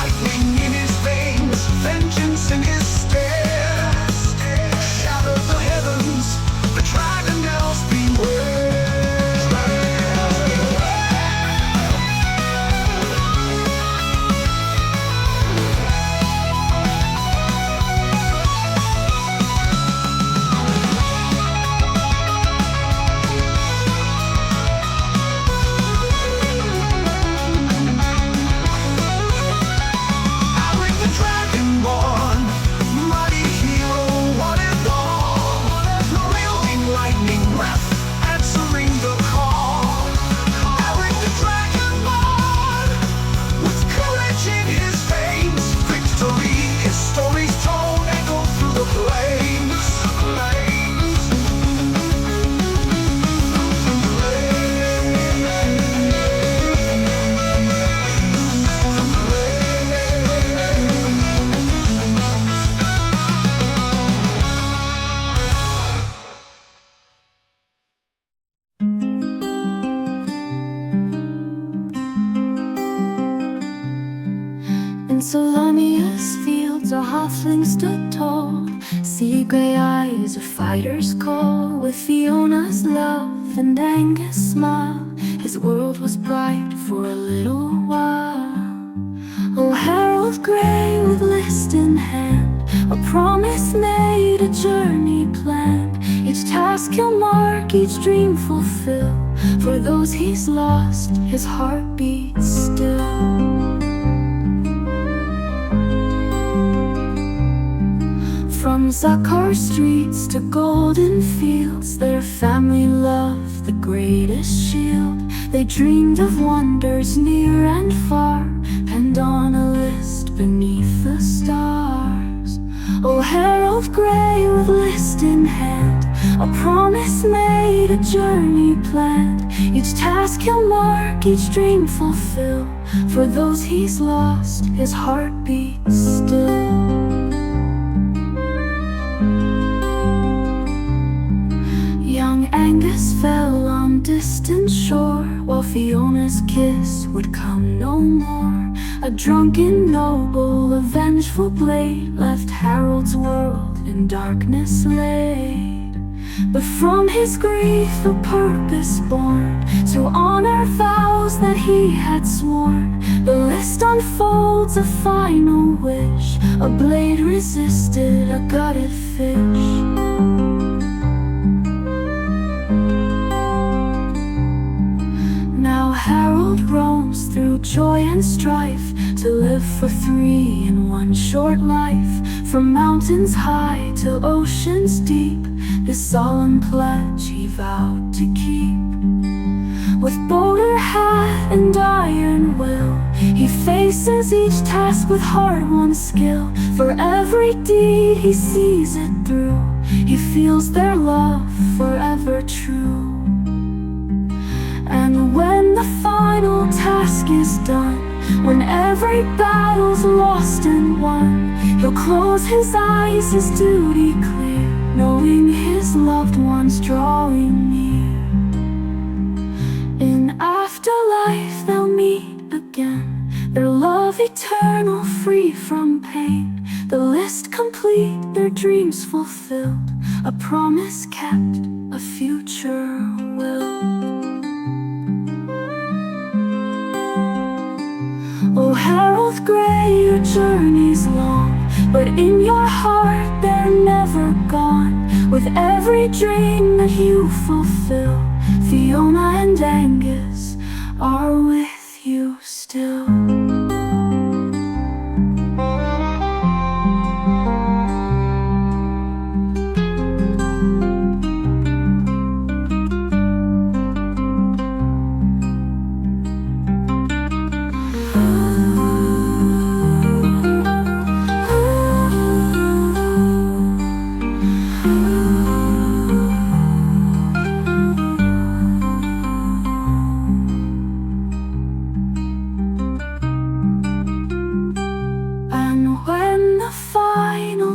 lightning in his veins, vengeance in his stare. Shatter the heavens, the dragon yells beware. In Solania's fields a halfling stood tall, sea grey eyes, a fighter's call. With Fiona's love and Angus' smile, his world was bright for a little while. Oh, Harold Grey with list in hand, a promise made, a journey planned. Each task he'll mark, each dream fulfill. For those he's lost, his heart beats still. From Zakar streets to golden fields, their family loved the greatest shield. They dreamed of wonders near and far, and on a list beneath the stars. Oh, Harold Grey with list in hand, a promise made, a journey planned. Each task he'll mark, each dream fulfill. For those he's lost, his heart beats still. Young Angus fell on distant shore, while Fiona's kiss would come no more. A drunken noble, a vengeful blade, left Harold's world in darkness laid. But from his grief a purpose born, to honor vows that he had sworn. The list unfolds a final wish, a blade resisted a gutted fish. Harold roams through joy and strife, to live for three in one short life. From mountains high to oceans deep, this solemn pledge he vowed to keep. With bowler hat and iron will, he faces each task with hard-won skill. For every deed he sees it through, he feels their love forever true. And when the final task is done, when every battle's lost and won, he'll close his eyes, his duty clear, knowing his loved ones drawing near. In afterlife they'll meet again, their love eternal, free from pain. The list complete, their dreams fulfilled, a promise kept, a future will. Oh, Harold Grey, your journey's long, but in your heart they're never gone. With every dream that you fulfill, Fiona and Angus are with you still.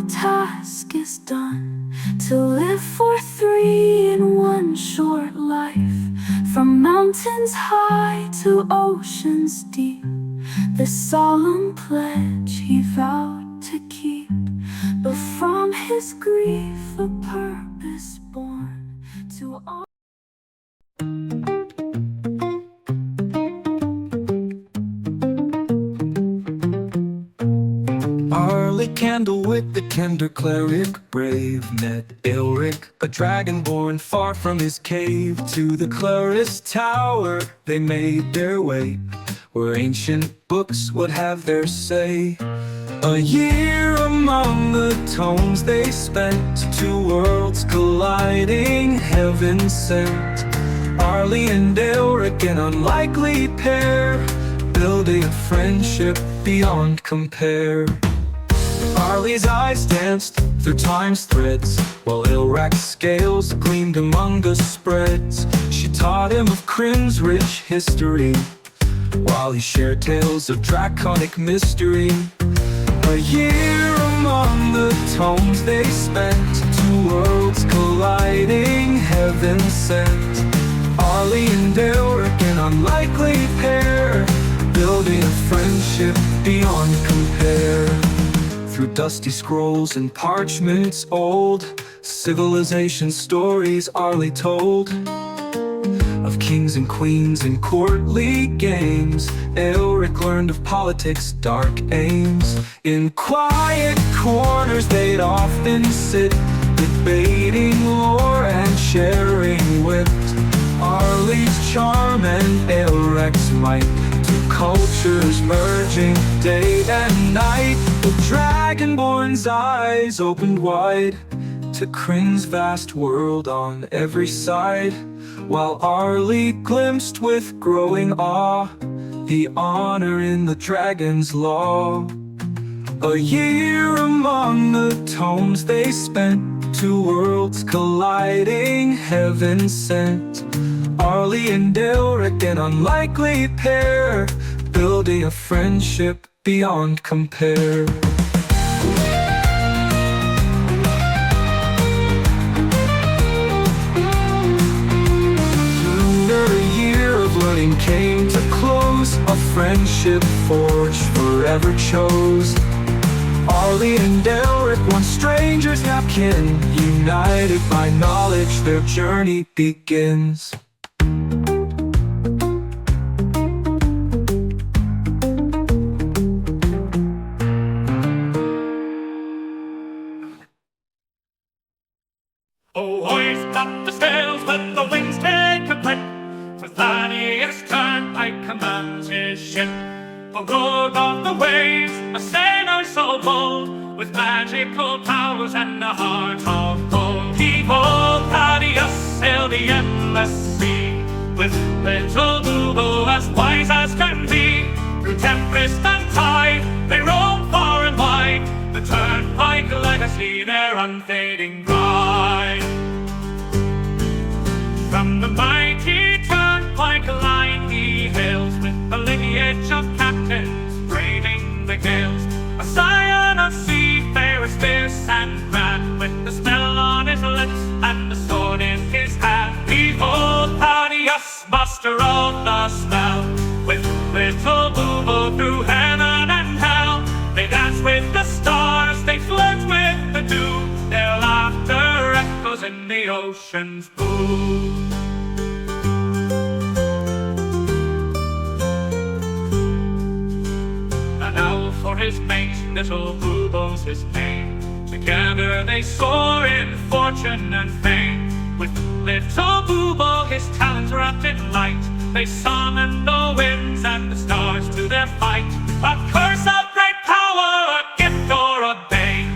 Task is done, to live for three in one short life. From mountains high to oceans deep, the solemn pledge he vowed to keep. But from his grief a purpose born to all. Arlie Candlewick, the tender cleric brave, met Aelric, a dragonborn far from his cave. To the Clarus Tower they made their way, where ancient books would have their say. A year among the tomes they spent, two worlds colliding, heaven sent. Arlie and Aelric, an unlikely pair, building a friendship beyond compare. Arlie's eyes danced through time's threads, while Aelric's scales gleamed among the spreads. She taught him of Kryn's rich history, while he shared tales of draconic mystery. A year among the tomes they spent, two worlds colliding, heaven sent. Arlie and Aelric, an unlikely pair, building a friendship beyond compare. Through dusty scrolls and parchments old, civilization stories Arlie told. Of kings and queens and courtly games, Aelric learned of politics' dark aims. In quiet corners they'd often sit, debating lore and sharing wit. Arlie's charm and Aelric's might, two cultures merging day and night. The Dragonborn's eyes opened wide to Kryn's vast world on every side, while Arlie glimpsed with growing awe the honor in the dragon's law. A year among the tomes they spent, two worlds colliding, heaven sent. Arlie and Aelric, an unlikely pair, building a friendship beyond compare. Learning came to close, a friendship forged forever chose. Arlie and Aelric, once strangers now kin, united by knowledge their journey begins. Oh, hoist up the sails, let the winds take a clip. With Thaddeus Turnpike commands his ship. For lord of the waves, a sailor so bold, with magical powers and a heart of gold. Behold, Thaddeus sailed the endless sea, with little Bilbo as wise as can be. Through tempest and tide, they roam far and wide, the Turnpike legacy their unfading pride. From the mighty Turnpike line he hails, with a lineage of captains braving the gales. A scion of seafarers fierce and grand, with the spell on his lips and the sword in his hand. Behold Thaddeus, master of the spell, with little Bilbo through heaven and hell. They dance with the stars, they flirt with the dew, their laughter echoes in the ocean's blue. For his mate, little Bilbo's his name. Together they soar in fortune and fame. With little Bilbo, his talents wrapped in light, they summon the winds and the stars to their fight. A curse of great power, a gift or a bane,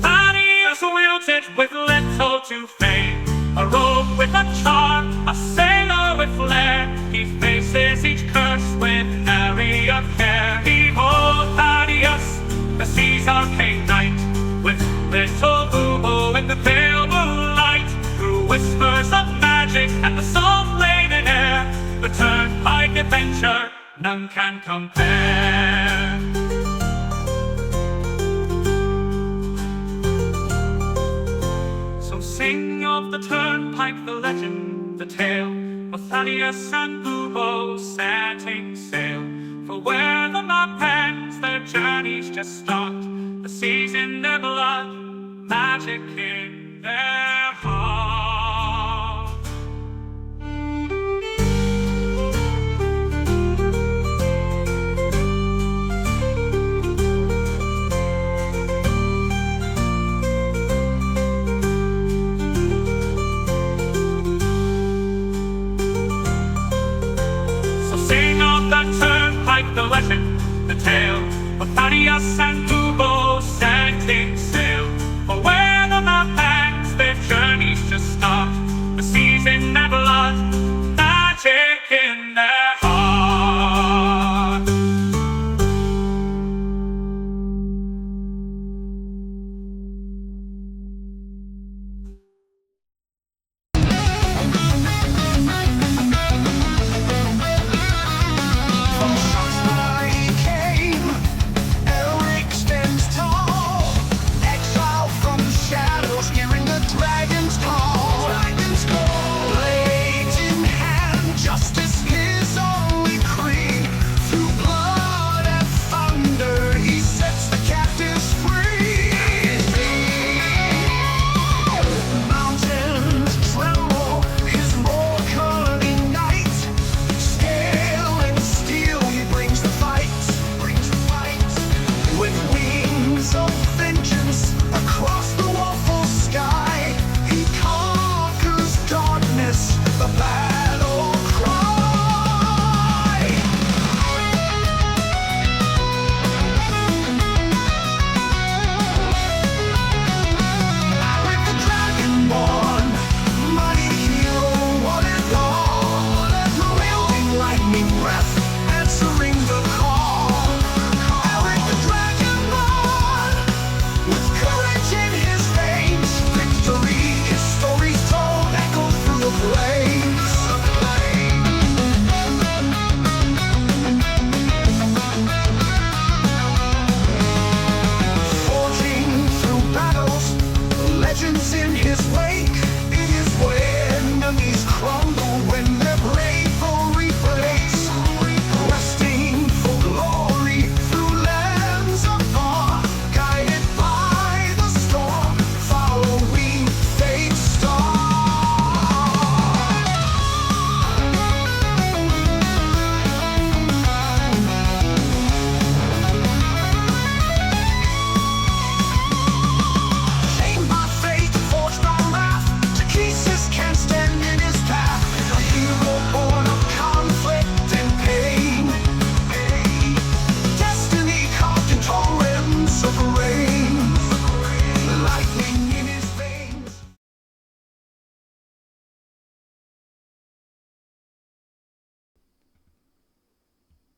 Thaddeus wields it with little to fame. A rogue with a charm, a sailor with flair, he faces each curse with nary a care. Behold Thaddeus, the sea's arcane knight, with little Bilbo in the pale moonlight. Through whispers of magic and the salt-laden air, the Turnpike adventure none can compare. So sing of the Turnpike, the legend, the tale, of Thaddeus and Bilbo setting sail for where the map journeys just start. The seas in their blood, magic in their heart. So sing of the turnpike, the legend, the tale of Thaddeus and Bubo setting sail. For where the map hangs, their journeys just start. The seas in their blood, magic in their heart.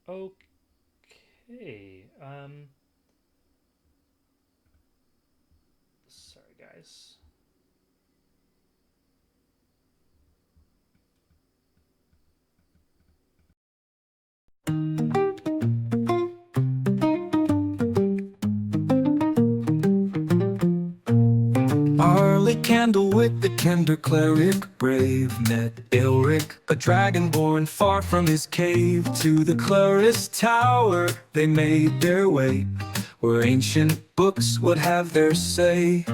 Okay, sorry guys. Arlie Candlewick, the Kender cleric, brave, met Ilric, a dragonborn far from his cave. To the Clarus Tower they made their way, where ancient books would have their say.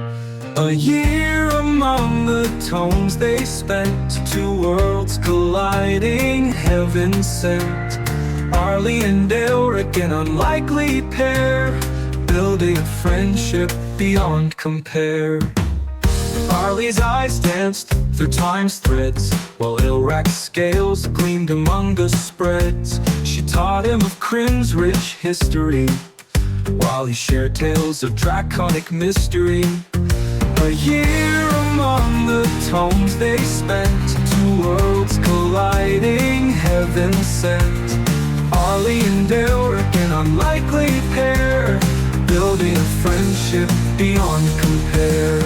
A year among the tomes they spent, two worlds colliding, heaven sent. Arlie and Ilric, an unlikely pair, building a friendship beyond compare. Arlie's eyes danced through time's threads, while Ilrac's scales gleamed among the spreads. She taught him of Kryn's rich history, while he shared tales of draconic mystery. A year among the tomes they spent, two worlds colliding, heaven sent. Arlie and Ilric, an unlikely pair, building a friendship beyond compare.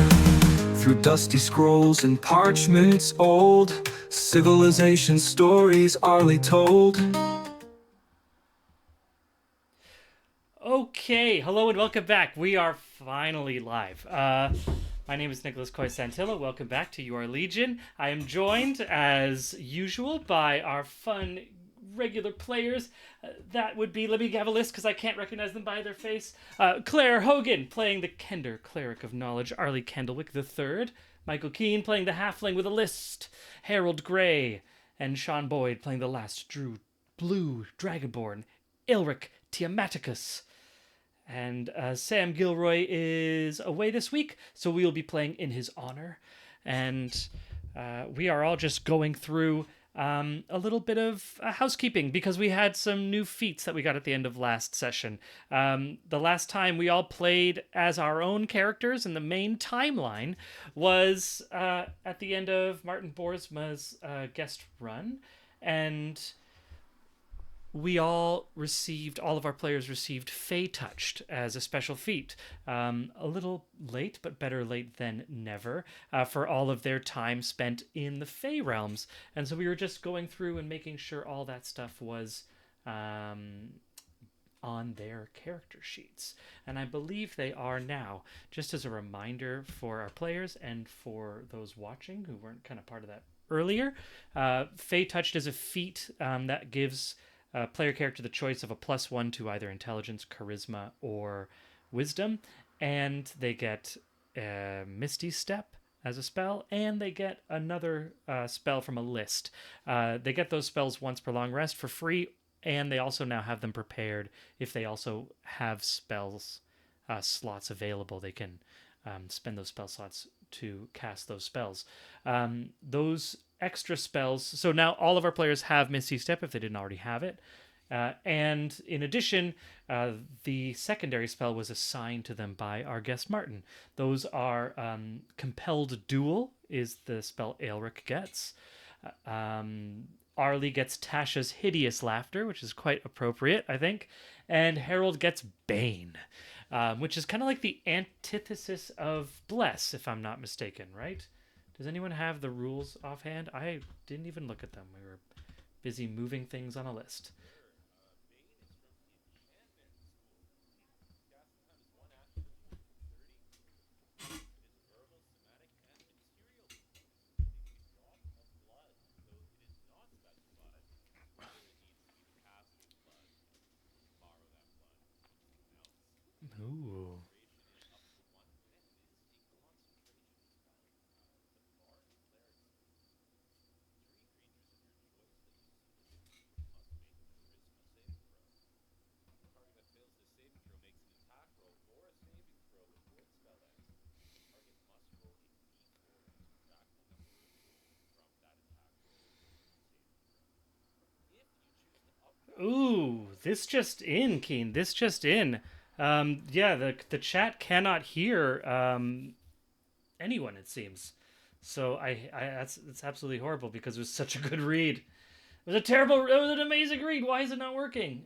Through dusty scrolls and parchments old, civilization stories Arlie told. Okay, hello and welcome back. We are finally live. My name is Nicholas Coy Santilla. Welcome back to You Are Legion. I am joined, as usual, by our fun, regular players. That would be, let me have a list because I can't recognize them by their face. Claire Hogan playing the Kender, Cleric of Knowledge, Arlie Kendlewick III. Michael Keane playing the Halfling with a list, Harold Gray. And Sean Boyd playing the last Blue Dragonborn, Ilric Tiamaticus. And Sam Gilroy is away this week, so we will be playing in his honor. And we are all just going through a little bit of housekeeping because we had some new feats that we got at the end of last session. The last time we all played as our own characters, and the main timeline was at the end of Martin Boersma's guest run. And all of our players received Fey Touched as a special feat. A little late, but better late than never, for all of their time spent in the Fey realms. And so we were just going through and making sure all that stuff was on their character sheets. And I believe they are now. Just as a reminder for our players and for those watching who weren't kind of part of that earlier, Fey Touched is a feat that gives player character the choice of a +1 to either intelligence, charisma, or wisdom, and they get Misty Step as a spell, and they get another spell from a list. They get those spells once per long rest for free, and they also now have them prepared if they also have spells slots available. They can spend those spell slots to cast those spells. Those extra spells, so now all of our players have Misty Step if they didn't already have it, and in addition, the secondary spell was assigned to them by our guest Martin. Those are Compelled Duel is the spell Aelric gets. Arlie gets Tasha's Hideous Laughter, which is quite appropriate, I think, and Harold gets Bane, which is kind of like the antithesis of Bless, if I'm not mistaken, right? Does anyone have the rules offhand? I didn't even look at them. We were busy moving things on a list. Ooh. Ooh, this just in, Keen. This just in. Yeah, the chat cannot hear anyone, it seems. So it's absolutely horrible because it was such a good read. It was an amazing read. Why is it not working?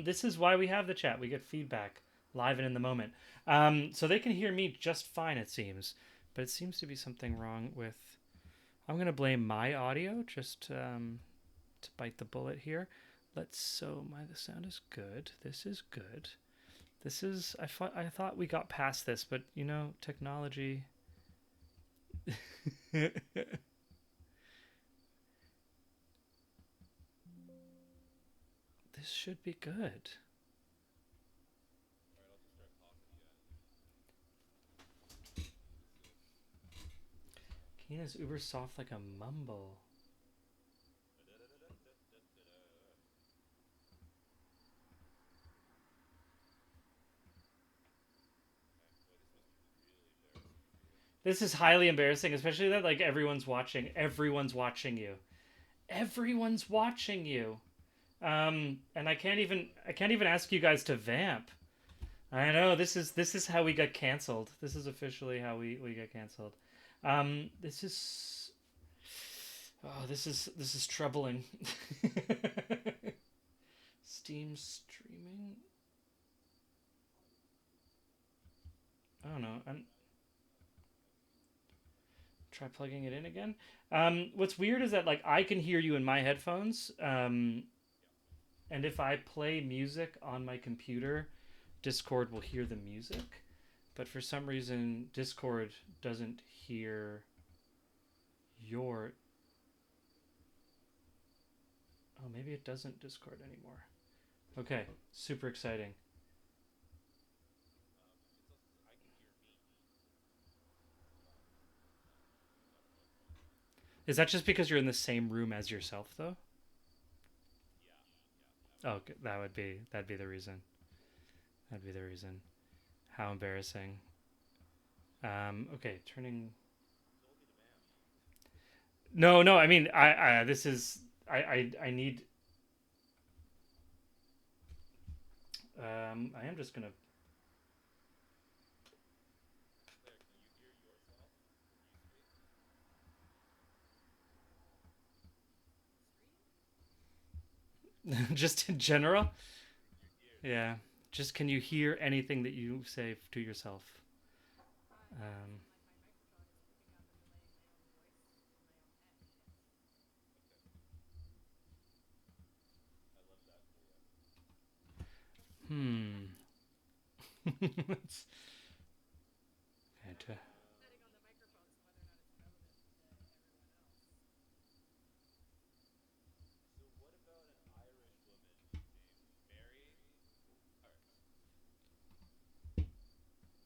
This is why we have the chat. We get feedback live and in the moment. So they can hear me just fine, it seems. But it seems to be something wrong with... I'm going to blame my audio just to bite the bullet here. The sound is good. This is good. This is... I thought we got past this, but, you know, technology... This should be good. Keena's uber soft like a mumble. This is highly embarrassing, especially that like everyone's watching. Everyone's watching you. Everyone's watching you. And I can't even ask you guys to vamp. I know this is how we got canceled. This is officially how we get canceled. This is troubling. Steam streaming. I don't know. Try plugging it in again. What's weird is that like I can hear you in my headphones, and if I play music on my computer, Discord will hear the music, but for some reason Discord doesn't hear your... Oh, maybe it doesn't Discord anymore. Okay, super exciting. Is that just because you're in the same room as yourself, though? Oh, okay, that'd be the reason. That'd be the reason. How embarrassing. Okay, turning. No, no. I mean, this is. I need. I am just gonna. Just in general. Yeah. Just can you hear anything that you say to yourself? Um, hmm. It's- okay,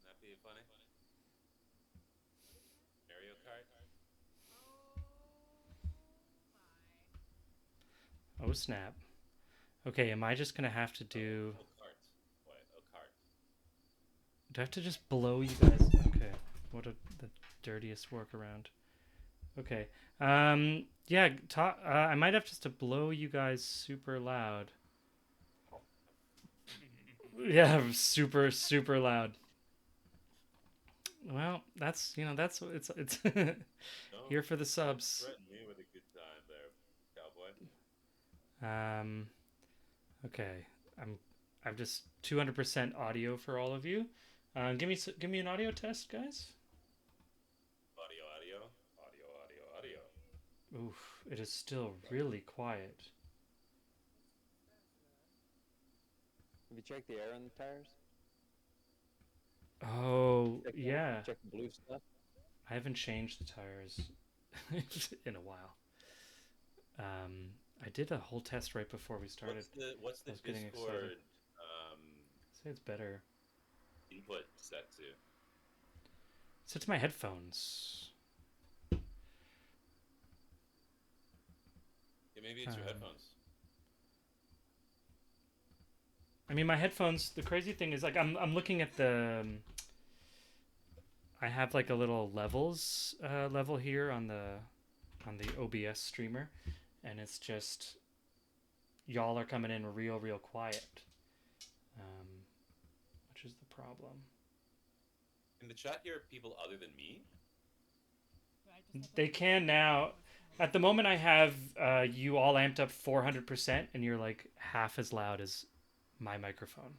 That be funny? Mario Kart? oh snap. Okay, am I just gonna have to do? Oh, kart. What? Oh, kart. Do I have to just blow you guys? Okay. What a the dirtiest workaround. Okay. Yeah. I might have just to blow you guys super loud. Yeah, super super loud. Well, that's it's Don't, here for the don't subs. threaten me with a good time there, cowboy. Um. Okay. I'm I'm just 200% audio for all of you. Give me an audio test, guys. Audio, audio, audio, audio, audio. Oof, it is still really quiet. Have you checked the air on the tires? Oh, yeah. Check the blue stuff. I haven't changed the tires in a while. I did a whole test right before we started. What's the I was getting Discord excited. um, Say it's better. input set to? Set to my headphones. Yeah, maybe it's your Um, headphones. I mean, my headphones. The crazy thing is, like, I'm looking at the. I have like a little levels level here on the OBS streamer, and it's just y'all are coming in real quiet, um, which is the problem. In the chat here, people other than me? They can now. At the moment, I have you all amped up 400%, and you're like half as loud as my microphone.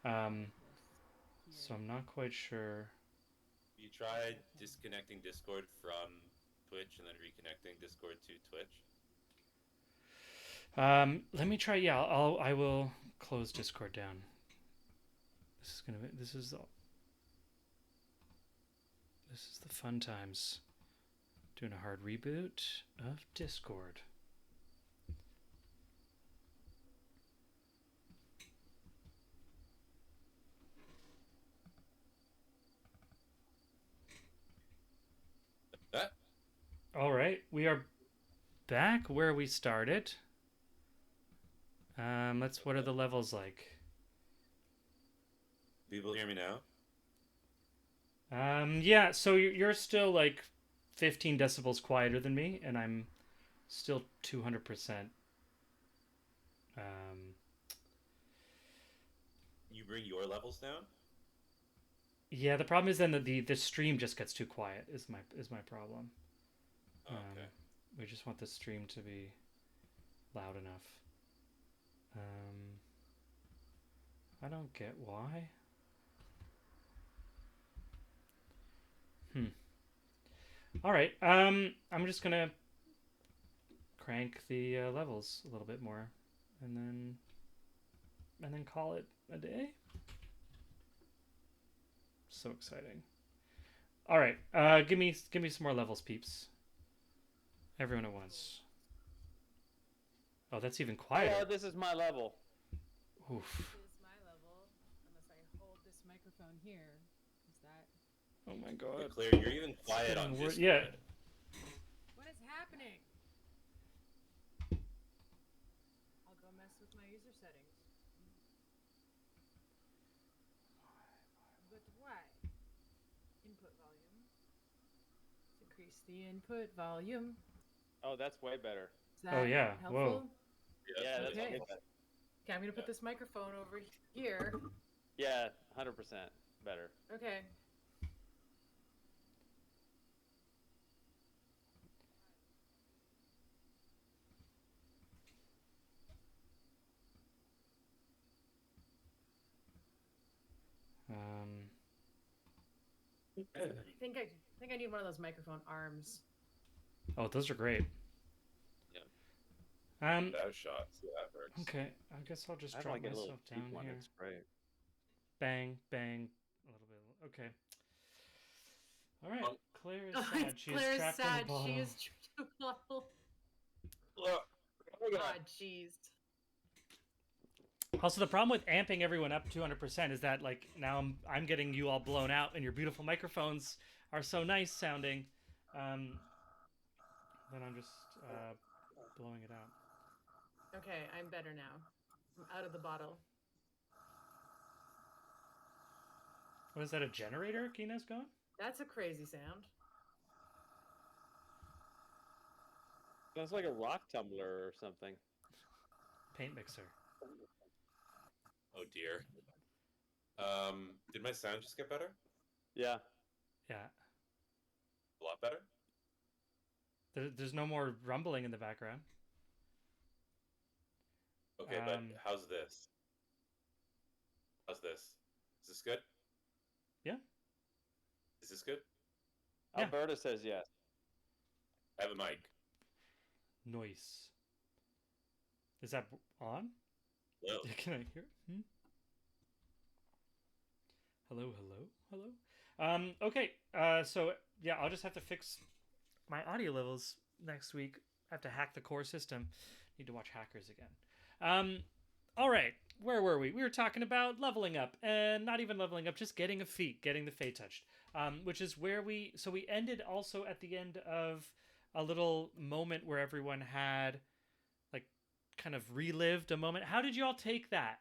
So I'm not quite sure. You tried disconnecting Discord from Twitch and then reconnecting Discord to Twitch? Let me try. Yeah, I will close Discord down. This is the fun times. Doing a hard reboot of Discord. That? All right, we are back where we started. What are the levels like? People hear me now? Yeah, so you're still like 15 decibels quieter than me, and I'm still 200%. You bring your levels down? Yeah, the problem is then that the stream just gets too quiet. Is my problem. Oh, okay. We just want the stream to be loud enough. I don't get why. All right. I'm just gonna crank the levels a little bit more, and then call it a day. So exciting. All right. Give me some more levels, peeps. Everyone at once. Oh, that's even Hello, quieter. this is my level. Oof. Is my level, unless I hold this microphone here. Is that Oh my Hey, god. Claire, you're even quiet on getting wor- Discord. yeah. what is happening? I'll go mess with my user settings. But why? Input volume. Decrease the input volume. Oh, that's way better. Is that Oh, yeah. helpful? Whoa. Yeah, that's Okay. way better. Okay, I'm gonna put this microphone over here. Yeah, 100% better. Okay. I think I need one of those microphone arms. Oh, those are great. Yeah. Um. That shot. See how that works. Okay. I guess I'll just I drop like a little myself cheap down one. here. It's great. Bang, bang. A little bit. Okay. All right. Oh. Claire is Oh, sad. She is Claire's trapped in sad. the bottle. She is trapped in a bottle. Oh my Ah, god. jeez. Also, the problem with amping everyone up 200% is that like now I'm getting you all blown out, and your beautiful microphones are so nice sounding. Then I'm just blowing it out. Okay, I'm better now. I'm out of the bottle. What is that? A generator? Kina's going? That's a crazy sound. Sounds like a rock tumbler or something. Paint mixer. Oh dear. Did my sound just get better? Yeah. Yeah. A lot better? There's no more rumbling in the background. Okay, but how's this? How's this? Is this good? Yeah. Is this good? Yeah. Alberta says yes. I have a mic. Noise. Is that on? Hello. Can I hear? Hello, hello, hello. Okay. So yeah, I'll just have to fix my audio levels next week. I have to hack the core system. Need to watch Hackers again. All right. Where were we? We were talking about leveling up, and not even leveling up, just getting a feat, getting the Fey touched, which is where we ended also at the end of a little moment where everyone had like kind of relived a moment. How did you all take that?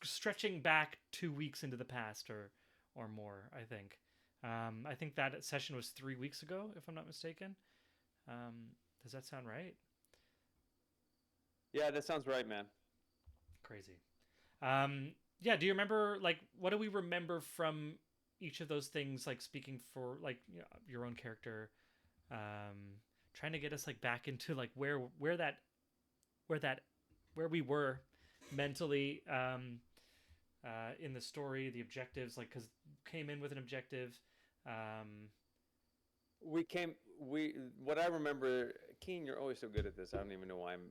Stretching back 2 weeks into the past or more, I think. I think that session was 3 weeks ago, if I'm not mistaken. Does that sound right? Yeah, that sounds right, man. Crazy. Yeah, do you remember, like, what do we remember from each of those things, like speaking for like, you know, your own character, trying to get us like back into like where we were mentally, in the story, the objectives, like, because came in with an objective. What I remember, Keen, you're always so good at this. I don't even know why I'm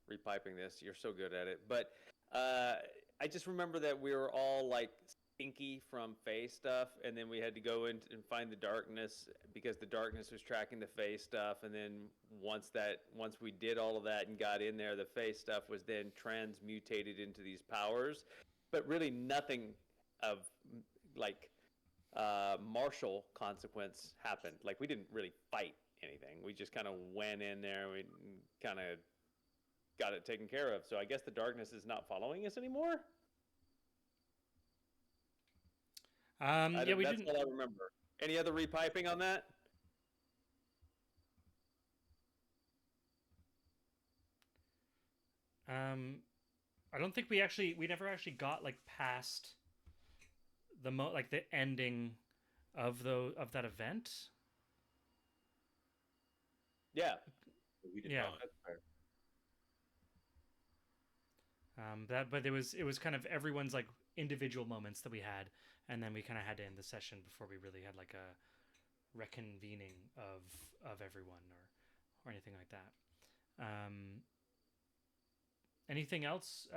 repiping this. You're so good at it. But I just remember that we were all like stinky from Fae stuff, and then we had to go in and find the darkness because the darkness was tracking the Fae stuff. And then once we did all of that and got in there, the Fae stuff was then transmutated into these powers. But really nothing of like martial consequence happened. Like, we didn't really fight anything. We just kind of went in there. We kind of got it taken care of. So I guess the darkness is not following us anymore. Yeah, we that's didn't. all I remember. Any other repiping on that? I don't think we never actually got like past the ending of that event. Yeah. We did Yeah. not. But it was kind of everyone's like individual moments that we had, and then we kind of had to end the session before we really had like a reconvening of everyone or anything like that. Anything else?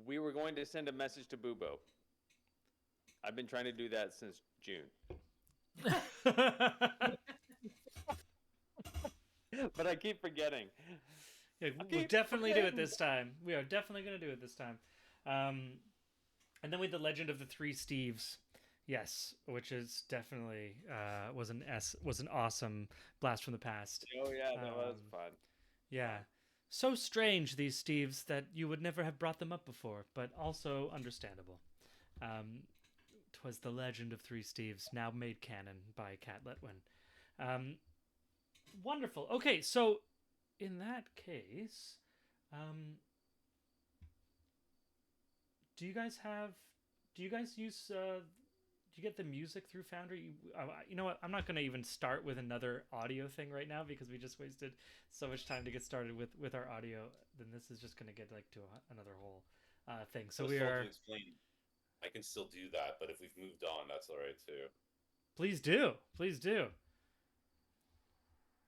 We were going to send a message to Bubo. I've been trying to do that since June. but I keep forgetting. Yeah, I we'll keep definitely do it forgetting. this time. We are definitely going to do it this time. And then with the Legend of the Three Steves, yes, which is definitely was an awesome blast from the past. Oh yeah, that was Um, fun. yeah, so strange these Steves that you would never have brought them up before, but also understandable. Um, 'Twas the Legend of Three Steves, now made canon by Cat Letwin. Um, Wonderful. Okay, so in that case, um, do you guys have? Do you guys use? Do you get the music through Foundry? You know what? I'm not going to even start with another audio thing right now because we just wasted so much time to get started with our audio. Then this is just going to get like to another whole thing. So Just we told are. to explain. I can still do that, but if we've moved on, that's all right too. Please do. Please do.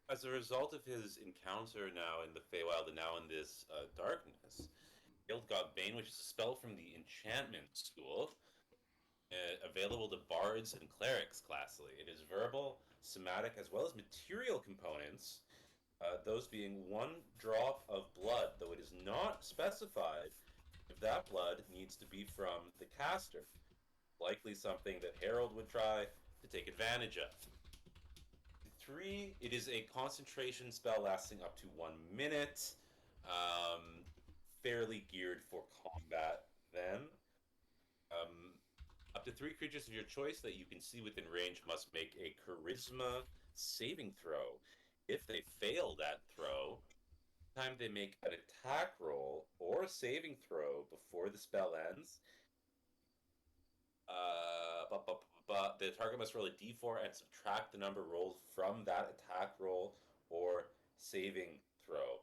As a result of his encounter now in the Feywild and now in this darkness, Hildgod which is a spell from the Enchantment School, available to bards and clerics classically. It is verbal, somatic, as well as material components, those being one drop of blood, though it is not specified if that blood needs to be from the caster. Likely something that Harold would try to take advantage of. 3, it is a concentration spell lasting up to 1 minute, fairly geared for combat then. Up to 3 creatures of your choice that you can see within range must make a charisma saving throw. If they fail that throw, time they make an attack roll or a saving throw before the spell ends, the target must roll a d4 and subtract the number rolled from that attack roll or saving throw.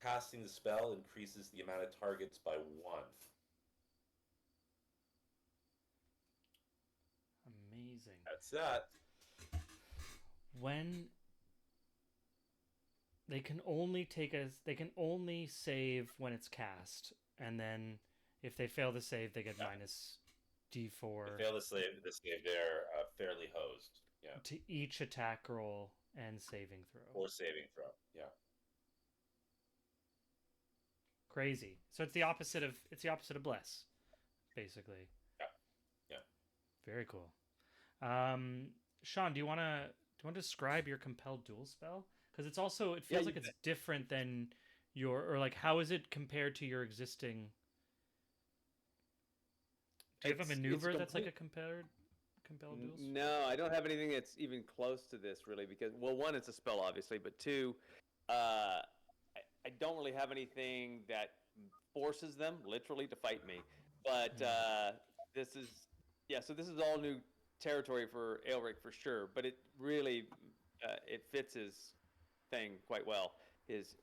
Casting the spell increases the amount of targets by 1. Amazing. That's that. When they can only they can only save when it's cast, and then if they fail to save, they get minus d4 If they fail to save, they're fairly hosed. Yeah. to each attack roll and saving throw. Or saving throw. Yeah. Crazy. So it's the opposite of bless, basically. Yeah. Yeah. Very cool. Sean, do you want to describe your compelled duel spell? Because it feels like it's different than or like how is it compared to your existing? Do you have a maneuver that's like a compelled duel? No, I don't have anything that's even close to this really because, well, one, it's a spell obviously, but two, I don't really have anything that forces them literally to fight me. But this is all new territory for Aelric for sure. But it really it fits his thing quite well. His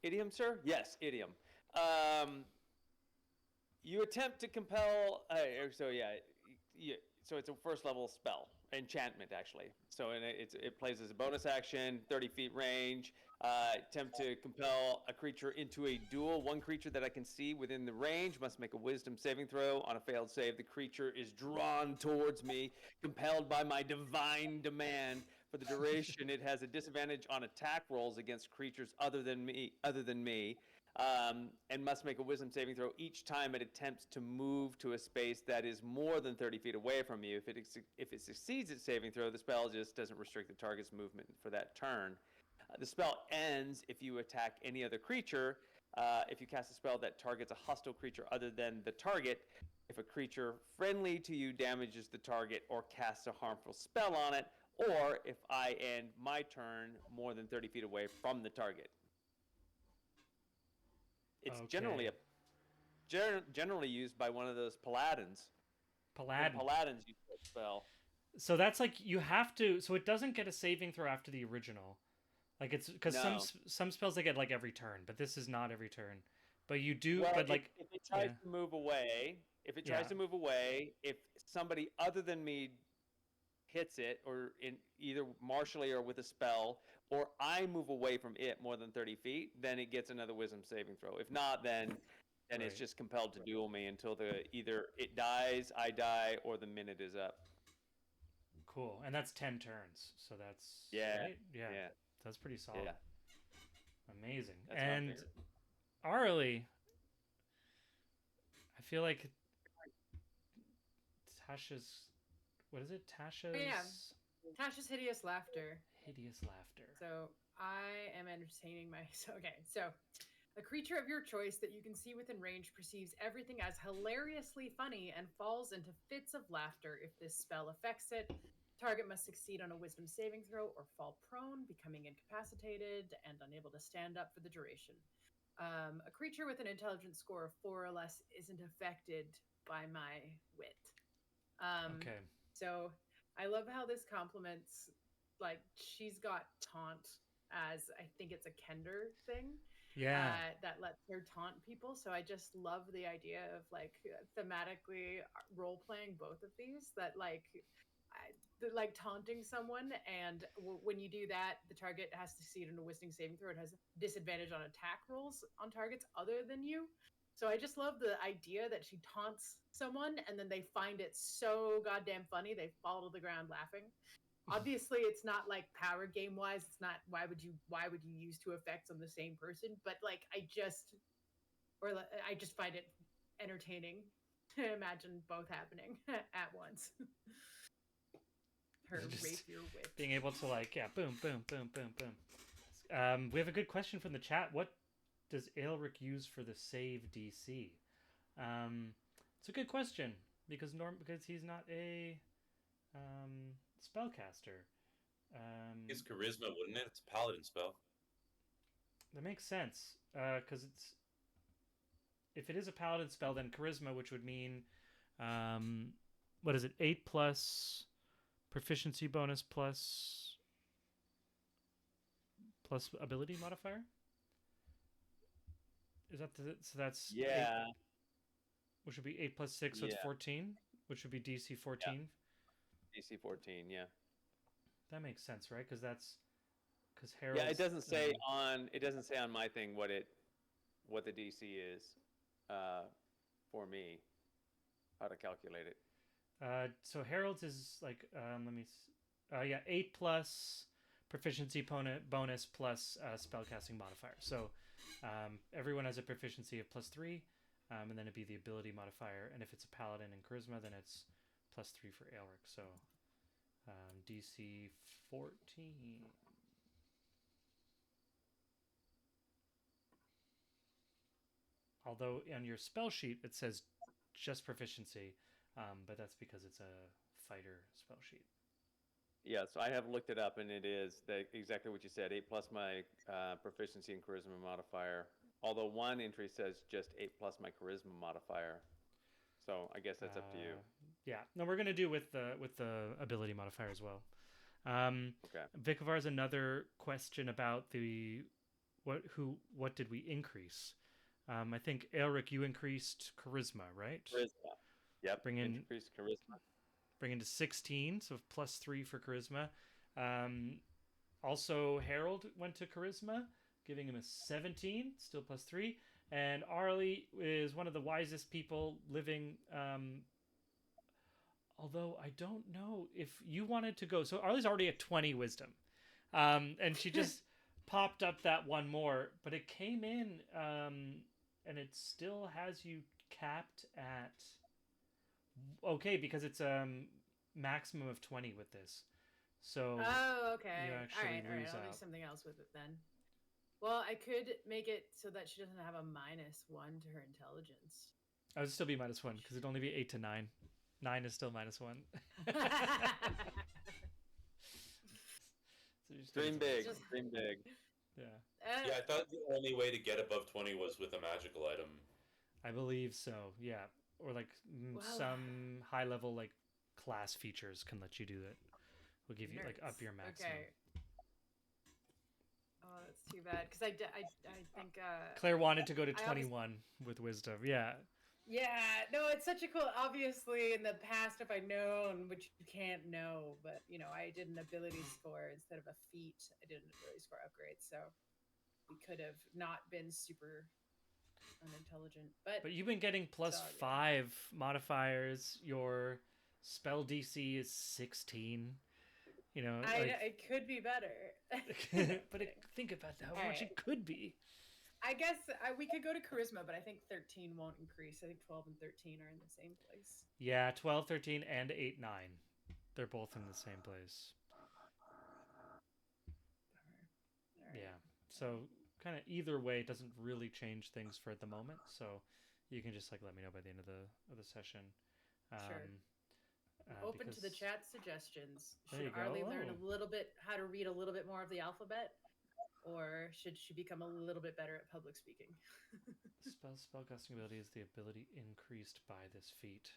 idiom, sir? Yes, idiom. You attempt to compel. So it's a first level spell, enchantment actually. So it plays as a bonus action, 30 feet range. Attempt to compel a creature into a duel. One creature that I can see within the range must make a Wisdom saving throw. On a failed save, the creature is drawn towards me, compelled by my divine demand. For the duration, it has a disadvantage on attack rolls against creatures other than me, and must make a Wisdom saving throw each time it attempts to move to a space that is more than 30 feet away from you. If it succeeds its saving throw, the spell just doesn't restrict the target's movement for that turn. The spell ends if you attack any other creature. If you cast a spell that targets a hostile creature other than the target, if a creature friendly to you damages the target or casts a harmful spell on it, or if I end my turn more than 30 feet away from the target. It's generally used by one of those paladins. Paladins use that spell. So that's like you have to. So it doesn't get a saving throw after the original. Like it's because some spells they get like every turn, but this is not every turn. But you do. Well, but like if it tries to move away, if somebody other than me hits it, or in either martially or with a spell, or I move away from it more than 30 feet, then it gets another Wisdom saving throw. If not, then it's just compelled to duel me until either it dies, I die, or the minute is up. Cool, and that's 10 turns, so that's yeah, right? Yeah, that's pretty solid. Amazing. That's my And favorite. Arlie, I feel like Tasha's, what is it? Tasha's yeah. Tasha's hideous laughter. hideous laughter. So I am entertaining my. So a creature of your choice that you can see within range perceives everything as hilariously funny and falls into fits of laughter if this spell affects it. Target must succeed on a wisdom saving throw or fall prone, becoming incapacitated and unable to stand up for the duration. A creature with an intelligence score of 4 or less isn't affected by my wit. Okay. So I love how this complements, like, she's got taunt as I think it's a Kender thing. Yeah. That lets her taunt people. So I just love the idea of like thematically role playing both of these. That like taunting someone, and when you do that, the target has to succeed in a wisdom saving throw. It has disadvantage on attack rolls on targets other than you. So I just love the idea that she taunts someone and then they find it so goddamn funny they fall to the ground laughing. Obviously, it's not like power game wise. It's not why would you use two effects on the same person? But like I just find it entertaining to imagine both happening at once. Her Just rapier wit. Being able to like, yeah, boom, boom, boom, boom, boom. We have a good question from the chat. What does Aelric use for the save DC? It's a good question because he's not a spellcaster. It's charisma, wouldn't it? It's a paladin spell. That makes sense because it's if it is a paladin spell, then charisma, which would mean what is it? 8 plus proficiency bonus plus ability modifier. Is that so? That's Yeah. 8, which would be 8 plus 6, so it's Yeah. 14, which would be DC 14. DC 14, yeah. That makes sense, right? Because Harold. Yeah, it doesn't say on my thing what the DC is for me. How to calculate it. So Harold's is like let me. 8 plus proficiency bonus plus spellcasting modifier. So everyone has a proficiency of +3, and then it'd be the ability modifier. And if it's a paladin and charisma, then it's +3 for Aelric. So DC 14. Although on your spell sheet it says just proficiency, but that's because it's a fighter spell sheet. Yeah, so I have looked it up, and it is exactly what you said. 8 plus my proficiency and charisma modifier. Although one entry says just 8 plus my charisma modifier. So I guess that's up to you. Yeah, no, we're gonna do with the ability modifier as well. Okay. Vicovar's another question about what did we increase? I think Aelric, you increased charisma, right? Charisma. Yep. Increased charisma. Bring into 16, so +3 for charisma. Also, Harold went to charisma, giving him a 17, still +3. And Arlie is one of the wisest people living. Although I don't know if you wanted to go. So Arlie's already at 20 wisdom. And she just popped up that one more. But it came in, and it still has you capped at... Okay, because it's maximum of 20 with this. So okay. you actually all right. lose I'll do out. something else with it then. Well, I could make it so that she doesn't have a -1 to her intelligence. I would still be -1 because it'd only be 8 to 9. 9 is still -1. So Dream big. Just- Dream big. Yeah, Yeah, I thought the only way to get above 20 was with a magical item. I believe so. Yeah, or like Well, some high level like class features can let you do that. Will give you like up your maximum. Okay. Oh, that's too bad because I think Claire wanted to go to I always- 21 with wisdom. Yeah. Yeah, no, it's such a cool. Obviously, in the past, if I'd known, which you can't know, but I did an ability score instead of a feat. I did an ability score upgrade, so we could have not been super unintelligent. But you've been getting +5 modifiers. Your spell DC is 16. You know, It could be better. but think about how much Alright. it could be. I guess we could go to charisma, but I think 13 won't increase. I think 12 and 13 are in the same place. Yeah, 12, 13, and 8, 9. They're both in the same place. All right. Yeah. So kind of either way, it doesn't really change things for the moment. So you can just like let me know by the end of the session. Sure. Open to the because- chat suggestions. There Should you go. Arlie learn Oh. a little bit how to read a little bit more of the alphabet? Or should she become a little bit better at public speaking? Spellcasting ability is the ability increased by this feat.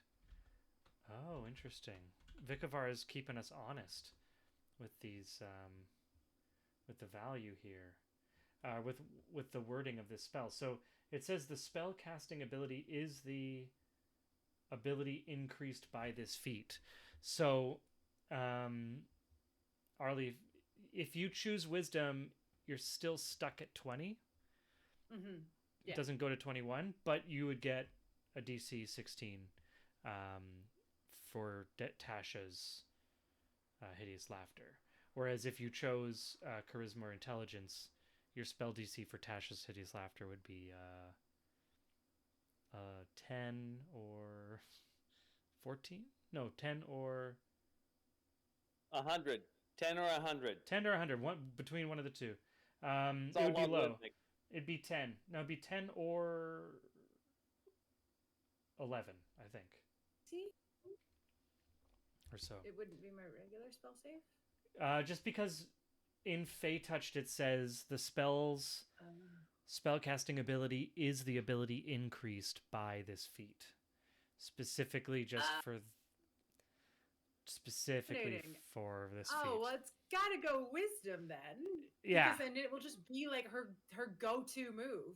Oh, interesting. Vikavar is keeping us honest with these, with the value here, with the wording of this spell. So it says the spell casting ability is the ability increased by this feat. So, Arlie, if you choose wisdom, you're still stuck at 20. Mm-hmm. It Yeah. doesn't go to 21, but you would get a DC 16 for Tasha's hideous laughter. Whereas if you chose charisma or intelligence, your spell DC for Tasha's hideous laughter would be 10 or 14? No, 10 or 100. 10 or 100. 10 or 100. One between one of the two. It's It all would be one low. rhythmic. It'd be 10. No, it'd be 10 or 11, I think, See? or so. It wouldn't be my regular spell save? Just because in Fey Touched it says the spellcasting ability is the ability increased by this feat, specifically just for Fascinating. for this feat. Oh, well, it's gotta go wisdom then. Yeah, Because then it will just be like her go-to move.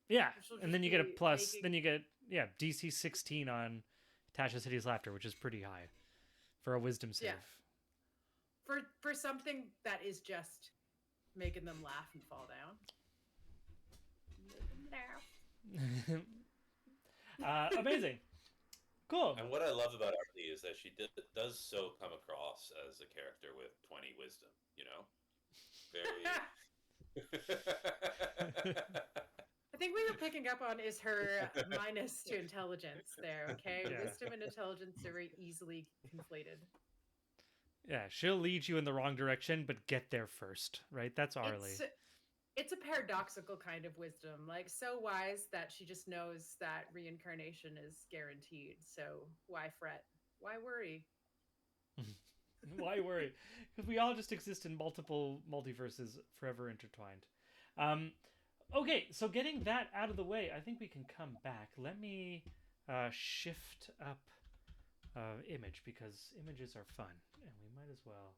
yeah, which will and then just you get a be plus. making- Then you get DC 16 on Tasha's Hideous Laughter, which is pretty high for a Wisdom save. Yeah. For something that is just making them laugh and fall down. Make them laugh. Amazing, cool. And what I love about Arlie is that she does so come across as a character with 20 wisdom, you know? Very. I think what you're picking up on is her minus to intelligence there, okay? Yeah. Wisdom and intelligence are very easily conflated. Yeah, she'll lead you in the wrong direction, but get there first, right? That's Arlie. It's a paradoxical kind of wisdom, like so wise that she just knows that reincarnation is guaranteed. So why fret? Why worry? Why worry? Because we all just exist in multiple multiverses, forever intertwined. Okay, so getting that out of the way, I think we can come back. Let me shift up image, because images are fun, and we might as well.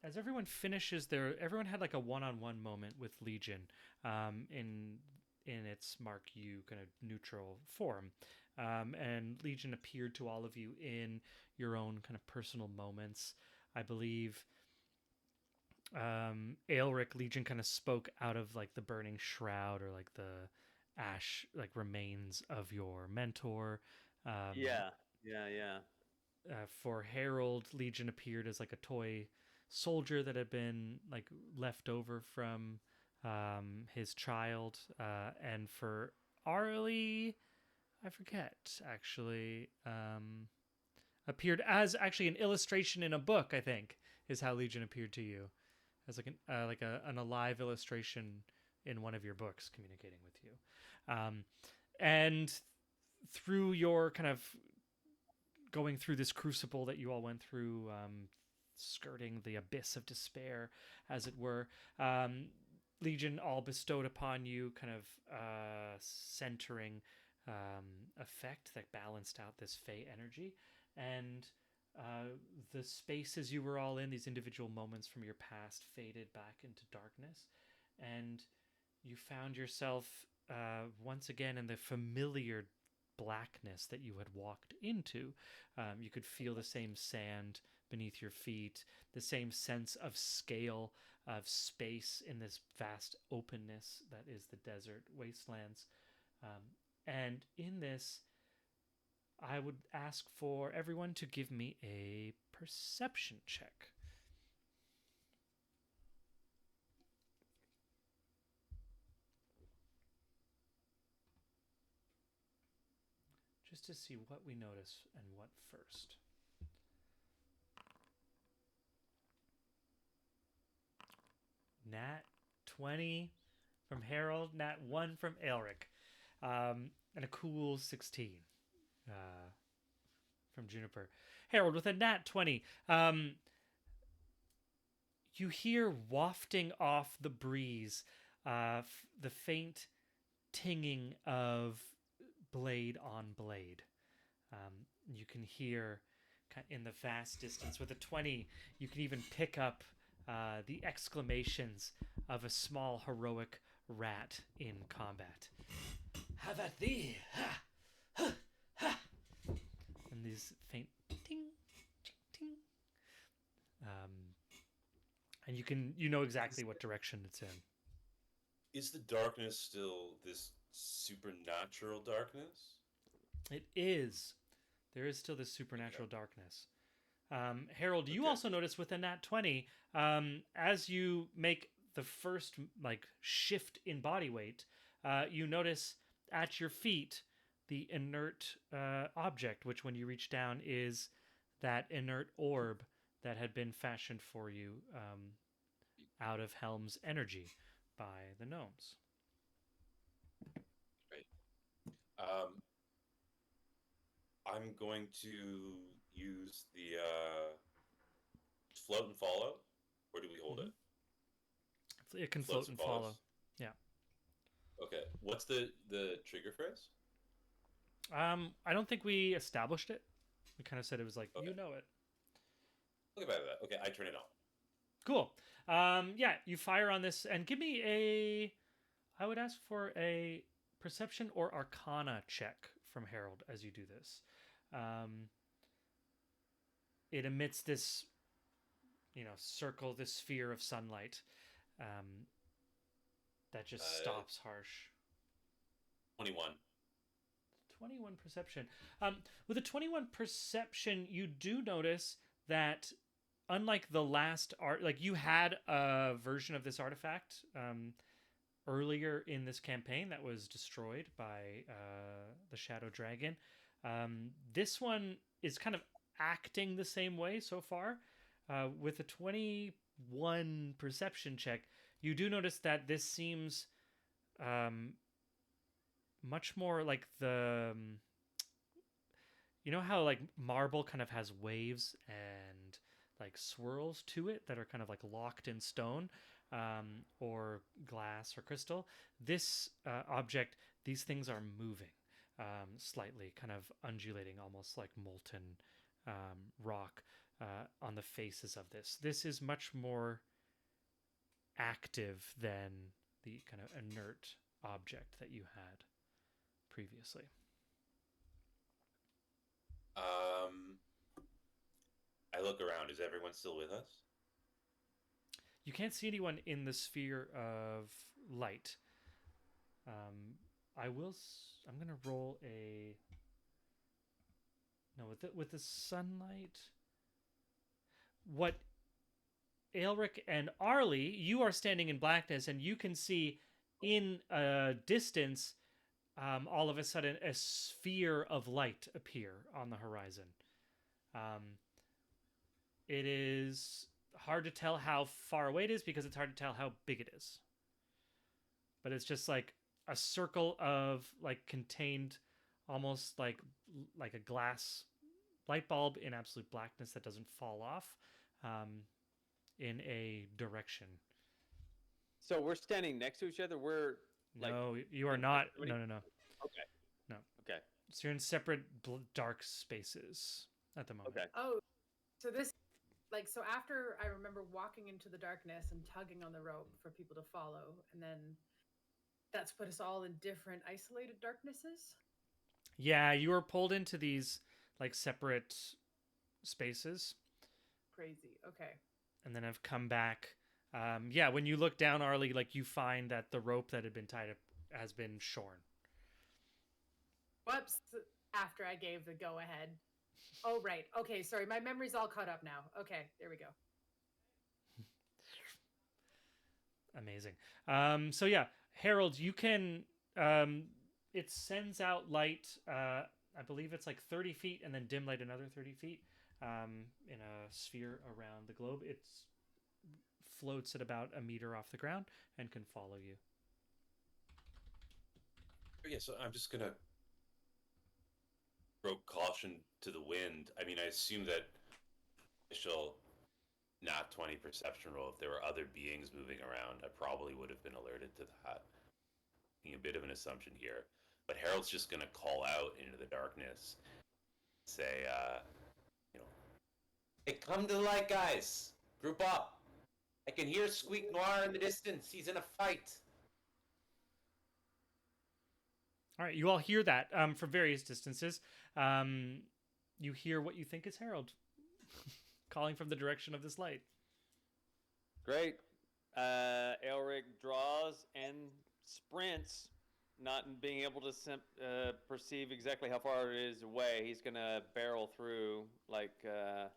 As everyone finishes everyone had like a one-on-one moment with Legion in its Mark U kind of neutral form. And Legion appeared to all of you in your own kind of personal moments. I believe Aelric, Legion kind of spoke out of like the burning shroud, or like the ash like remains of your mentor. Yeah. For Harold, Legion appeared as like a toy soldier that had been like left over from his child. And for Arlie, I forget actually, appeared as actually an illustration in a book, I think, is how Legion appeared to you, as like an alive illustration in one of your books communicating with you. And through your kind of going through this crucible that you all went through, skirting the abyss of despair, as it were, Legion all bestowed upon you kind of centering effect that balanced out this Fey energy. And the spaces you were all in, these individual moments from your past, faded back into darkness. And you found yourself once again in the familiar blackness that you had walked into. You could feel the same sand beneath your feet, the same sense of scale, of space in this vast openness that is the desert wastelands. And in this, I would ask for everyone to give me a perception check. Just to see what we notice and what first. Nat 20 from Harold, Nat 1 from Elric, and a cool 16 from Juniper. Harold with a Nat 20. You hear wafting off the breeze the faint tinging of blade on blade. You can hear in the vast distance. With a 20, you can even pick up the exclamations of a small heroic rat in combat. Have at thee! Ha! Ha! Ha! And these faint ting, ting, ting. And you know exactly what direction it's in. Is the darkness still this supernatural darkness? It is. There is still this supernatural darkness. Harold, you Okay. also notice with a nat 20, as you make the first shift in body weight, you notice at your feet the inert object, which when you reach down is that inert orb that had been fashioned for you out of Helm's energy by the gnomes. I'm going to use the float and follow. Where do we hold it? It can Floats float and and follows? follow. Yeah. Okay. What's the trigger phrase? I don't think we established it. We kind of said it was like, Okay. you know it. Look about that. Okay, I turn it on. Cool. Yeah, you fire on this and give me I would ask for a perception or arcana check from Harold as you do this. It emits this, circle, this sphere of sunlight that just stops harsh. 21. 21 perception. With a 21 perception, you do notice that unlike the last art, like you had a version of this artifact earlier in this campaign that was destroyed by the Shadow Dragon. This one is kind of acting the same way so far. With a 21 perception check, you do notice that this seems much more like the you know how like marble kind of has waves and like swirls to it that are kind of like locked in stone, or glass or crystal. This object, these things are moving slightly, kind of undulating, almost like molten rock on the faces of this. This is much more active than the kind of inert object that you had previously. I look around. Is everyone still with us? You can't see anyone in the sphere of light. I'm gonna roll a. No, with the sunlight. What? Aelric and Arlie, you are standing in blackness, and you can see in a distance. All of a sudden, a sphere of light appear on the horizon. It is hard to tell how far away it is because it's hard to tell how big it is. But it's just like a circle of like contained, almost like a glass light bulb in absolute blackness that doesn't fall off, in a direction. So we're standing next to each other. We're like, No, you are not. proximity? No. okay. No. Okay. So you're in separate dark spaces at the moment. Okay. Oh, so this, so after I remember walking into the darkness and tugging on the rope for people to follow, and then that's put us all in different isolated darknesses. Yeah, you were pulled into these like separate spaces, Crazy. Okay. and then have come back. Yeah, when you look down, Arlie, like you find that the rope that had been tied up has been shorn. Whoops. after I gave the go ahead. Oh, right. Okay, sorry. My memory's all caught up now. Okay, there we go. Amazing. So yeah, Harold, you can. It sends out light. I believe it's like 30 feet, and then dim light another 30 feet. In a sphere around the globe. It floats at about a meter off the ground and can follow you. Yeah, so I'm just gonna throw caution to the wind. I mean, I assume that initial nat 20 perception roll, if there were other beings moving around, I probably would have been alerted to that. Making a bit of an assumption here. But Harold's just gonna call out into the darkness, say, hey, come to the light, guys! Group up! I can hear Squeak Noir in the distance. He's in a fight. All right, you all hear that from various distances. You hear what you think is Harold calling from the direction of this light. Great. Elric draws and sprints, not being able to perceive exactly how far it is away. He's gonna barrel through like a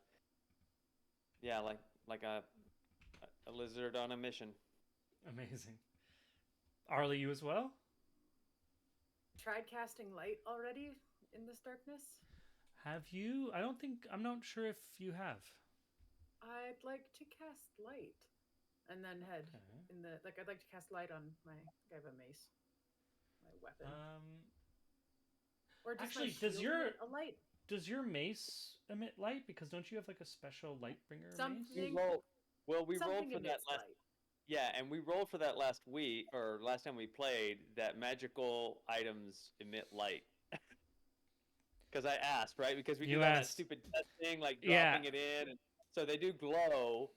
lizard on a mission. Amazing. Arlie, you as well? Tried casting light already in this darkness? Have you? I'm not sure if you have. I'd like to cast light. And then head Okay. in the I'd like to cast light on I have a mace. My weapon. Or just actually, my shield emit a light? Does your mace emit light? Because don't you have like a special light bringer mace? Something We rolled for something that emits last. light. Yeah, and we rolled for that last week or last time we played that magical items emit light. Because I asked, right? Because we You do all that asked. stupid testing, like Yeah. dropping it in, and so they do glow.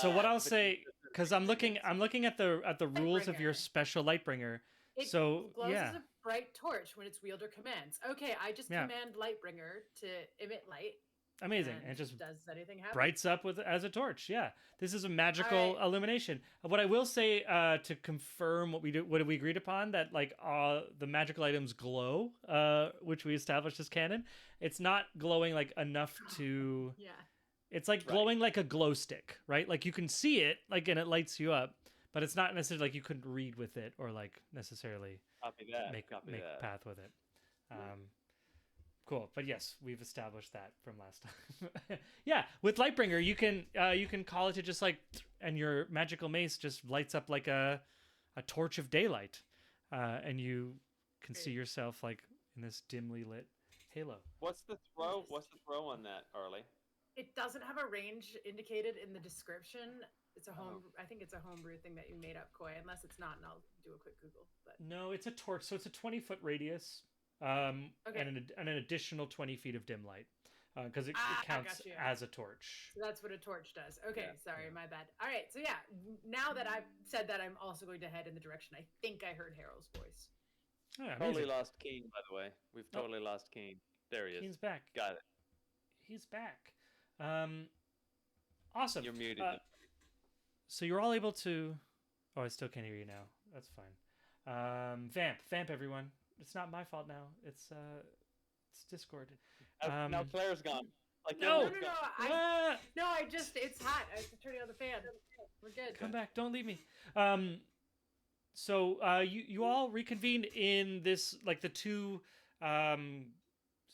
So what I'll but say, because I'm looking at the rules of your Lightbringer. special light bringer. It So glows yeah, as a bright torch when its wielder commands. Okay, I just Yeah. command Lightbringer to emit light. amazing, and it just does anything happen? brights up with as a torch. Yeah, this is a magical Alright. illumination. What I will say to confirm what we agreed upon, that like the magical items glow, which we established as canon. It's not glowing like enough to. Yeah. It's like glowing like a glow stick, right? Like you can see it, like, and it lights you up, but it's not necessarily like you couldn't read with it or like necessarily Copy that. make copy that. path with it. Cool, but yes, we've established that from last time. Yeah, with Lightbringer, you can call it to just like, and your magical mace just lights up like a torch of daylight, and you can see yourself like in this dimly lit halo. What's the throw? What's the throw on that, Arlie? It doesn't have a range indicated in the description. It's a home. I think it's a homebrew thing that you made up, Koi. Unless it's not, and I'll do a quick Google. But No, it's a torch, so it's a 20-foot radius, Okay. and an additional 20 feet of dim light, because it I counts got you. as a torch. So that's what a torch does. Okay, Yeah, sorry, my bad. All right, so yeah, now that I've said that, I'm also going to head in the direction I think I heard Harold's voice. Oh, Totally amazing. lost Keen, by the way. We've Oh. totally lost Keen. There he is. Keen's back. Got it. He's back. Awesome. You're muted. So you're all able to. Oh, I still can't hear you now. That's fine. Vamp, everyone. It's not my fault now. It's Discord. Now Claire's gone. Like No! No, everyone's no, gone. no, Ah! it's hot. I have to turn on the fan. We're good. Come back! Don't leave me. So you all reconvened in this, like, the two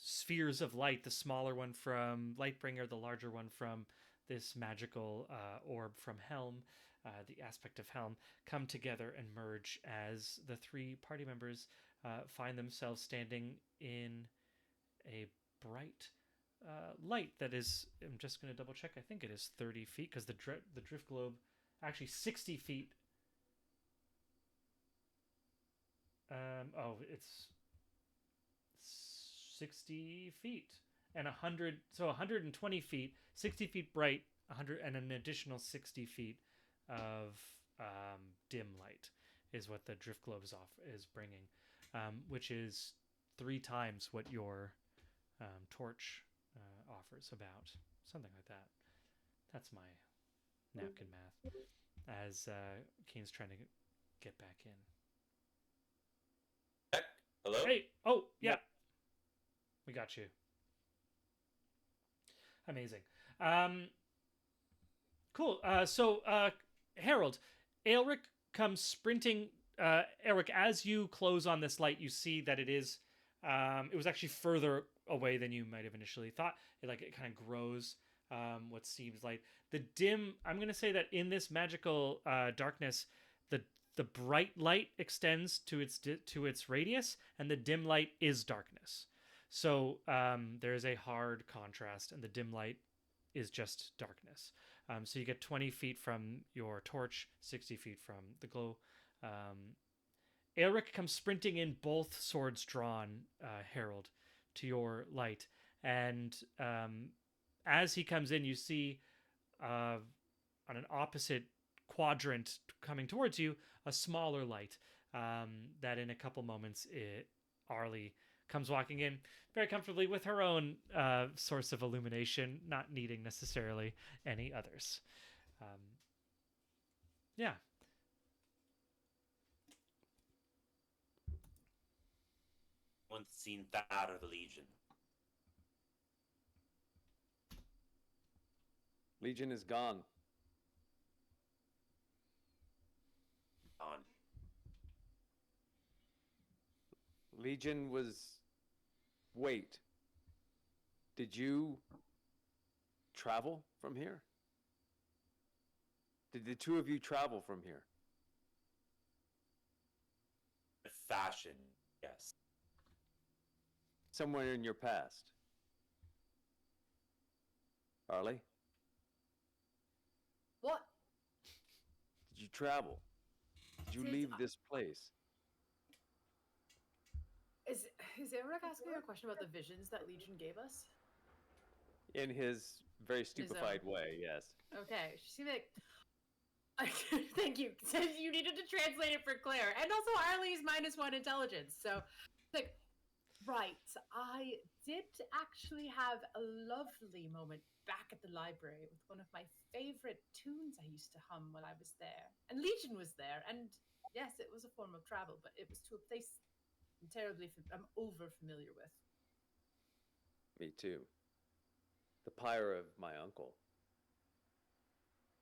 spheres of light. The smaller one from Lightbringer, the larger one from this magical orb from Helm. The aspect of Helm come together and merge as the three party members find themselves standing in a bright light that is. I'm just going to double check. I think it is 30 feet because the drift globe, actually 60 feet. It's 60 feet and 100. So 120 feet, 60 feet bright, 100 and an additional 60 feet of dim light is what the drift globe is bringing, which is 3 times what your torch offers, about something like that. That's my napkin math. As Keen's trying to get back in. Hello? Hey! Oh, yeah. We got you. Amazing. Cool. Harold, Aelric comes sprinting. Eric, as you close on this light, you see that it is. It was actually further away than you might have initially thought. It kind of grows. What seems like the dim. I'm going to say that in this magical darkness, the bright light extends to its radius, and the dim light is darkness. So there is a hard contrast, and the dim light is just darkness. So you get 20 feet from your torch, 60 feet from the glow. Aelric comes sprinting in, both swords drawn, Harold, to your light. And as he comes in, you see on an opposite quadrant coming towards you, a smaller light that in a couple moments Arlie comes walking in very comfortably with her own source of illumination, not needing necessarily any others. Yeah. Once seen that of the Legion. Legion is gone. On. Legion was. Wait. Did you travel from here? Did the two of you travel from here? Fashion, yes. Somewhere in your past? Arlie? What? Did you travel? Did you Did leave I- this place? Is Eric asking a question about the visions that Legion gave us? In his very stupefied way, yes. Okay, she seemed like. Thank you. Says you needed to translate it for Claire, and also Arlie's -1 intelligence. So, like, right. I did actually have a lovely moment back at the library with one of my favorite tunes I used to hum while I was there, and Legion was there. And yes, it was a form of travel, but it was to a place I'm over familiar with. Me too. The pyre of my uncle.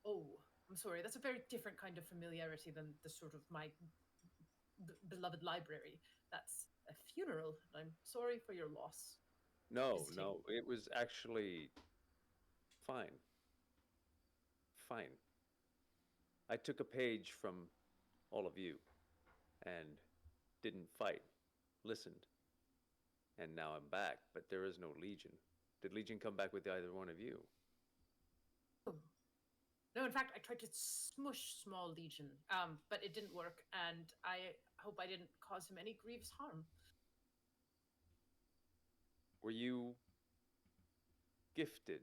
Oh, I'm sorry. That's a very different kind of familiarity than the sort of my beloved library. That's a funeral. I'm sorry for your loss. No, Visiting. no, it was actually fine. Fine. I took a page from all of you and didn't fight, listened. And now I'm back, but there is no Legion. Did Legion come back with either one of you? No, in fact, I tried to smush small Legion, but it didn't work, and I hope I didn't cause him any grievous harm. Were you gifted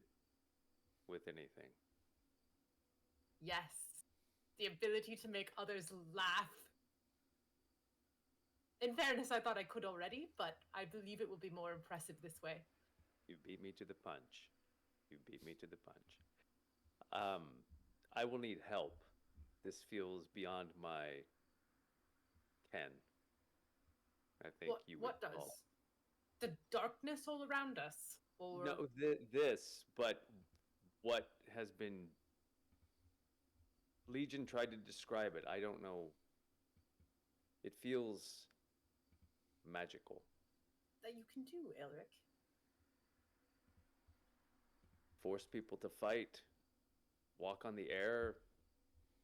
with anything? Yes, the ability to make others laugh. In fairness, I thought I could already, but I believe it will be more impressive this way. You beat me to the punch. You beat me to the punch. I will need help. This feels beyond my ken. I think you would What does? call. The darkness all around us? Or No, this, but what has been. Legion tried to describe it. I don't know. It feels magical. that you can do, Elric? Force people to fight, walk on the air,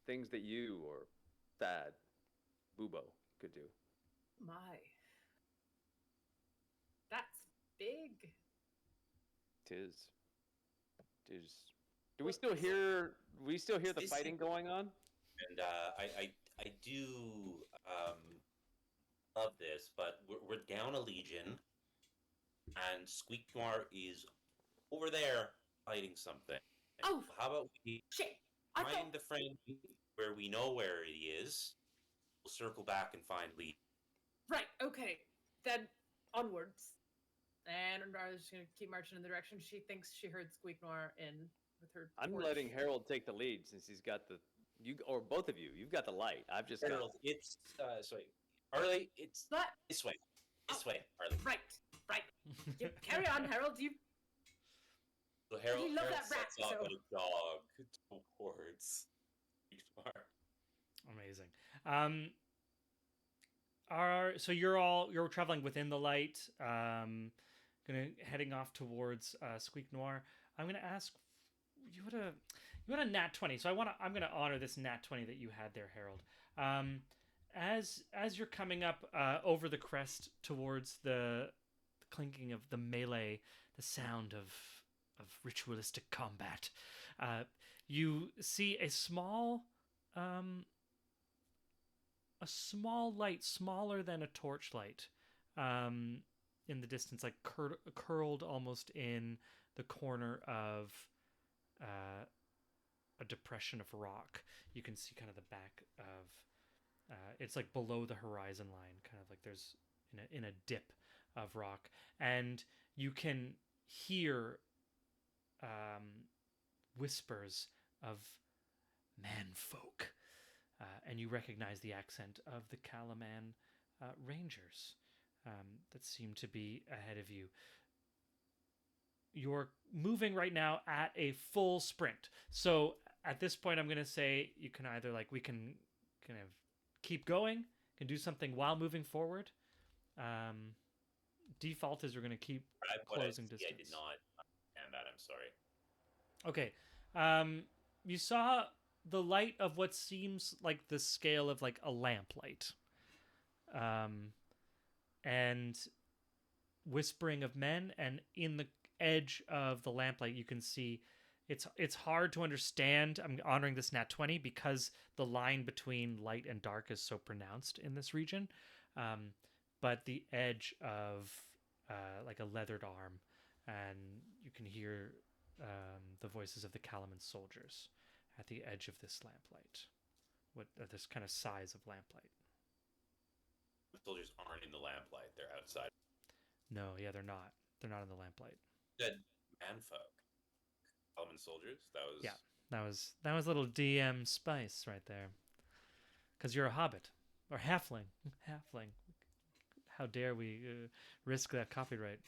things that you or Thad, Bubo could do. My. That's big. Tis. Do we still hear? We still hear the Is fighting it- going on? And I do love this, but we're down a Legion, and Squeakmore is over there fighting something. Oh. How about we Shit! I find thought. the friend where we know where he is? We'll circle back and find Legion. Right, okay. Then onwards. And I was just gonna keep marching in the direction she thinks she heard Squeaknor in with her. I'm torch. letting Harold take the lead since he's got the or both of you. You've got the light. I've just got. Harold, it's sorry, Arlie, it's But this way. This way, Harley. Right. You carry on, Harold. You So Harold, love Harold that rat, sets off so- on a jog towards Igmar. Amazing. So you're traveling within the light, heading off towards Squeak Noir. I'm gonna ask you had a nat 20, so I'm gonna honor this nat 20 that you had there, Harold. As you're coming up over the crest towards the clinking of the melee, the sound of ritualistic combat, you see a small light, smaller than a torchlight, in the distance, like curled almost in the corner of a depression of rock. You can see kind of the back of it's like below the horizon line, kind of like there's in a dip of rock, and you can hear whispers of manfolk, and you recognize the accent of the Calaman Rangers that seem to be ahead of you. You're moving right now at a full sprint. So at this point, I'm going to say you can either we can kind of keep going, can do something while moving forward. Default is we're going to keep closing distance. I did not understand that. I'm sorry. Okay. You saw the light of what seems like the scale of like a lamplight. And whispering of men, and in the edge of the lamplight you can see it's hard to understand. I'm honoring this nat 20 because the line between light and dark is so pronounced in this region. But the edge of like a leathered arm, and you can hear the voices of the Calaman soldiers at the edge of this lamplight. This kind of size of lamplight. The soldiers aren't in the lamplight; they're outside. No, yeah, they're not. They're not in the lamplight. Dead manfolk. Common soldiers. That was little DM spice right there. Because you're a hobbit or halfling. Halfling. How dare we risk that copyright?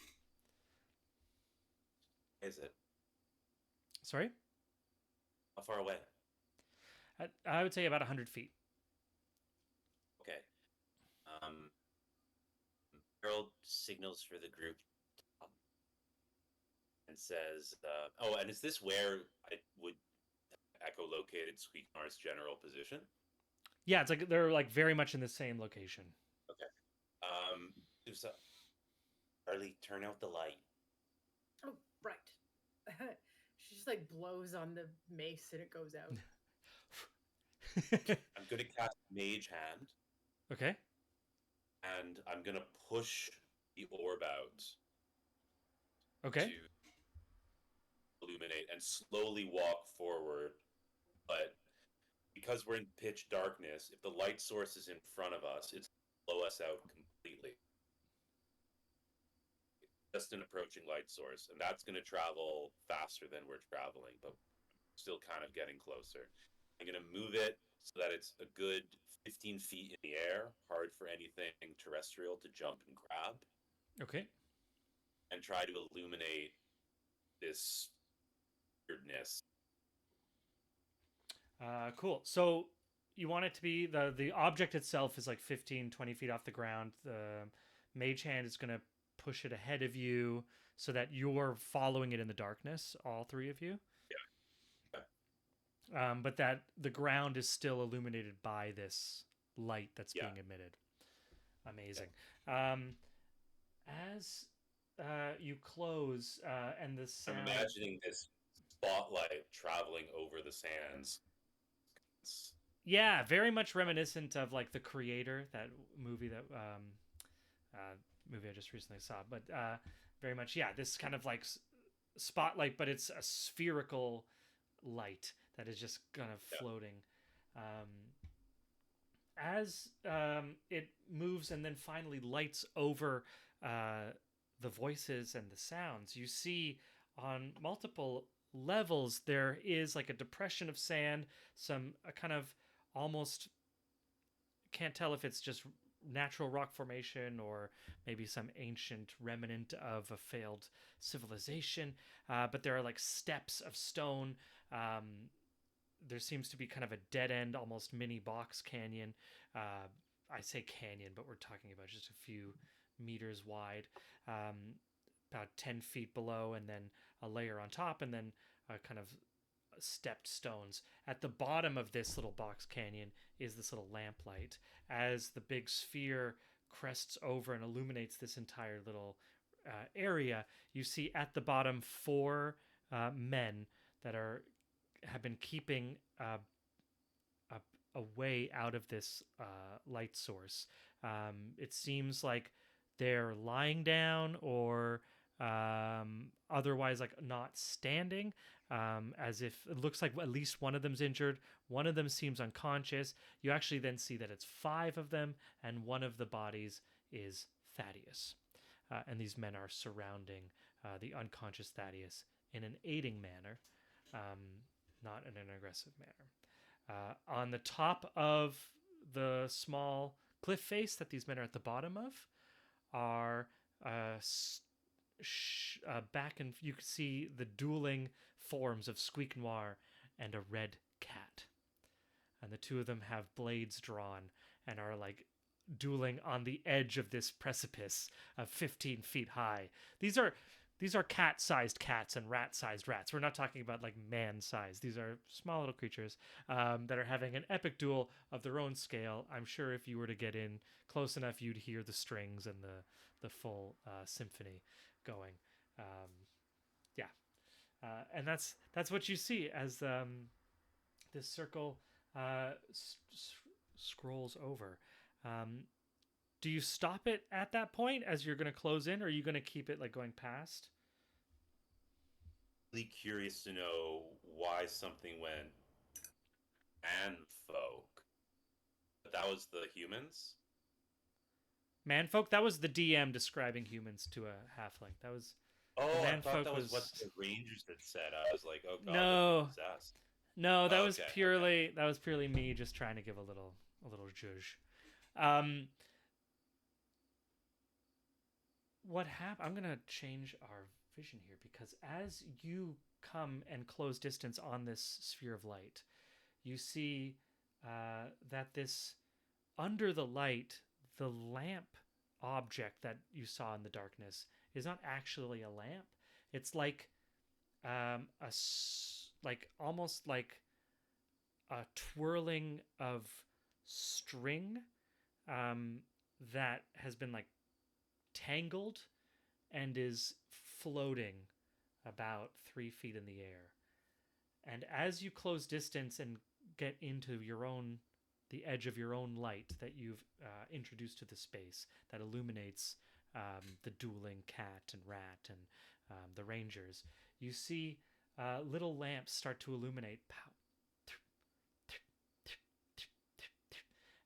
Is it? Sorry? How far away? I would say about 100 feet. Okay. Harold signals for the group and says, "Oh, and is this where I would echolocated Squeakmar's general position?" Yeah, it's like they're like very much in the same location. Okay. Charlie, turn out the light. Oh, right. She just like blows on the mace and it goes out. I'm gonna cast Mage Hand, Okay. and I'm gonna push the orb out Okay. to illuminate and slowly walk forward. But because we're in pitch darkness, if the light source is in front of us, it's blow us out completely. Just an approaching light source, and that's going to travel faster than we're traveling, but still kind of getting closer. I'm going to move it so that it's a good 15 feet in the air, hard for anything terrestrial to jump and grab, Okay. and try to illuminate this weirdness. Cool. So you want it to be the object itself is like 15, 20 feet off the ground. The mage hand is going to push it ahead of you so that you're following it in the darkness, all three of you. Yeah. But that the ground is still illuminated by this light that's Yeah. being emitted. Amazing. As you close and the sound... I'm imagining this spotlight traveling over the sands. Yeah, very much reminiscent of like The Creator, that movie movie I just recently saw. But very much, yeah, this kind of like spotlight, but it's a spherical light that is just kind of floating. As it moves and then finally lights over the voices and the sounds, you see on multiple levels there is like a depression of sand, a kind of almost, can't tell if it's just natural rock formation or maybe some ancient remnant of a failed civilization. But there are like steps of stone. There seems to be kind of a dead end, almost mini box canyon. I say canyon, but we're talking about just a few meters wide, about 10 feet below, and then a layer on top, and then kind of stepped stones. At the bottom of this little box canyon is this little lamplight. As the big sphere crests over and illuminates this entire little area, you see at the bottom 4 men that have been keeping a way out of this light source. It seems like they're lying down or otherwise like not standing, as if it looks like at least one of them's injured. One of them seems unconscious. You actually then see that it's 5 of them, and one of the bodies is Thaddeus. And these men are surrounding the unconscious Thaddeus in an aiding manner, not in an aggressive manner. On the top of the small cliff face that these men are at the bottom of are back, and you can see the dueling forms of Squeak Noir and a red cat. And the 2 of them have blades drawn and are like dueling on the edge of this precipice of 15 feet high. These are cat-sized cats and rat-sized rats. We're not talking about like man-sized. These are small little creatures that are having an epic duel of their own scale. I'm sure if you were to get in close enough, you'd hear the strings and the full symphony going. And that's what you see as this circle scrolls over. Do you stop it at that point as you're going to close in, or are you going to keep it like going past? Really curious to know why something went manfolk. But that was the humans? Manfolk? That was the DM describing humans to a halfling. That was... Oh, I manfolk thought that was what the rangers had said. I was like, oh god, No. possessed. No, that was Okay, purely me just trying to give a little zhuzh. What happened? I'm gonna change our vision here, because as you come and close distance on this sphere of light, you see that this under the light, the lamp object that you saw in the darkness is not actually a lamp. It's like almost like a twirling of string that has been like tangled and is floating about 3 feet in the air. And as you close distance and get into the edge of your own light that you've introduced to the space that illuminates the dueling cat and rat and the rangers, you see little lamps start to illuminate,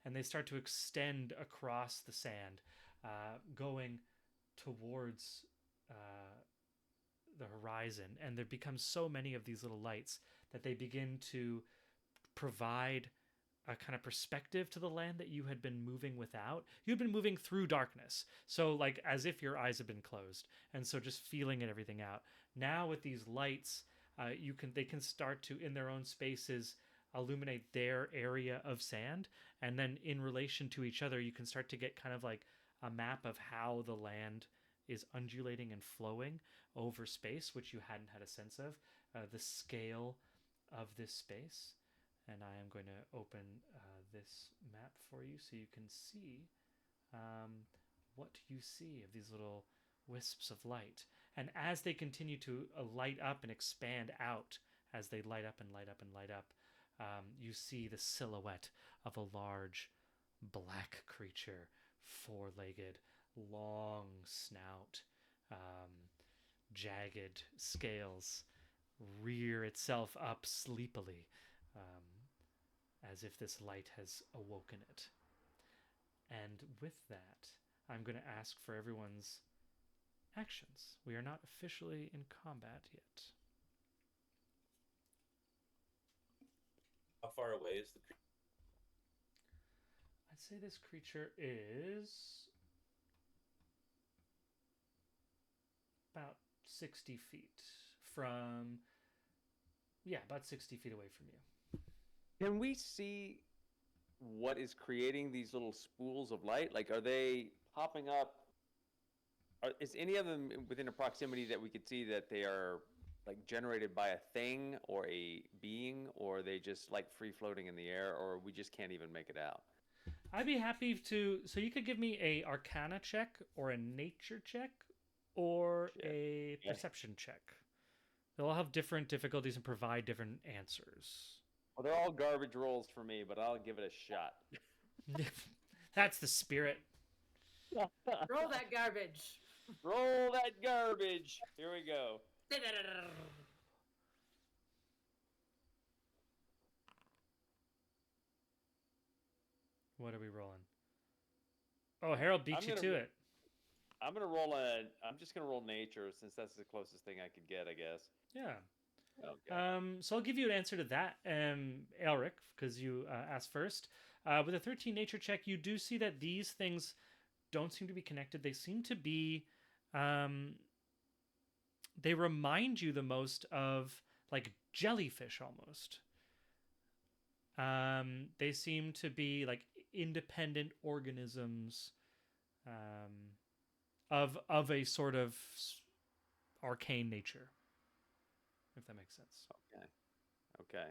and they start to extend across the sand, going towards the horizon. And there becomes so many of these little lights that they begin to provide a kind of perspective to the land that you had been moving without. You'd been moving through darkness, so like as if your eyes had been closed, and so just feeling it, everything out. Now with these lights, they can start to, in their own spaces, illuminate their area of sand, and then in relation to each other, you can start to get kind of like a map of how the land is undulating and flowing over space, which you hadn't had a sense of, the scale of this space. And I am going to open this map for you so you can see what you see of these little wisps of light. And as they continue to light up and expand out, as they light up and light up and light up, you see the silhouette of a large black creature, 4-legged, long snout, jagged scales, rear itself up sleepily, as if this light has awoken it. And with that, I'm going to ask for everyone's actions. We are not officially in combat yet. How far away is the creature? I I'd say this creature is about 60 feet from. Yeah, about 60 feet away from you. Can we see what is creating these little spools of light? Like, are they popping up? Is any of them within a proximity that we could see that they are like generated by a thing or a being, or are they just like free floating in the air, or we just can't even make it out? I'd be happy to. So you could give me a Arcana check or a Nature check or a Yeah. Perception check. They'll all have different difficulties and provide different answers. Well, they're all garbage rolls for me, but I'll give it a shot. That's the spirit. Roll that garbage. Roll that garbage. Here we go. What are we rolling? Oh, Harold beat I'm you gonna to ro- it. I'm just gonna roll nature since that's the closest thing I could get, I guess. Yeah. Okay. So I'll give you an answer to that, Elric, because you asked first. With a 13 nature check, you do see that these things don't seem to be connected. They seem to be. They remind you the most of like jellyfish almost. They seem to be like independent organisms of a sort of arcane nature, if that makes sense. Okay.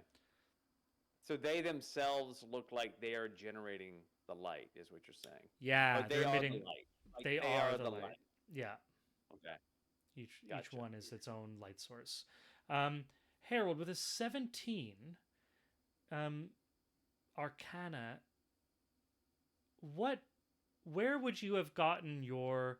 So they themselves look like they are generating the light, is what you're saying. Yeah, Or they they're are emitting. the light. Like, They are the light. Yeah, Okay. each Gotcha. one is its own light source. Harold with a 17, Arcana. Where would you have gotten your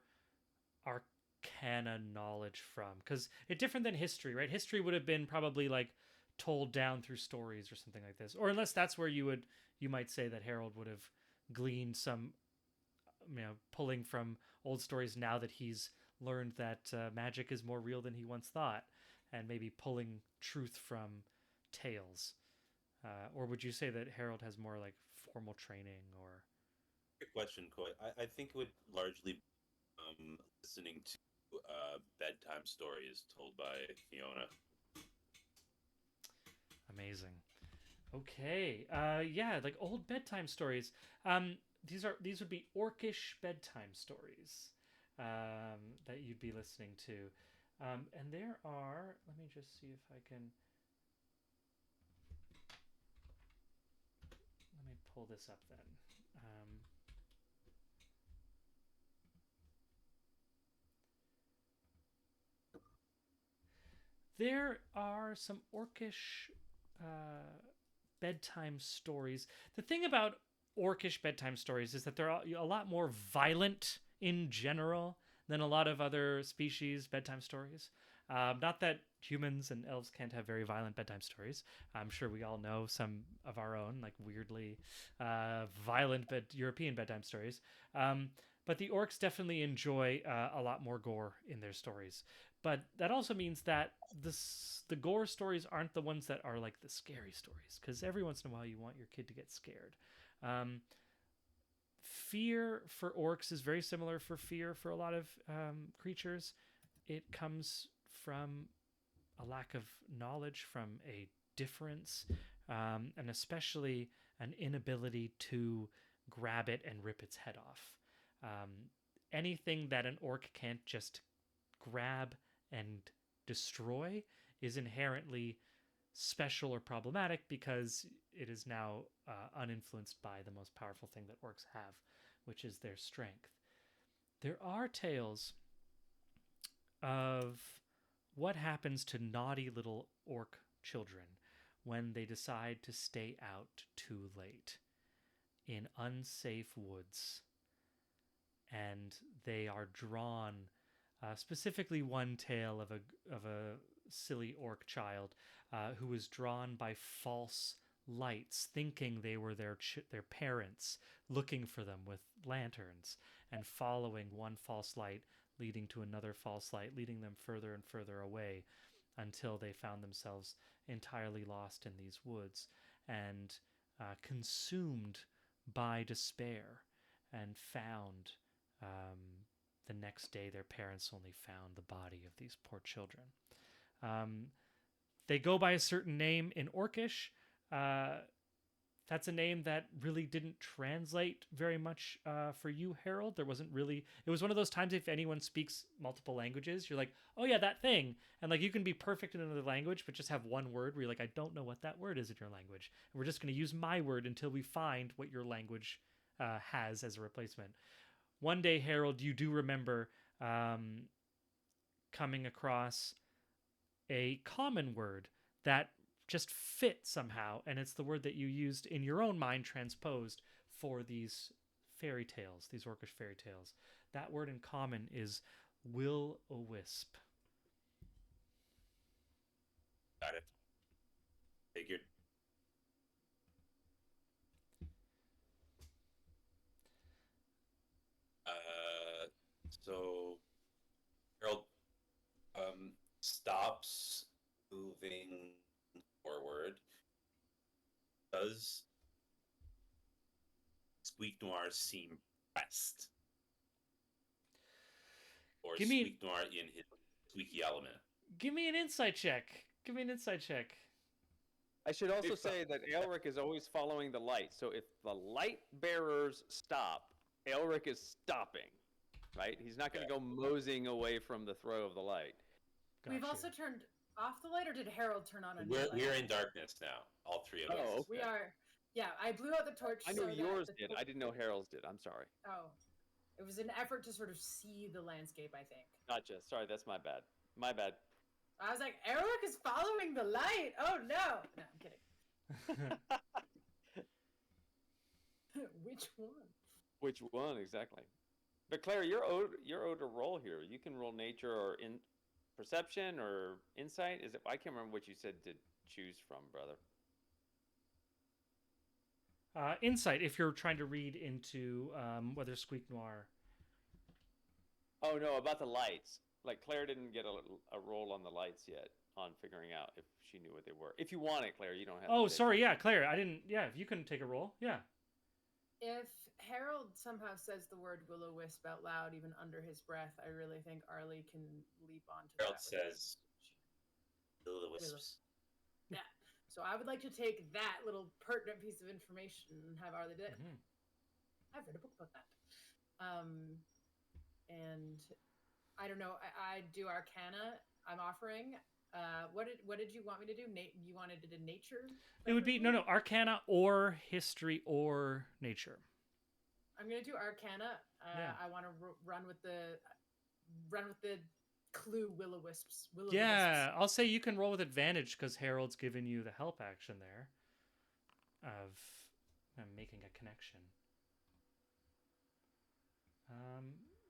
Arcana knowledge from? Because it's different than history, right? History would have been probably like told down through stories or something like this, or unless that's where you might say that Harold would have gleaned some, pulling from old stories now that he's learned that magic is more real than he once thought, and maybe pulling truth from tales. Or would you say that Harold has more like formal training or? Good question, Coy. I think it would largely be listening to bedtime stories told by Fiona. Amazing. Okay. Yeah, like old bedtime stories. These would be orcish bedtime stories that you'd be listening to. And there are, let me just see if I can, let me pull this up then. There are some orcish bedtime stories. The thing about orcish bedtime stories is that they're a lot more violent in general than a lot of other species' bedtime stories. Not that humans and elves can't have very violent bedtime stories. I'm sure we all know some of our own, like weirdly violent European bedtime stories. But the orcs definitely enjoy a lot more gore in their stories. But that also means that the gore stories aren't the ones that are like the scary stories, because every once in a while you want your kid to get scared. Fear for orcs is very similar for fear for a lot of creatures. It comes from a lack of knowledge, from a difference, and especially an inability to grab it and rip its head off. Anything that an orc can't just grab and destroy is inherently special or problematic, because it is now uninfluenced by the most powerful thing that orcs have, which is their strength. There are tales of what happens to naughty little orc children when they decide to stay out too late in unsafe woods, and they are drawn. Specifically, one tale of a silly orc child who was drawn by false lights, thinking they were their parents, looking for them with lanterns, and following one false light, leading to another false light, leading them further and further away, until they found themselves entirely lost in these woods and consumed by despair and found the next day their parents only found the body of these poor children. They go by a certain name in Orcish. That's a name that really didn't translate very much for you, Harold. There wasn't really. It was one of those times if anyone speaks multiple languages, you're like, oh yeah, that thing. And like you can be perfect in another language, but just have one word where you're like, I don't know what that word is in your language. And we're just going to use my word until we find what your language has as a replacement. One day, Harold, you do remember coming across a common word that just fit somehow, and it's the word that you used in your own mind transposed for these fairy tales, these Orcish fairy tales. That word in common is will-o-wisp. Got it. Figured. So Harold stops moving forward. Does Squeak Noir seem pressed? Or Give me- Squeak Noir in his squeaky element? Give me an insight check. Give me an insight check. I should also say that Elric is always following the light. So if the light bearers stop, Elric is stopping, right? He's not going to go moseying away from the throw of the light. We've Gotcha. also turned off the light, or did Harold turn on a new We're, light? we're in darkness now, all three of us. Oh, okay. We are. Yeah, I blew out the torch. I so knew that yours the did. torch- I didn't know Harold's did. I'm sorry. Oh, it was an effort to sort of see the landscape. I think. Gotcha. Sorry, that's my bad. My bad. I was like, Eric is following the light. Oh no! No, I'm kidding. Which one? Which one exactly? But Claire, you're owed a roll here. You can roll nature or in perception or insight. Is it? I can't remember what you said to choose from, brother. Insight, if you're trying to read into whether Squeak Noir. Oh no, about the lights. Like Claire didn't get a roll on the lights yet on figuring out if she knew what they were. If you want it, Claire, you don't have. Oh, to take sorry. it. Yeah, Claire. I didn't. Yeah, if you couldn't take a roll. Yeah. If Harold somehow says the word will-o-wisp out loud, even under his breath, I really think Arlie can leap onto Harold that. with her. says, Will-o-wisps. Yeah. So I would like to take that little pertinent piece of information and have Arlie do it. Mhm. I've read a book about that. And I don't know. I do Arcana. I'm offering. What did you want me to do? You wanted to do nature? It would be no Arcana or history or nature. I'm gonna do Arcana. Yeah. I want to run with the clue will-o-wisps. Yeah, I'll say you can roll with advantage because Harold's given you the help action there of making a connection.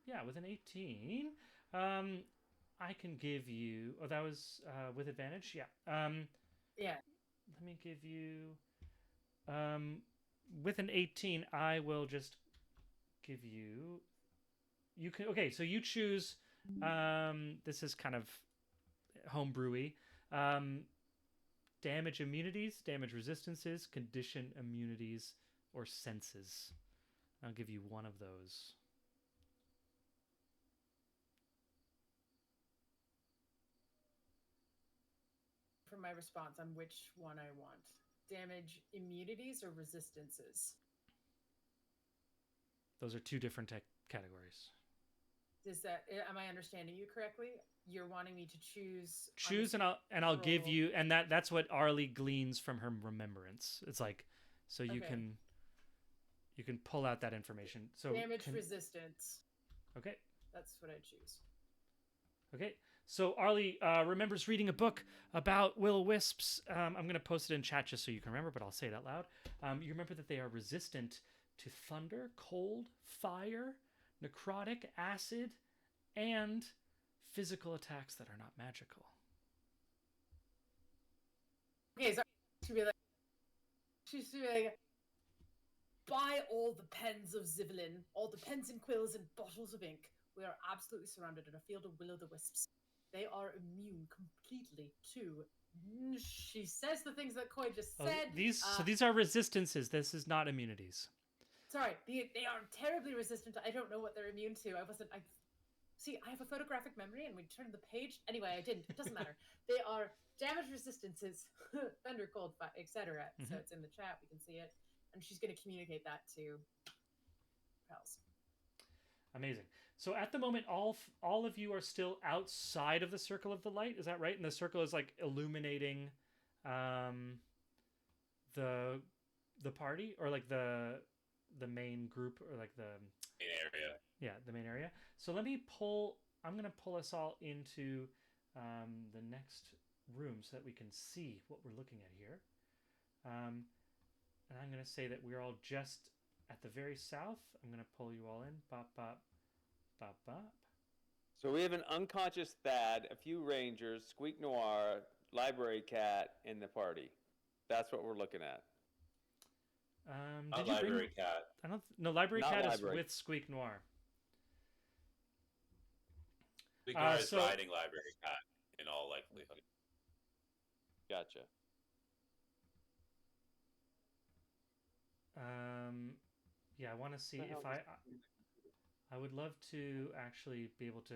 Yeah, with an 18, I can give you. Oh, that was with advantage. Yeah. Yeah. Let me give you. With an 18, I will just give you. You can. Okay, so you choose. This is kind of homebrewy. Damage immunities, damage resistances, condition immunities, or senses. I'll give you one of those. For my response on which one I want. Damage immunities or resistances? Those are two different categories. Am I understanding you correctly? You're wanting me to choose Choose and I'll give roll. you, and that's what Arlie gleans from her remembrance. It's like, so you Okay. can pull out that information. So damage resistance. Okay. That's what I choose. Okay. So Arlie remembers reading a book about will-o-wisps. I'm going to post it in chat just so you can remember, but I'll say it out loud. You remember that they are resistant to thunder, cold, fire, necrotic, acid, and physical attacks that are not magical. Okay, so she should be like, buy all the pens of Zivelin, all the pens and quills and bottles of ink. We are absolutely surrounded in a field of will-o'-the-wisps. They are immune completely to. She says the things that Coy just Oh, said. these are resistances. This is not immunities. sorry. They are terribly resistant. I don't know what they're immune to. I see. I have a photographic memory, and we turned the page. Anyway, I didn't. It doesn't matter. They are damage resistances, thunder, cold, etc. So it's in the chat. We can see it, and she's going to communicate that to pals. Amazing. So at the moment, all of you are still outside of the circle of the light. Is that right? And the circle is like illuminating the party, or like the main group, or like the Main area. yeah, the main area. So let me pull. I'm gonna pull us all into the next room so that we can see what we're looking at here. And I'm gonna say that we're all just at the very south. I'm gonna pull you all in. Bop bop bop bop. So we have an unconscious Thad, a few Rangers, Squeak Noir, Library Cat in the party. That's what we're looking at. Did you Library bring? Cat. I don't. No, Library Not Cat Library. is with Squeak Noir. Squeak Noir is so- riding Library Cat in all likelihood. Gotcha. Yeah, I want to see The hell if I would love to actually be able to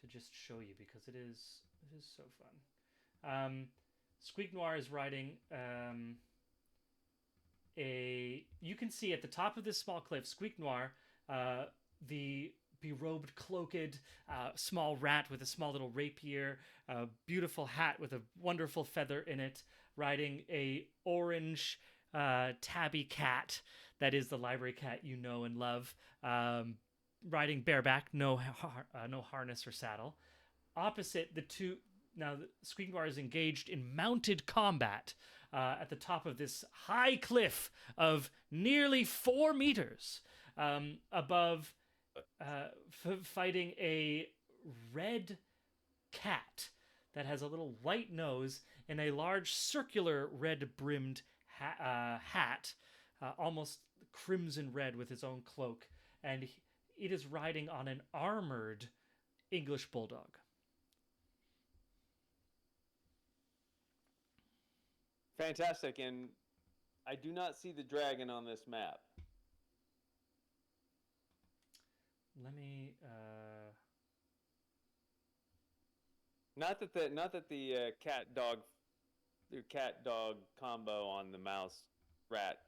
just show you, because it is so fun. Squeak Noir is riding you can see at the top of this small cliff, Squeak Noir, the berobed, cloaked small rat with a small little rapier, a beautiful hat with a wonderful feather in it, riding a orange tabby cat that is the Library Cat you know and love, riding bareback, no harness or saddle. Opposite the two, now Squeak Noir is engaged in mounted combat at the top of this high cliff of nearly 4 meters above, fighting a red cat that has a little white nose and a large circular red-brimmed hat, almost crimson red with its own cloak, and it is riding on an armored English bulldog. Fantastic, and I do not see the dragon on this map. Let me. Not that the cat dog combo on the mouse rat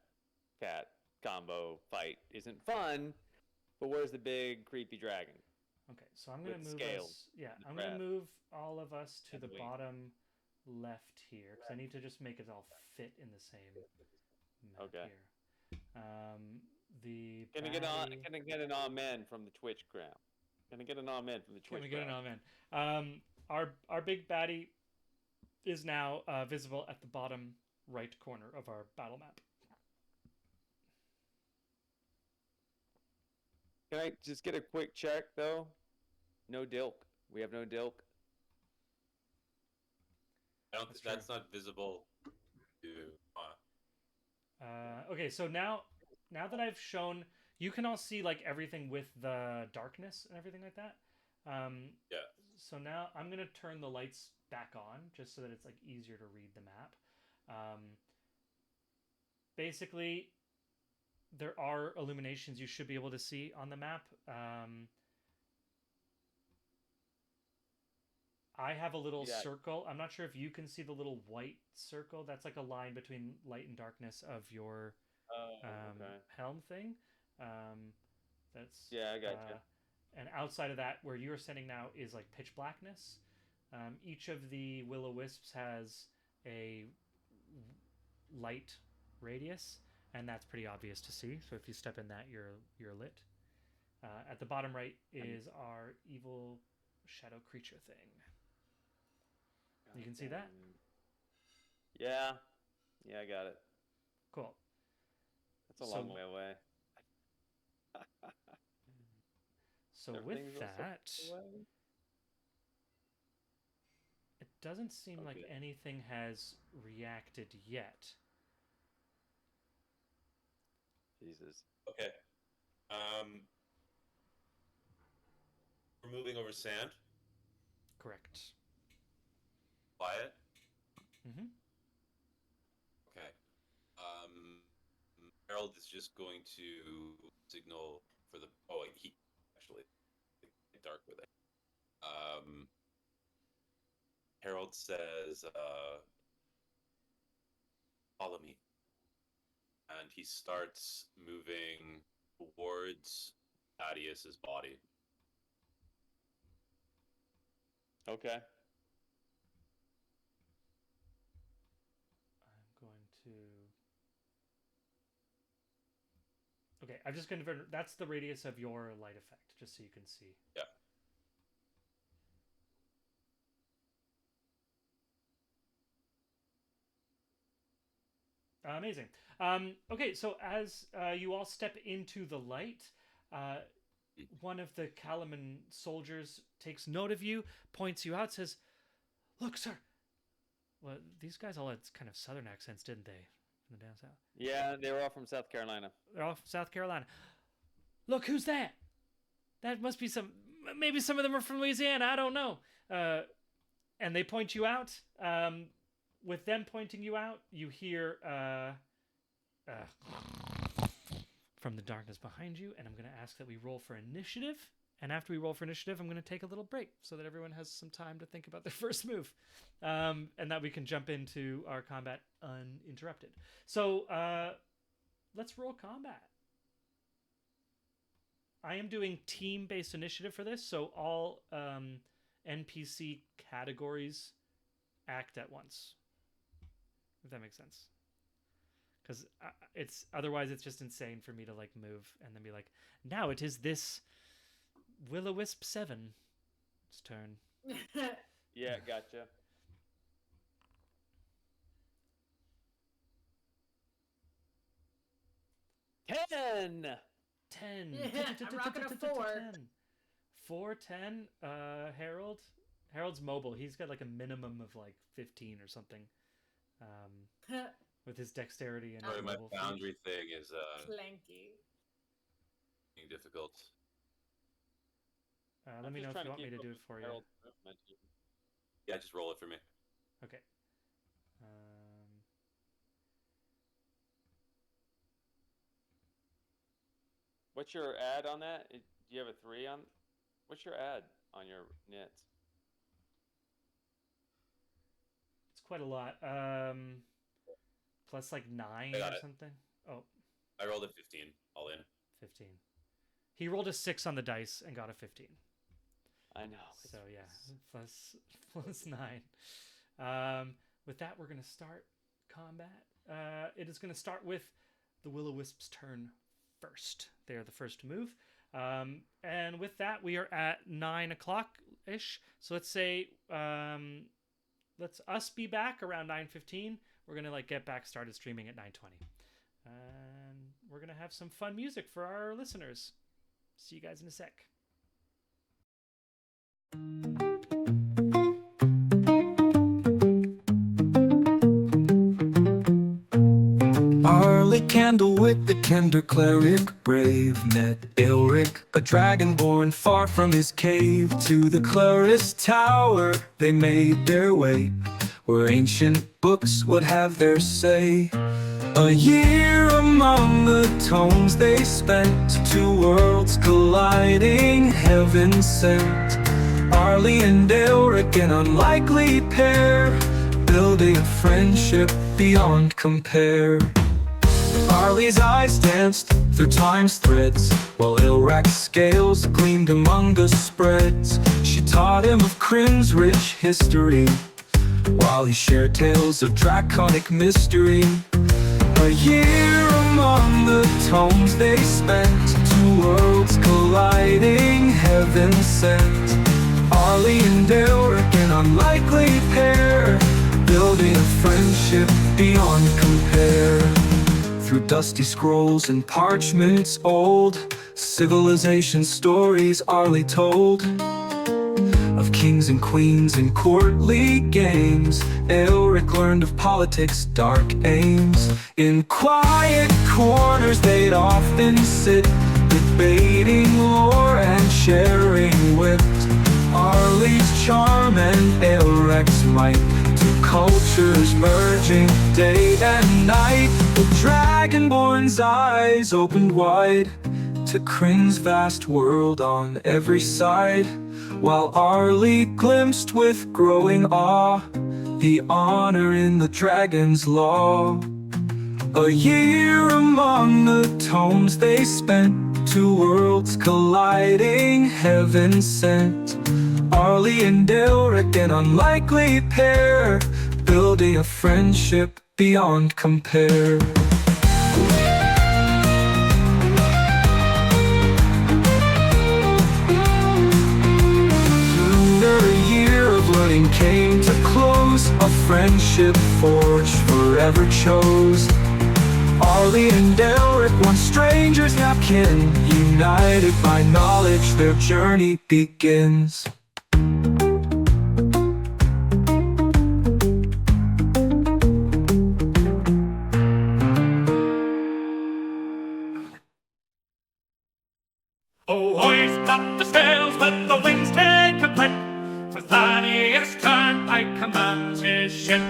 cat combo fight isn't fun, but where's the big creepy dragon? Okay, so I'm gonna With move scales us. Yeah, and I'm gonna crab. move all of us to And the wings. bottom left here, because I need to just make it all fit in the same map Okay. here. The Gonna get an amen from the Twitch crowd. Gonna get an amen from the Can Twitch we get an crowd. amen? Our big baddie is now visible at the bottom right corner of our battle map. Can I just get a quick check though? No Dilk. We have no Dilk. I don't. That's That's not visible to. Okay, so now that I've shown, you can all see like everything with the darkness and everything like that. Yeah. So now I'm gonna turn the lights back on just so that it's like easier to read the map. Basically, there are illuminations you should be able to see on the map. I have a little Yeah. circle. I'm not sure if you can see the little white circle. That's like a line between light and darkness of your Okay. helm thing. That's Yeah, I gotcha. And outside of that, where you're standing now, is like pitch blackness. Each of the will-o-wisps has a light radius, and that's pretty obvious to see. So if you step in that, you're lit. At the bottom right is our evil shadow creature thing. You can see that? Yeah. Yeah, I got it. Cool. That's a So- long way away. So Everything's with also that, away. it doesn't seem like Okay. anything has reacted yet. Jesus. Okay. We're moving over sand. Correct. Quiet. Mm-hmm. Okay. Harold is just going to signal for the. Oh, he actually dark with it. Harold says, "Follow me," and he starts moving towards Thaddeus's body. Okay. I'm going to. Okay, I'm just going to. That's the radius of your light effect, just so you can see. Yeah. Amazing. Okay, so as you all step into the light, one of the Kalaman soldiers takes note of you, points you out, says, "Look, sir." Well, these guys all had kind of southern accents, didn't they? From the down south. Yeah, they were all from South Carolina. They're all from South Carolina. Look, who's that? That must be maybe some of them are from Louisiana. I don't know. And they point you out. With them pointing you out, you hear from the darkness behind you, and I'm going to ask that we roll for initiative. And after we roll for initiative, I'm going to take a little break so that everyone has some time to think about their first move, and that we can jump into our combat uninterrupted. So let's roll combat. I am doing team-based initiative for this, so all NPC categories act at once. If that makes sense. Because otherwise it's just insane for me to like move and then be like, now it is this Will-O-Wisp 7's turn. Yeah, gotcha. Ten. 10. Yeah, I'm rocking a 4. 4, 10. Harold. Harold's mobile. He's got like a minimum of like 15 or something. With his dexterity and Sorry, my mobile feat. boundary thing is Clanky. being difficult. Let me know if you want me to do it for you. Yeah, just roll it for me. Okay. What's your ad on that? Do you have a 3 on? What's your ad on your nits? It's quite a lot. Plus like 9 I got or it. something. Oh, I rolled a 15, all in. 15. He rolled a 6 on the dice and got a 15. I know. So yeah, plus 9. With that, we're gonna start combat. It is gonna start with the Will-O-Wisp's turn first. They are the first to move. And with that, we are at 9 o'clock ish. So let's say let's us be back around 9:15. We're gonna like get back started streaming at 9:20, and we're gonna have some fun music for our listeners. See you guys in a sec. Arlie Candlewick, the Kender cleric, brave met Ilric, a dragonborn far from his cave. To the Clarus Tower they made their way, where ancient books would have their say. A year among the tomes they spent, two worlds colliding, heaven sent. Arlie and Ilric, an unlikely pair, building a friendship beyond compare. Arlie's eyes danced through time's threads, while Ilrac's scales gleamed among the spreads. She taught him of Kryn's rich history, while he shared tales of draconic mystery. A year among the tomes they spent, two worlds colliding, heaven sent. Arlie and Ilric, an unlikely pair, building a friendship beyond compare. Through dusty scrolls and parchments old, civilization stories Arlie told, of kings and queens and courtly games. Ilric learned of politics' dark aims. In quiet corners they'd often sit, debating lore and sharing wit. Arlie's charm and Ilric's might, two cultures merging day and night. The Dragonborn's eyes opened wide to Kryn's vast world on every side, while Arlie glimpsed with growing awe the honor in the dragon's law. A year among the tomes they spent, two worlds colliding, heaven sent. Arlie and Elric, an unlikely pair, building a friendship beyond compare. Another year of learning came to close, a friendship forged forever chose. Arlie and Elric, once strangers now kin, united by knowledge their journey begins. Oh, hoist up the sails, let the winds take a breath. For Thaddeus Turnpike commands his ship.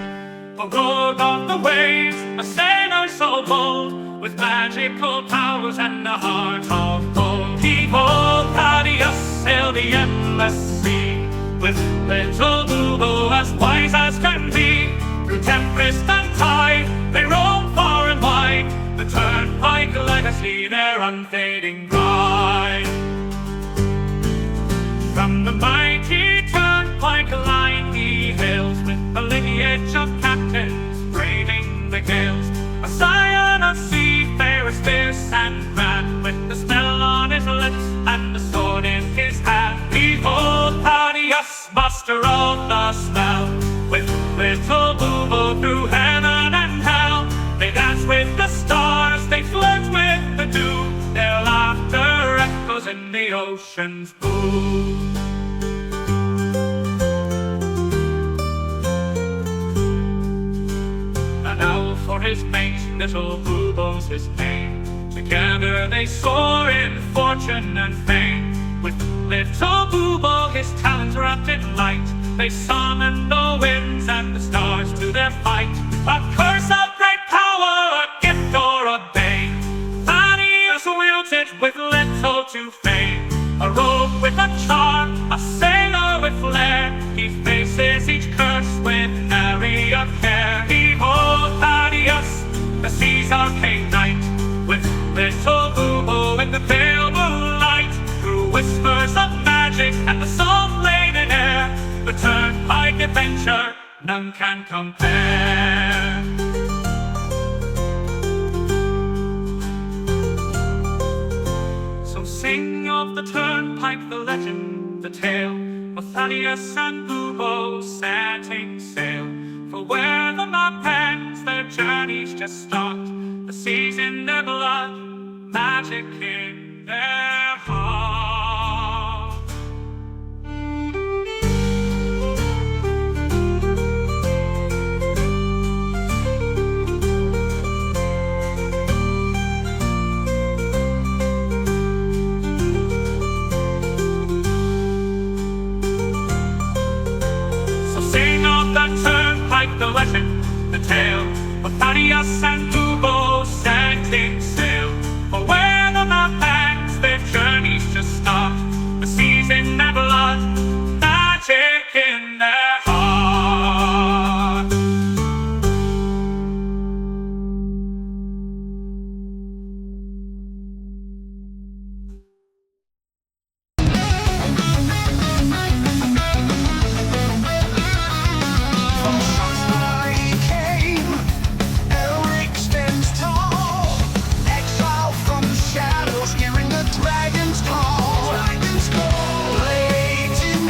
For lord of the waves, a sailor so bold, with magical powers and a heart of gold. Behold, Thaddeus sailed the endless sea, with little Bubo as wise as can be. Through tempest and tide, they roam far and wide, the Turnpike legacy, their unfading pride. From the mighty Turnpike line he hails, with a lineage of captains braving the gales. A scion of seafarers fierce and grand, with the smell on his lips and the sword in his hand. Behold Thaddeus, master of the smell, with little Bubo through heaven and hell. They dance with the stars, they flirt with the dew, their laughter echoes in the ocean's blue. And now for his mate, little Bubo's his name. Together they soar in fortune and fame. With little Bubo, his talons wrapped in light, they summon the winds and the stars to their fight. A curse of great power, a gift or a bane, Thaddeus wields it with little to fame. A rogue with a charm, a sailor with flair, he faces each curse with nary a care. Behold Thaddeus, the sea's arcane knight, with little Bubo in the pale moonlight. Through whispers of magic and the salt-laden air, the Turnpike adventure none can compare. So sing of the Turnpike, the legend, the tale, of Thaddeus and Bubo setting sail. For where the map ends, their journeys just start. The sea's in their blood, magic in their heart. So sing of the Turnpike, the legend, the tale, of Thaddeus and Bubo setting sail. For where the map ends, their journeys just start. The sea's in their blood, magic in their heart. Elric stands tall, exiled from the shadows, hearing the dragon's call. Blades in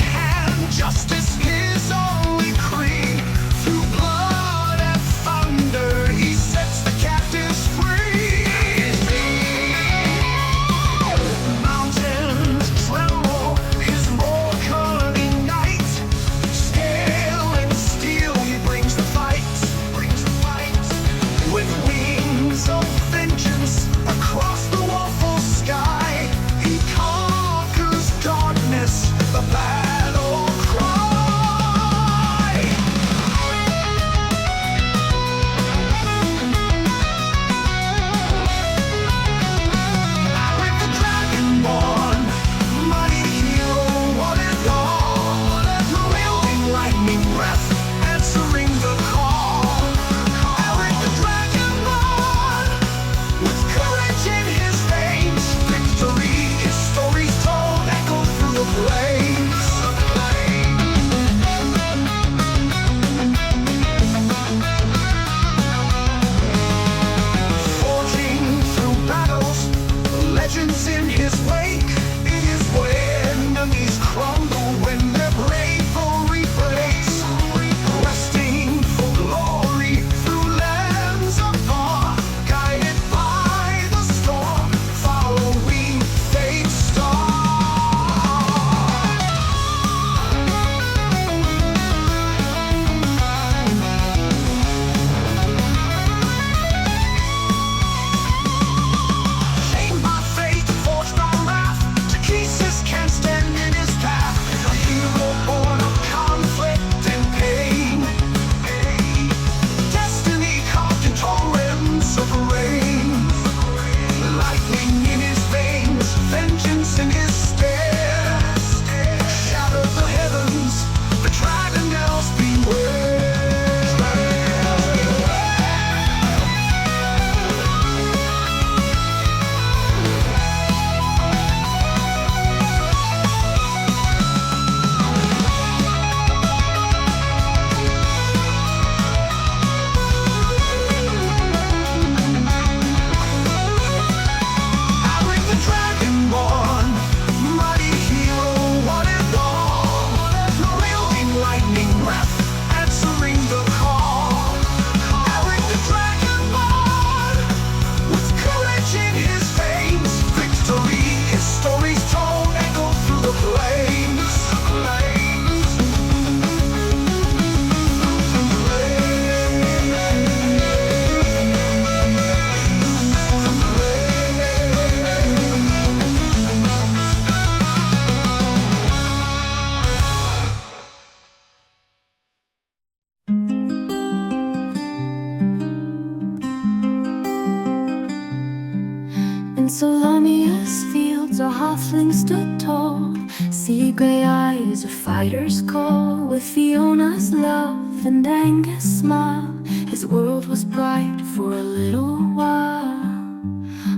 Solania's fields a halfling stood tall. Sea gray eyes, a fighter's call. With Fiona's love and Angus' smile, his world was bright for a little while.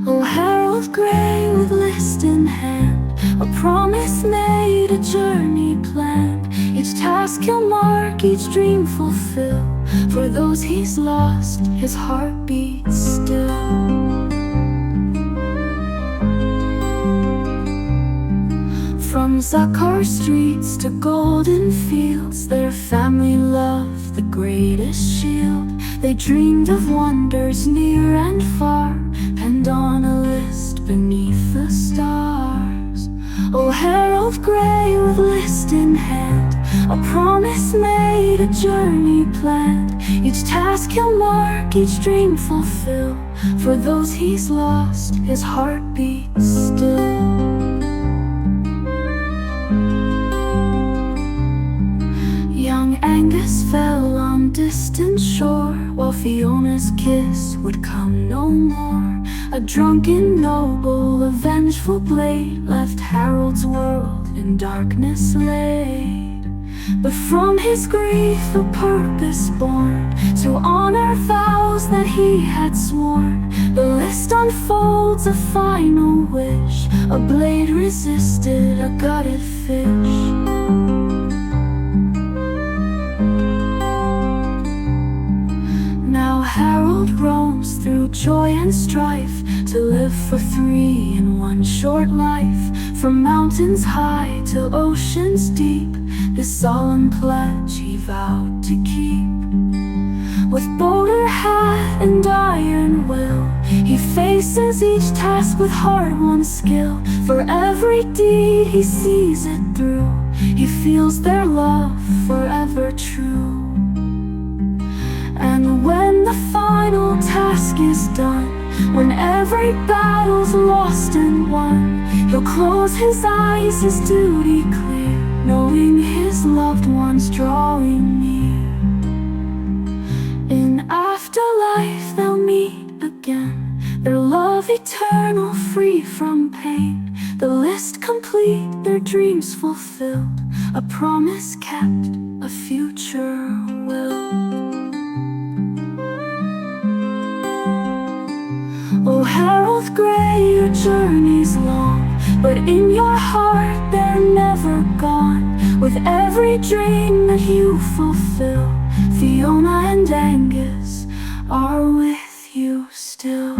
Oh, Harold Grey with list in hand, a promise made, a journey planned. Each task he'll mark, each dream fulfill. For those he's lost, his heart beats still. From Zakar streets to golden fields, their family loved the greatest shield. They dreamed of wonders near and far, and on a list beneath the stars. Oh, Harold Grey with list in hand, a promise made, a journey planned. Each task he'll mark, each dream fulfill. For those he's lost, his heart beats still. Young Angus fell on distant shore, while Fiona's kiss would come no more. A drunken noble, a vengeful blade, left Harold's world in darkness laid. But from his grief a purpose born, to honor vows that he had sworn. The list unfolds a final wish, a blade resisted a gutted fish. Now Harold roams through joy and strife, to live for three in one short life. From mountains high to oceans deep, this solemn pledge he vowed to keep. With boulder hat and iron will, he faces each task with hard-won skill. For every deed he sees it through, he feels their love forever true. And when the final task is done, when every battle's lost and won, he'll close his eyes, his duty clear, knowing his loved ones drawing near. In afterlife they'll meet again, their love eternal, free from pain. The list complete, their dreams fulfilled, a promise kept, a future will. Oh, Harold Grey, your journey's long, but in your heart they're never gone. With every dream that you fulfill, Fiona and Angus are with you still.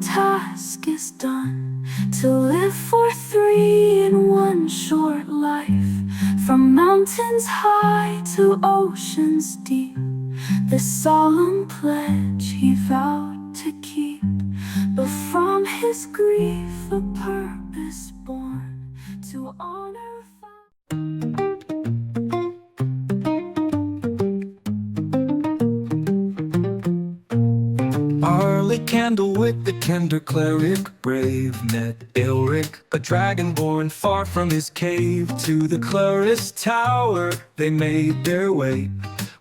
Task is done, to live for three in one short life. From mountains high to oceans deep, this solemn pledge he vowed to keep. But from his grief a purpose born, to honor Arlie Candlewick, the Kender cleric, brave, met Elric, a dragonborn far from his cave. To the Clarus Tower they made their way,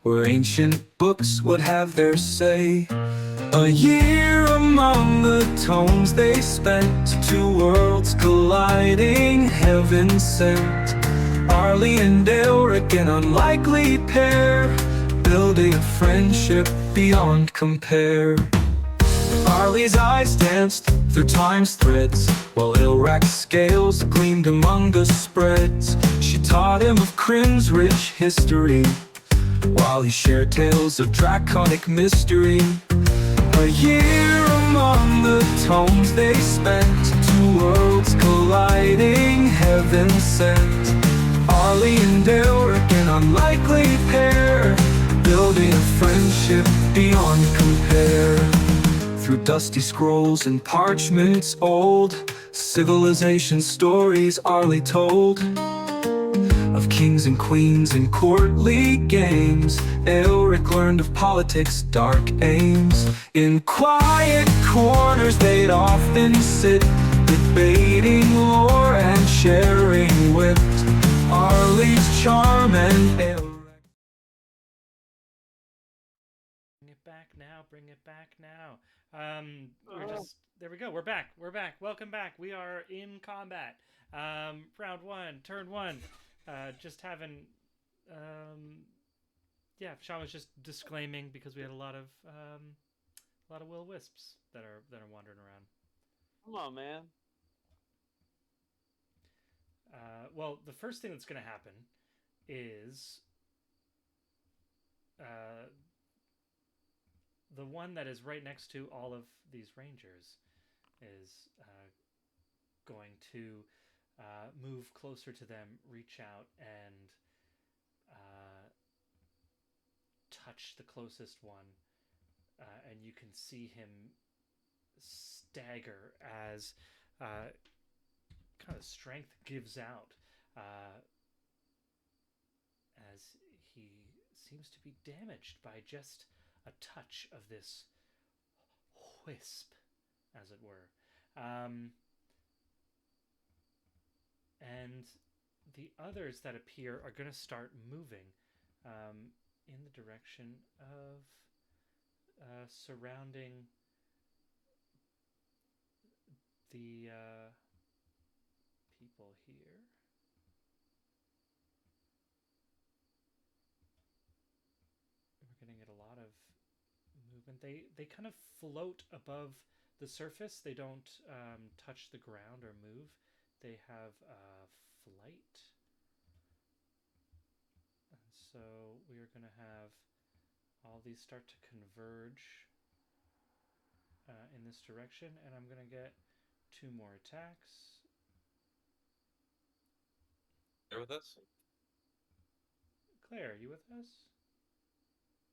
where ancient books would have their say. A year among the tomes they spent, two worlds colliding, heaven sent. Arlie and Elric, an unlikely pair, building a friendship beyond compare. Arlie's eyes danced through time's threads, while Elrac's scales gleamed among the spreads. She taught him of Kryn's rich history, while he shared tales of draconic mystery. A year among the tomes they spent, two worlds colliding, heaven sent. Arlie and Elric, an unlikely pair, building a friendship beyond compare. Dusty scrolls and parchments old, civilization stories Arlie told. Of kings and queens and courtly games, Elric learned of politics' dark aims. In quiet corners they'd often sit, debating lore and sharing wit. Arlie's charm and Elric. Bring it back now, bring it back now. We're just there we go. We're back. We're back. Welcome back. We are in combat. Round one, turn one. Just having yeah, Sean was just disclaiming because we had a lot of will wisps that are wandering around. Come on, man. Well, the first thing that's going to happen is the one that is right next to all of these rangers is going to move closer to them, reach out, and touch the closest one. And you can see him stagger as kind of strength gives out as he seems to be damaged by just a touch of this wisp, as it were. And the others that appear are going to start moving in the direction of surrounding the people here. We're going to get a lot of movement. They kind of float above the surface. They don't touch the ground or move. They have flight. And so we are going to have all these start to converge in this direction, and I'm going to get 2 more attacks. There with us? Claire, are you with us?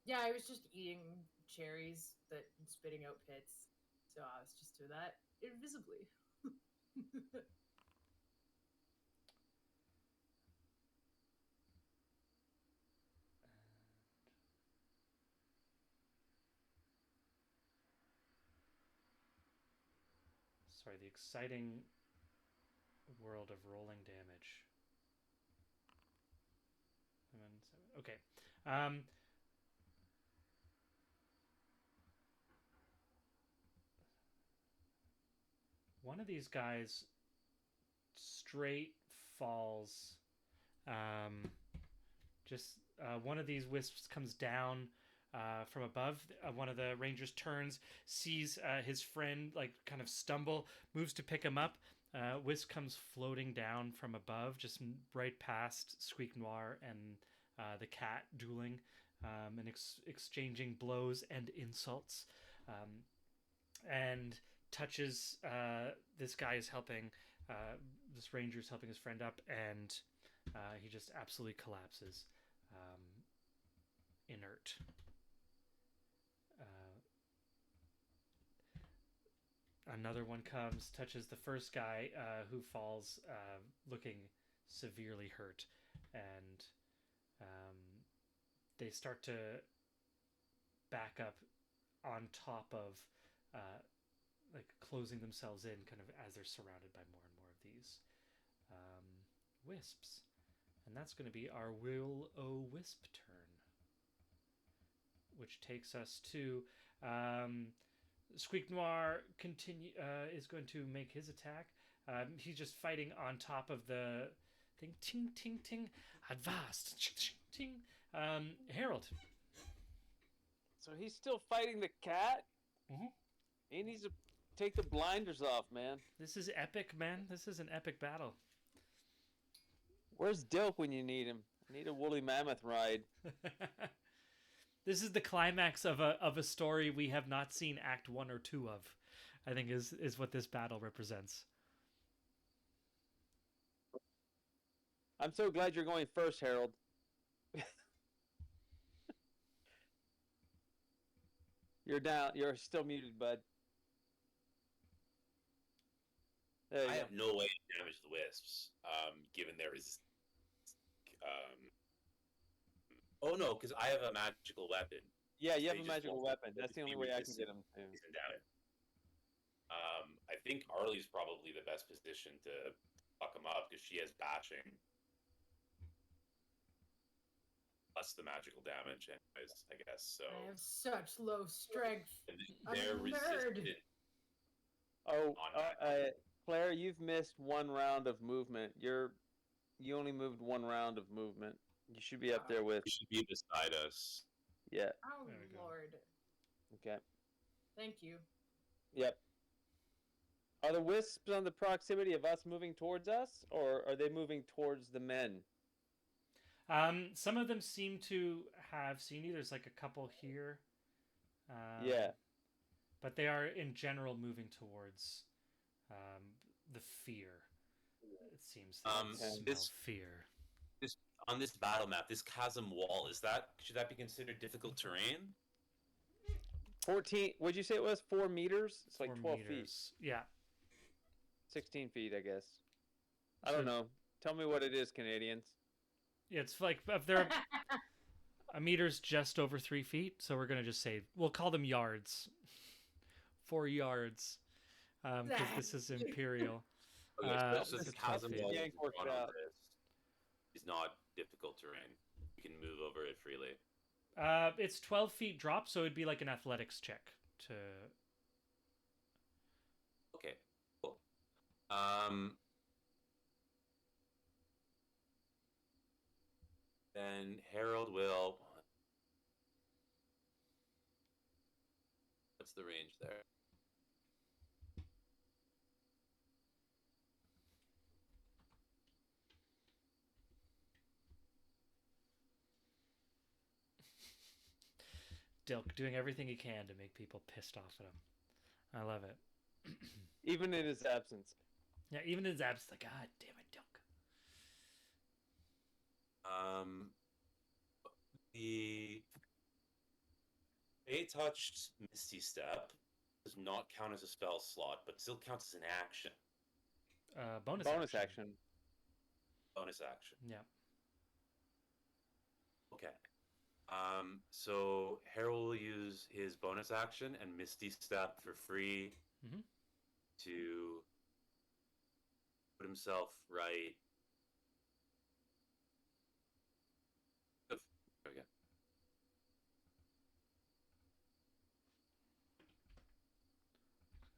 Yeah, I was just eating cherries that spitting out pits, so I was just doing that invisibly. Sorry, the exciting world of rolling damage. Okay. One of these guys straight falls. One of these wisps comes down from above. One of the rangers turns, sees his friend like kind of stumble, moves to pick him up. Wisp comes floating down from above, just right past Squeak Noir and the cat dueling and exchanging blows and insults, and touches this guy is helping this ranger's helping his friend up, and he just absolutely collapses inert. Another one comes, touches the first guy who falls looking severely hurt, and they start to back up on top of like closing themselves in kind of as they're surrounded by more and more of these wisps. And that's going to be our Will-O-Wisp turn, which takes us to Squeak Noir is going to make his attack. He's just fighting on top of the thing. Ting, ting, ting. Advast. Ting, ting. Harold. So he's still fighting the cat? Mhm. He needs to take the blinders off, man. This is epic, man. This is an epic battle. Where's Dilk when you need him? I need a woolly mammoth ride. This is the climax of a story we have not seen Act 1 or 2 of, I think is what this battle represents. I'm so glad you're going first, Harold. You're down. You're still muted, bud. There you I go. have no way to damage the wisps, given their resistance. Oh no, because I have a magical weapon. Yeah, you have They a just magical won't weapon. That's the be only way I can get resistant them to. poison damage. I think Arlie's probably the best position to fuck him up because she has bashing. Plus the magical damage, anyways, I guess. So I have such low strength. and I'm they're a nerd. resistant. Oh, On Claire, you've missed one round of movement. You only moved one round of movement. You should be up there with He should be beside us. yeah. Oh There we go. Lord. Okay. Thank you. Yep. Are the wisps on the proximity of us moving towards us, or are they moving towards the men? Some of them seem to have seen you. There's like a couple here. Yeah. But they are in general moving towards the fear. It seems. They smell this- fear. On this battle map, this chasm wall, should that be considered difficult terrain? 14. What'd you say it was? 4 meters? It's like 4 12 feet. meters. Yeah. 16 feet, I guess. I don't know. Tell me what it is, Canadians. Yeah, it's like if they're a meter's just over 3 feet, so we're gonna just say we'll call them yards. 4 yards, because this is imperial. Okay, so this this is chasm tough. wall Yeah, is worked out. is not difficult terrain. You can move over it freely. It's 12 feet drop, so it'd be like an athletics check to. Okay, cool. Then Harold will. What's the range there? Dilk doing everything he can to make people pissed off at him. I love it. Even in his absence. Yeah, even his abs, like, God damn it, Dilk. The touched Misty Step does not count as a spell slot, but still counts as an action. Bonus action. Bonus action. Yeah. Okay. So Harold will use his bonus action and Misty Step for free Mhm. to put himself right. There we go.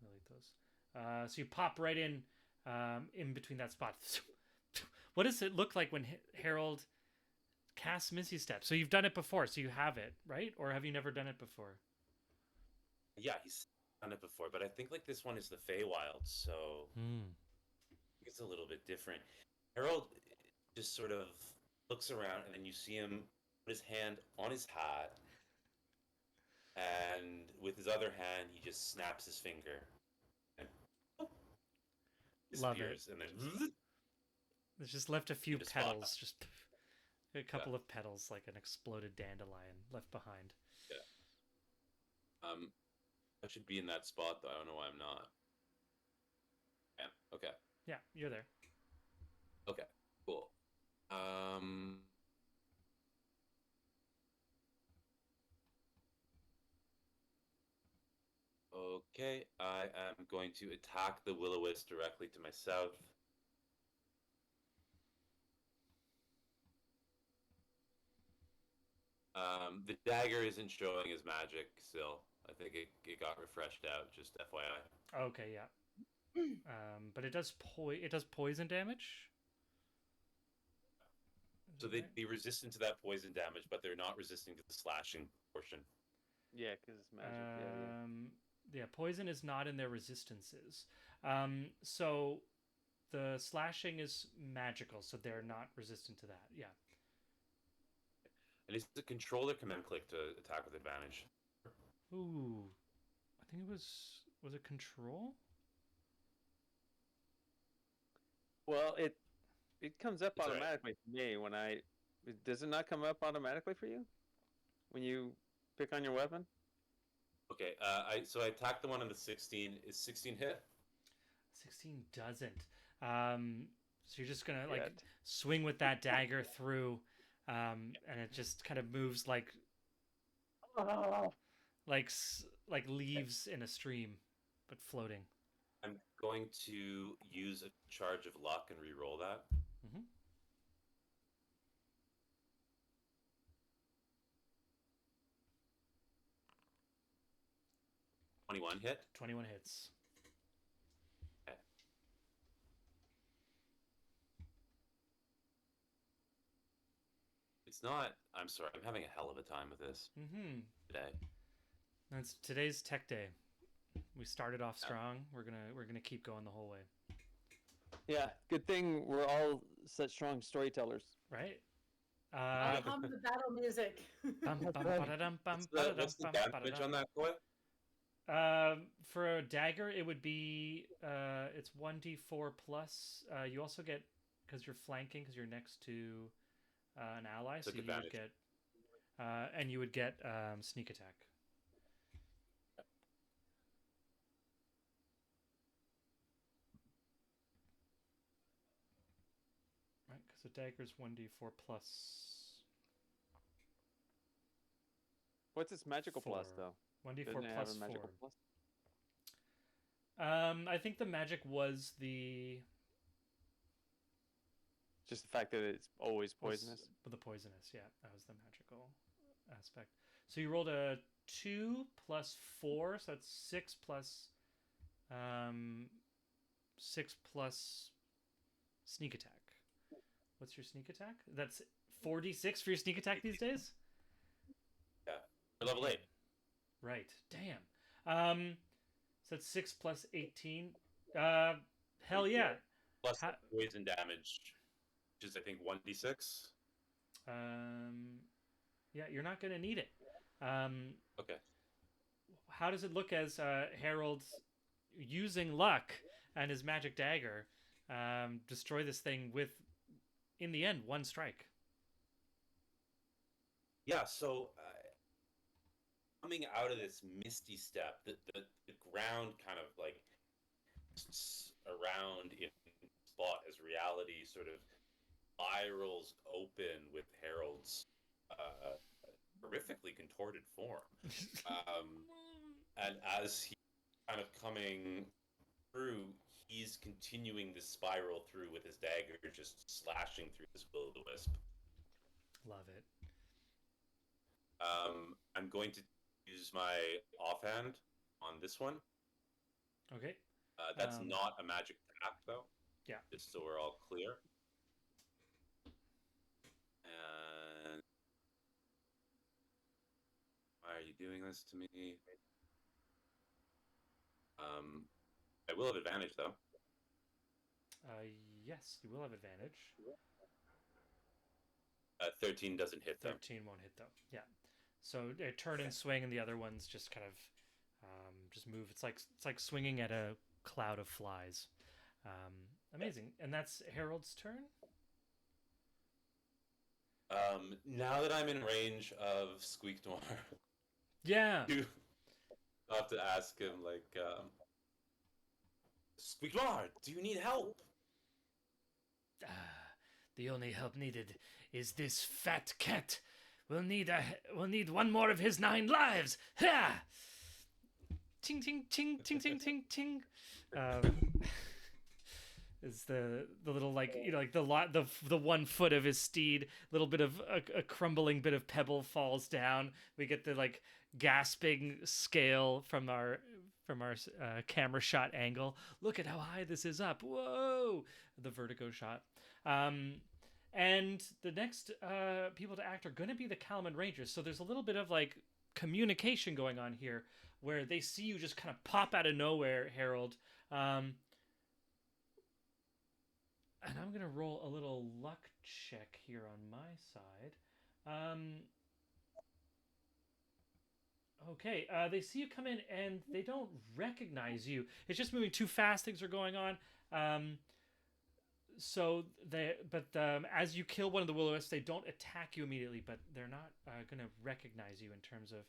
Delete those. So you pop right in between that spot. What does it look like when Harold casts Misty Step? So you've done it before, so you have it, right? Or have you never done it before? Yeah, he's done it before, but I think like this one is the Feywild, so it's a little bit different. Harold just sort of looks around, and then you see him put his hand on his hat, and with his other hand, he just snaps his finger. And Love it. disappears, and then There's just left a few Just petals, just a couple of petals, like an exploded dandelion left behind. I should be in that spot though. I don't know why I'm not. Yeah. Okay. Yeah, you're there. Okay. Cool. Okay, I am going to attack the Will-O-Wisp directly to my south. The dagger isn't showing as magic still. I think it got refreshed out, just FYI. Okay, yeah. But it does poison damage. So they'd be resistant to that poison damage, but they're not resistant to the slashing portion. Yeah, because it's magic. Yeah, poison is not in their resistances. So the slashing is magical, so they're not resistant to that. Yeah. And is the controller command click to attack with advantage? Ooh, I think it was it control? Well, it comes up It's all right. automatically for me when does it not come up automatically for you when you pick on your weapon? Okay, I attacked the one on the 16. Is 16 hit? 16 doesn't. So you're just gonna like Yet. swing with that dagger through, and it just kind of moves like like leaves in a stream, but floating. I'm going to use a charge of luck and re-roll that. Mhm. 21 hit. 21 hits. Okay. It's not. I'm sorry. I'm having a hell of a time with this Mm-hmm. today. That's today's tech day. We started off strong. We're gonna keep going the whole way, Yeah, good thing we're all such strong storytellers. right? Hum the battle music. Bum, bum, ba-da-dum, bum, What's the ba-da-dum, bum, damage ba-da-dum. on that boy? For a dagger, it would be it's 1d4 plus. You also get, because you're flanking, because you're next to an ally, so Took you would advantage. get, and you would get sneak attack. Right, because the dagger's 1d4 plus What's its magical plus, 4. though? 1d4 Doesn't it have plus a magical 4. plus? I think the magic was the Just the fact that it's always was poisonous. the poisonous. Yeah, that was the magical aspect. So you rolled a 2 plus 4, so that's 6 plus 6 plus sneak attack. What's your sneak attack? That's 4d6 for your sneak attack these days? Yeah. We're level 8. Right. Damn. So that's 6 plus 18. Hell yeah. Plus Ha- poison damage, which is I think 1d6. Yeah, you're not gonna need it. Okay. How does it look as Harold, using luck and his magic dagger, destroy this thing with, in the end, one strike? Yeah. So coming out of this misty step, the ground kind of like around in spot as reality sort of spirals open with Harold's horrifically contorted form. And as he's kind of coming through, he's continuing this spiral through with his dagger, just slashing through this will-o'-the-wisp. Love it. I'm going to use my offhand on this one. Okay. That's Um, not a magic attack, though. Yeah. Just so we're all clear. And why are you doing this to me? I will have advantage, though. Yes, you will have advantage. 13 doesn't hit, though. 13 won't hit though. Yeah. So turn and swing, and the other ones just kind of just move. It's like swinging at a cloud of flies. Amazing. And that's Harold's turn. Now that I'm in range of Squeak Noir, Yeah. I'll have to ask him, like, Squeak Noir, do you need help? The only help needed is this fat cat. We'll need one more of his 9 lives. Ha! Ting ting ting ting ting ting ting. Is the little, like, you know, like the 1 foot of his steed, little bit of a crumbling bit of pebble falls down. We get the like gasping scale from our camera shot angle. Look at how high this is up. Whoa! The vertigo shot. And the next people to act are going to be the Kalaman Rangers. So there's a little bit of like communication going on here, where they see you just kind of pop out of nowhere, Harold. And I'm going to roll a little luck check here on my side. Okay, they see you come in and they don't recognize you. It's just moving too fast. Things are going on. As you kill one of the will-o'-wisps, they don't attack you immediately, but they're not going to recognize you in terms of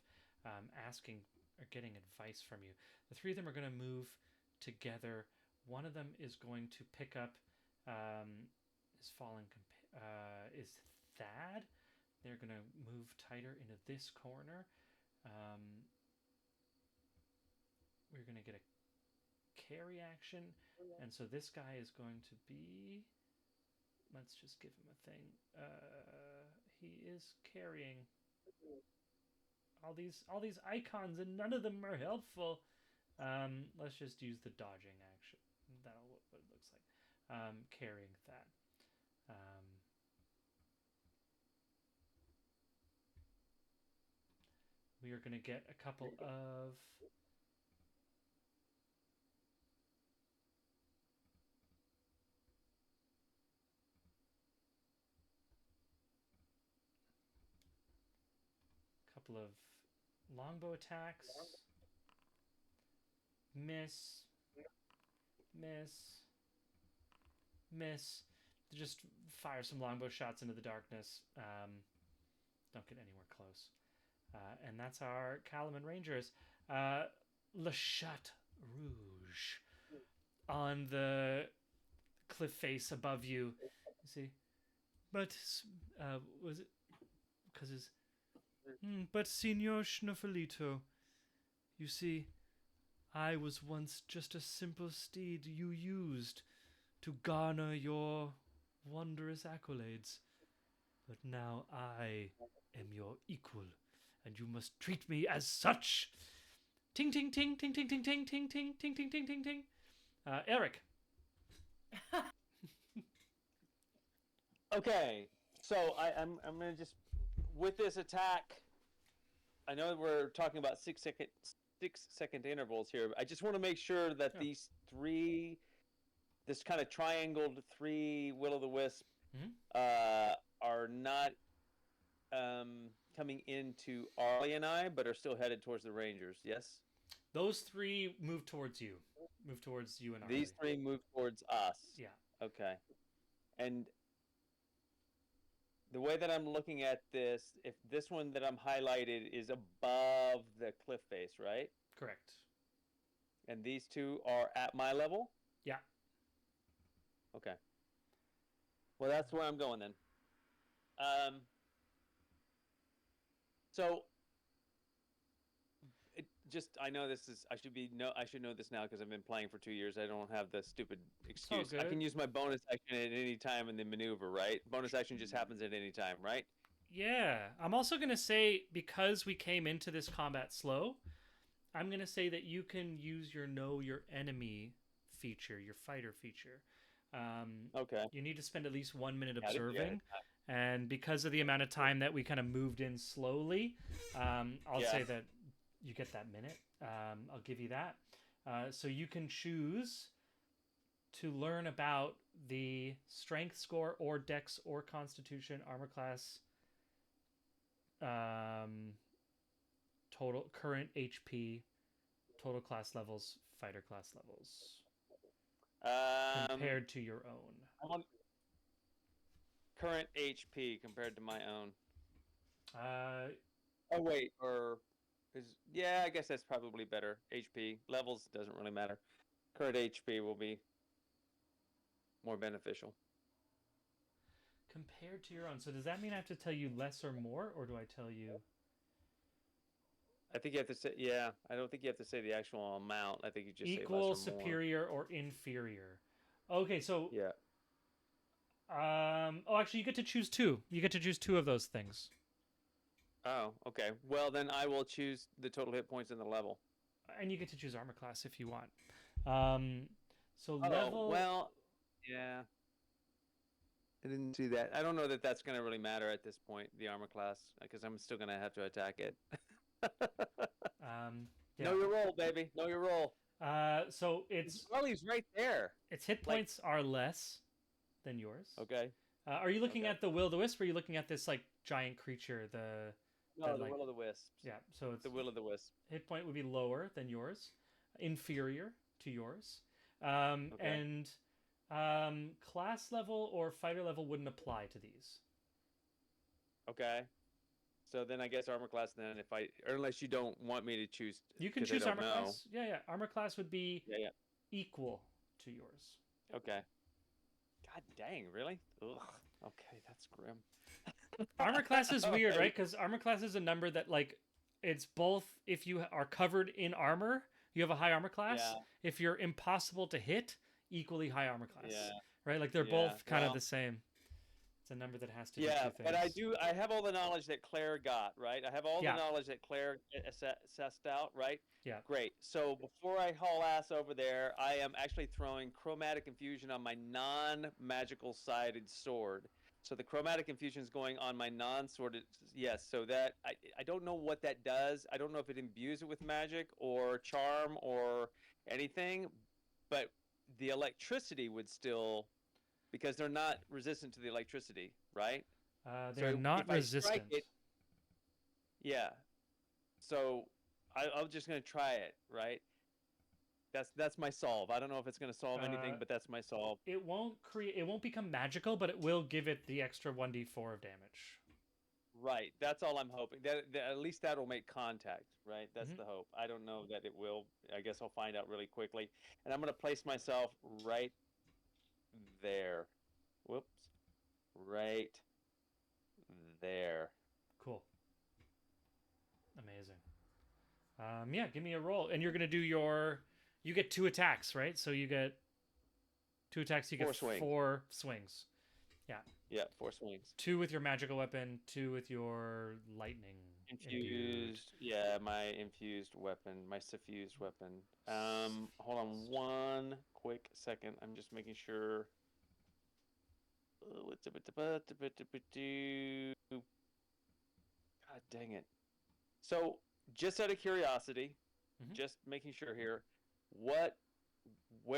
asking or getting advice from you. The 3 of them are going to move together one of them is going to pick up his fallen is Thad. They're going to move tighter into this corner. We're going to get a carry action. And so this guy is going to be... Let's just give him a thing. He is carrying all these icons, and none of them are helpful. Let's just use the dodging action. That'll what it looks like. Carrying that. We are going to get a couple of... couple of longbow attacks. Miss. Just fire some longbow shots into the darkness. Don't get anywhere close. And that's our Kalaman Rangers. Le Chat Rouge. On the cliff face above you. You see? But, was it... Because his... but, Signor Schnuffelito, you see, I was once just a simple steed you used to garner your wondrous accolades. But now I am your equal, and you must treat me as such. Ting, ting, ting, ting, ting, ting, ting, ting, ting, ting, ting, ting, ting, ting. Eric. Okay, so I'm gonna just with this attack. I know we're talking about 6 second intervals here. But I just want to make sure that these three, this kind of triangled 3 Will-o'-the-Wisp, are not coming into Arlie and I, but are still headed towards the Rangers. Yes. Those 3 move towards you. Move towards you and Arlie. These 3 move towards us. Yeah. Okay. And the way that I'm looking at this, if this one that I'm highlighted is above the cliff face, right? Correct. And these 2 are at my level? Yeah. Okay. Well, that's where I'm going then. So I know this is I should know this now because I've been playing for 2 years. I don't have the stupid excuse. I can use my bonus action at any time in the maneuver, right? Bonus action just happens at any time, right? Yeah. I'm also going to say, because we came into this combat slow, I'm going to say that you can use your know your enemy feature, your fighter feature. Okay. You need to spend at least 1 minute observing. And because of the amount of time that we kind of moved in slowly, I'll say that you get that minute. I'll give you that. So you can choose to learn about the strength score or dex or constitution, armor class, total current HP, total class levels, fighter class levels, compared to your own. Current HP compared to my own. I guess that's probably better. HP levels doesn't really matter. Current HP will be more beneficial. Compared to your own. So does that mean I have to tell you less or more, or do I tell you? I think you have to say, I don't think you have to say the actual amount. I think you just equal, say less or superior, or inferior. Okay, so yeah. Actually, you get to choose 2. You get to choose 2 of those things. Oh, okay. Well, then I will choose the total hit points in the level. And you get to choose armor class if you want. Level. Well, yeah. I didn't see that. I don't know that that's going to really matter at this point, the armor class, because I'm still going to have to attack it. Know your role, baby. Know your role. So it's... Well, he's right there. Its hit points are less than yours. Okay. Are you looking at the Will-o'-the-Wisp, or are you looking at this, giant creature, the Will-o'-the-Wisp. Yeah, so it's... The Will-o'-the-Wisp. Hit point would be lower than yours. Inferior to yours. And class level or fighter level wouldn't apply to these. Okay. So then I guess armor class then, unless you don't want me to choose. You can choose armor class. Yeah. Armor class would be equal to yours. Okay. God dang, really? Ugh. Okay, that's grim. Armor class is weird, Alright. right? Because armor class is a number that like it's both if you are covered in armor, you have a high armor class. Yeah. If you're impossible to hit, equally high armor class. Yeah. Right? Like they're Yeah, both kind of well- the same. It's a number that has to do Yeah, two things. but I have all the knowledge that Claire got, right? I have all Yeah. the knowledge that Claire assessed out, right? Yeah. Great. So before I haul ass over there, I am actually throwing chromatic infusion on my non-magical sided sword. So the chromatic infusion is going on my non-sworded, yes. So that I don't know what that does. I don't know if it imbues it with magic or charm or anything, but the electricity would still, because they're not resistant to the electricity, right? They're So not if I strike resistant. it- Yeah. So I'm just gonna try it, right? That's my solve. I don't know if it's gonna solve anything, but that's my solve. It won't become magical, but it will give it the extra 1d4 of damage. Right. That's all I'm hoping. That at least that'll make contact, right? That's Mhm. the hope. I don't know that it will. I guess I'll find out really quickly. And I'm gonna place myself right there. Whoops. Right there. Cool. Amazing. Yeah, give me a roll. And you're going to do you get 2 attacks, right? So you get 2 attacks, you get 4 swings. 4 swings. Yeah, 4 swings. 2 with your magical weapon, 2 with your lightning. Infused. Yeah, my infused weapon, my suffused weapon. Hold on one quick second. I'm just making sure. God dang it. So, just out of curiosity, Mhm. just making sure here, where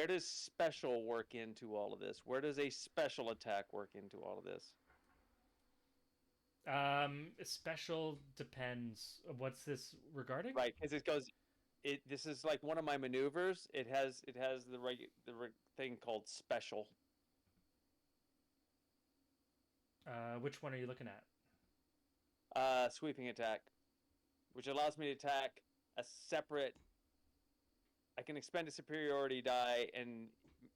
does special work into all of this? Where does a special attack work into all of this? Special depends. What's this regarding? Right, because this is like one of my maneuvers. It has the thing called special. Which one are you looking at? Sweeping attack, which allows me to attack a separate. I can expend a superiority die, and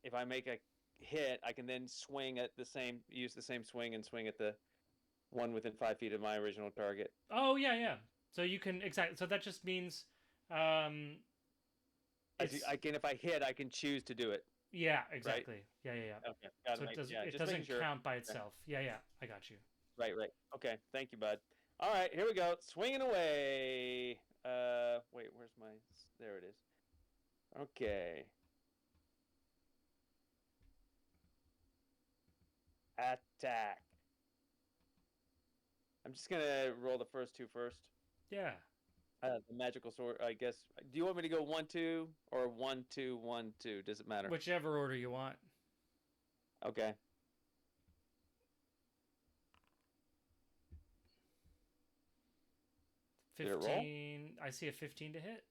if I make a hit, I can then use the same swing and swing at the one within 5 feet of my original target. Oh, yeah. So you can exactly. So that just means it's- If I hit, I can choose to do it. yeah, exactly. Yeah. Okay, got So it doesn't just doesn't making sure. count by itself. Yeah, I got you. Right. Okay, thank you, bud. All right, here we go. Swinging away. Wait, where's my? There it is. Okay. Attack. I'm just gonna roll the first 2 first. Yeah. The magical sword, I guess. Do you want me to go 1-2 or 1-2-1-2? Does it matter? Whichever order you want. Okay. Did it roll? 15. I see a 15 to hit.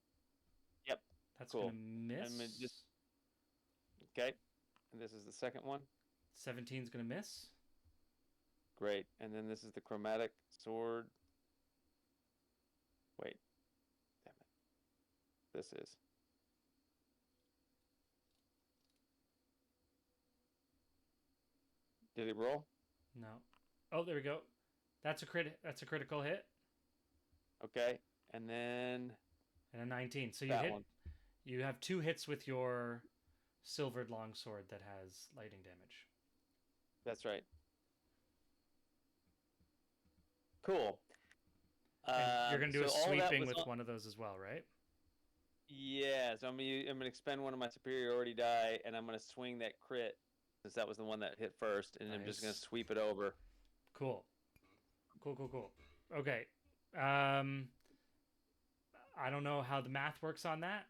Yep. That's Cool. gonna miss. I'm just- Okay. And this is the second one. 17's gonna miss. Great. And then this is the chromatic sword. Wait. Damn it. This is. Did it roll? No. Oh, there we go. That's a critical hit Okay. And then and a 19. So you that hit. one. You have 2 hits with your silvered longsword that has lightning damage. That's right. Cool. And you're gonna do a so all that sweeping was with on- one of those as well, right? Yeah, so I'm gonna expend one of my superiority die, and I'm gonna swing that crit, since that was the one that hit first, and I'm just gonna Nice. sweep it over. Cool. Okay. I don't know how the math works on that.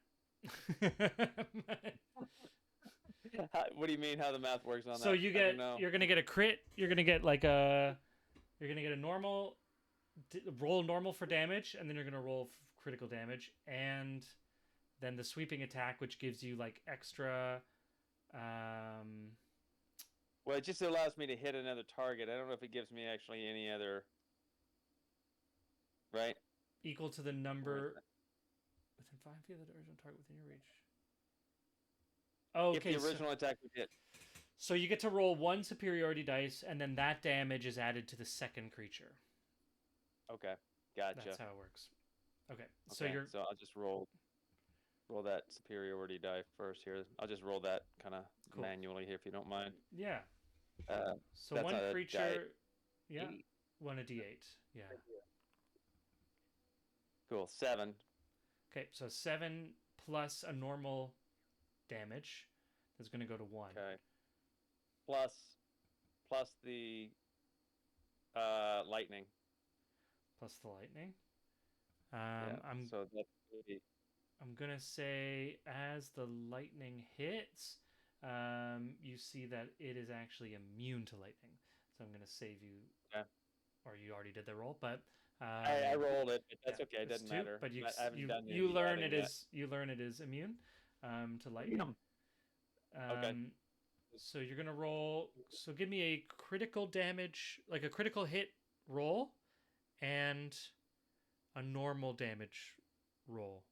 What do you mean? How the math works on that? So you I get don't know. you're gonna get a crit. You're gonna get you're gonna get a normal roll normal for damage, and then you're gonna roll critical damage, and then the sweeping attack, which gives you like extra. Well, it just allows me to hit another target. I don't know if it gives me actually any other. Right? Equal to the number within 5 feet of the original target within your reach. Oh, If okay. the original attack would hit. So you get to roll one superiority dice, and then that damage is added to the second creature. Okay, gotcha. That's how it works. Okay. So Okay, you're so I'll just roll that superiority die first here. I'll just roll that kind of Cool. manually here if you don't mind. yeah. Uh, So That's one not a die. creature. Yeah. 8. One a d8. Yeah. Cool. 7. Okay. So 7 plus a normal damage. That's going to go to 1. Okay. Plus the lightning. Plus the lightning. Yeah. I'm So that's 80. I'm gonna say as the lightning hits, you see that it is actually immune to lightning. So I'm gonna save you. Okay. Or you already did the roll, but I rolled it, but that's yeah, okay. It it's doesn't 2, matter. But I haven't done you any learn adding it yet. is immune to lightning. Okay. So you're gonna roll. So give me a critical damage, like a critical hit roll, and a normal damage roll,